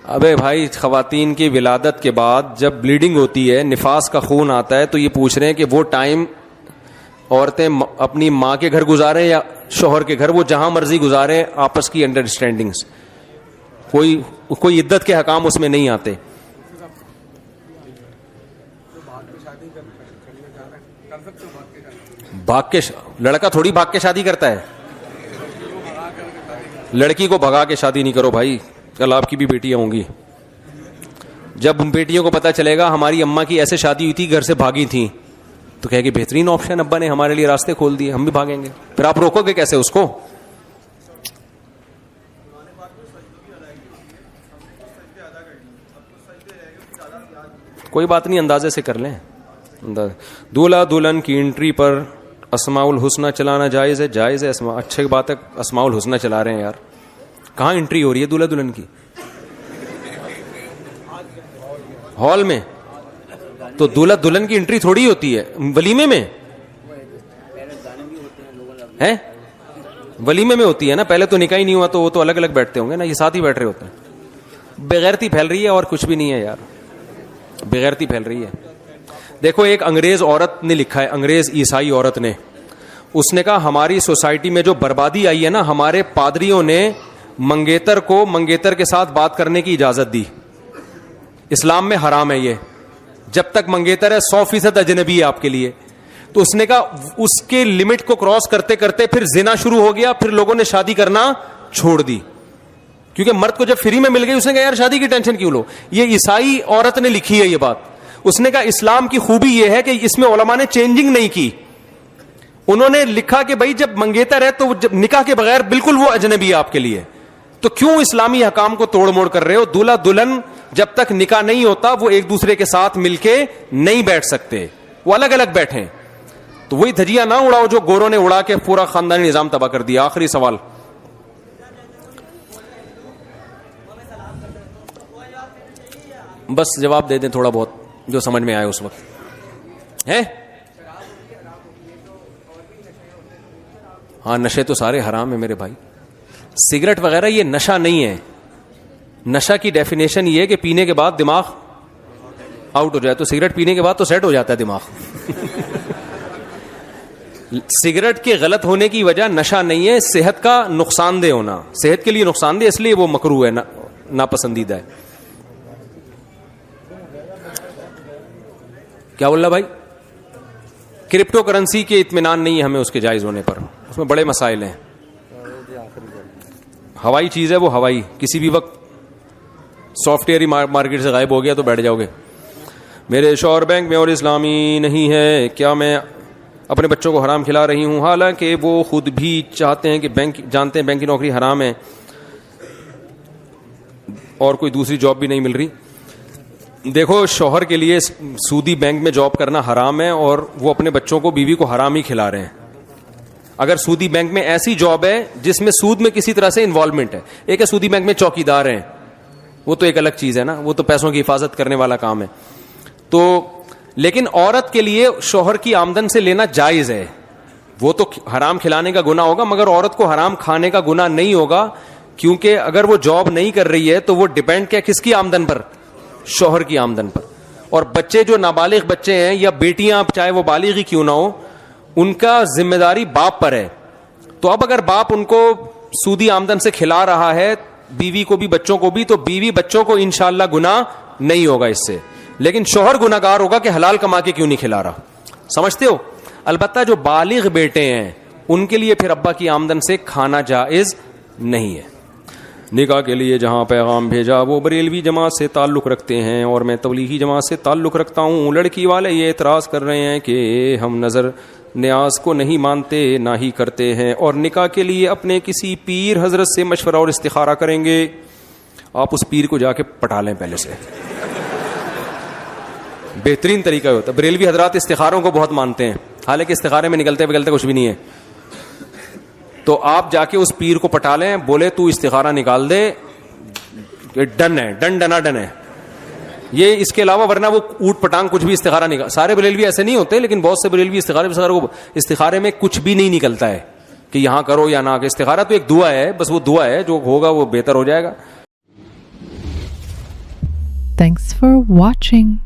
ابے بھائی, خواتین کی ولادت کے بعد جب بلیڈنگ ہوتی ہے, نفاس کا خون آتا ہے, تو یہ پوچھ رہے ہیں کہ وہ ٹائم عورتیں اپنی ماں کے گھر گزاریں یا شوہر کے گھر, وہ جہاں مرضی گزاریں, آپس کی انڈرسٹینڈنگز, کوئی عدت کے حکام اس میں نہیں آتے. بھاگ کے لڑکا تھوڑی بھاگ کے شادی کرتا ہے. لڑکی کو بھگا کے شادی نہیں کرو بھائی, کل آپ کی بھی بیٹیاں ہوں گی. جب بیٹیوں کو پتا چلے گا ہماری اماں کی ایسے شادی ہوئی تھی, گھر سے بھاگی تھیں, تو کہے گی بہترین آپشن, ابا نے ہمارے لیے راستے کھول دیے, ہم بھی بھاگیں گے. پھر آپ روکو گے کیسے اس کو؟ کوئی بات نہیں, اندازے سے کر لیں. دولہا دلہن کی انٹری پر اسماء الحسنہ چلانا جائز ہے؟ جائز ہے. اچھے بات ہے, اسماء الحسنہ چلا رہے ہیں یار. کہاں انٹری ہو رہی ہے دولہا دلہن کی؟ ہال میں. تو دولہا دلہن کی انٹری تھوڑی ہوتی ہے ولیمے میں, ہے ولیمے میں ہوتی ہے نا. پہلے تو نکاح ہی نہیں ہوا تو وہ تو الگ الگ بیٹھتے ہوں گے نا, یہ ساتھ ہی بیٹھ رہے ہوتے ہیں. بغیرتی پھیل رہی ہے اور کچھ بھی نہیں ہے یار, بغیرتی پھیل رہی ہے. دیکھو ایک انگریز عورت نے لکھا ہے, انگریز عیسائی عورت نے, اس نے کہا ہماری سوسائٹی میں جو بربادی آئی ہے نا, ہمارے پادریوں نے منگیتر کو منگیتر کے ساتھ بات کرنے کی اجازت دی. اسلام میں حرام ہے یہ, جب تک منگیتر ہے 100% اجنبی ہے آپ کے لیے. تو اس نے کہا اس کے لمٹ کو کراس کرتے کرتے پھر زنا شروع ہو گیا, پھر لوگوں نے شادی کرنا چھوڑ دی, کیونکہ مرد کو جب فری میں مل گئی, اس نے کہا یار شادی کی ٹینشن کیوں لو. یہ عیسائی عورت نے لکھی ہے یہ بات. اس نے کہا اسلام کی خوبی یہ ہے کہ اس میں علماء نے چینجنگ نہیں کی. انہوں نے لکھا کہ بھائی جب منگیتر ہے تو جب نکاح کے بغیر بالکل وہ اجنبی ہے آپ کے لیے, تو کیوں اسلامی حکام کو توڑ موڑ کر رہے ہو؟ دولہا دلہن جب تک نکاح نہیں ہوتا وہ ایک دوسرے کے ساتھ مل کے نہیں بیٹھ سکتے, وہ الگ الگ بیٹھیں. تو وہی دھجیاں نہ اڑاؤ جو گوروں نے اڑا کے پورا خاندانی نظام تباہ کر دیا. آخری سوال. بس جواب دے دیں تھوڑا بہت جو سمجھ میں آئے اس وقت. ہے ہاں, نشے تو سارے حرام ہیں میرے بھائی. سگریٹ وغیرہ یہ نشہ نہیں ہے, نشہ کی ڈیفینیشن یہ ہے کہ پینے کے بعد دماغ آؤٹ ہو جائے. تو سگریٹ پینے کے بعد تو سیٹ ہو جاتا ہے دماغ. سگریٹ کے غلط ہونے کی وجہ نشہ نہیں ہے, صحت کا نقصان دہ ہونا, صحت کے لیے نقصان دہ, اس لیے وہ مکروہ ہے, ناپسندیدہ ہے. کیا بول رہا بھائی؟ کرپٹو کرنسی کے اطمینان نہیں ہے ہمیں اس کے جائز ہونے پر, اس میں بڑے مسائل ہیں. ہوائی چیز ہے وہ, ہوائی کسی بھی وقت سافٹ ویئر ہی مارکیٹ سے غائب ہو گیا تو بیٹھ جاؤ گے. میرے شوہر بینک میں اور اسلامی نہیں ہے, کیا میں اپنے بچوں کو حرام کھلا رہی ہوں, حالانکہ وہ خود بھی چاہتے ہیں کہ جانتے ہیں بینک کی نوکری حرام ہے اور کوئی دوسری جاب بھی نہیں مل رہی. دیکھو, شوہر کے لیے سودی بینک میں جاب کرنا حرام ہے اور وہ اپنے بچوں کو, بیوی کو حرام ہی کھلا رہے ہیں. اگر سودی بینک میں ایسی جاب ہے جس میں سود میں کسی طرح سے انوالومنٹ ہے, ایک ہے سودی بینک میں چوکیدار ہیں, وہ تو ایک الگ چیز ہے نا, وہ تو پیسوں کی حفاظت کرنے والا کام ہے. تو لیکن عورت کے لیے شوہر کی آمدن سے لینا جائز ہے. وہ تو حرام کھلانے کا گناہ ہوگا مگر عورت کو حرام کھانے کا گناہ نہیں ہوگا, کیونکہ اگر وہ جاب نہیں کر رہی ہے تو وہ ڈیپینڈ کیا کس کی آمدن پر, شوہر کی آمدن پر. اور بچے جو نابالغ بچے ہیں یا بیٹیاں چاہے وہ بالغ ہی کیوں نہ ہو, ان کا ذمہ داری باپ پر ہے. تو اب اگر باپ ان کو سودی آمدن سے کھلا رہا ہے, بیوی کو بھی بچوں کو بھی, تو بیوی بچوں کو انشاءاللہ گناہ نہیں ہوگا اس سے, لیکن شوہر گناہگار ہوگا کہ حلال کما کے کیوں نہیں کھلا رہا. سمجھتے ہو؟ البتہ جو بالغ بیٹے ہیں ان کے لیے پھر ابا کی آمدن سے کھانا جائز نہیں ہے. نکاح کے لیے جہاں پیغام بھیجا وہ بریلوی جماعت سے تعلق رکھتے ہیں اور میں تبلیغی جماعت سے تعلق رکھتا ہوں. لڑکی والے یہ اعتراض کر رہے ہیں کہ ہم نظر نیاز کو نہیں مانتے نہ ہی کرتے ہیں اور نکاح کے لیے اپنے کسی پیر حضرت سے مشورہ اور استخارہ کریں گے. آپ اس پیر کو جا کے پٹا لیں پہلے سے, بہترین طریقہ ہوتا ہے. بریلوی حضرات استخاروں کو بہت مانتے ہیں, حالانکہ استخارے میں نکلتے کچھ بھی نہیں ہے. تو آپ جا کے اس پیر کو پٹا لیں, بولے تو استخارہ نکال دے, ڈن ہے, ڈن ڈنا ڈن ہے یہ. اس کے علاوہ ورنہ وہ اوٹ پٹانگ کچھ بھی استخارہ نکال. سارے بریلوی ایسے نہیں ہوتے, لیکن بہت سے بریلوی استخارے میں کچھ بھی نہیں نکلتا ہے کہ یہاں کرو یا نہ. استخارہ تو ایک دعا ہے, بس وہ دعا ہے, جو ہوگا وہ بہتر ہو جائے گا. Thanks for watching.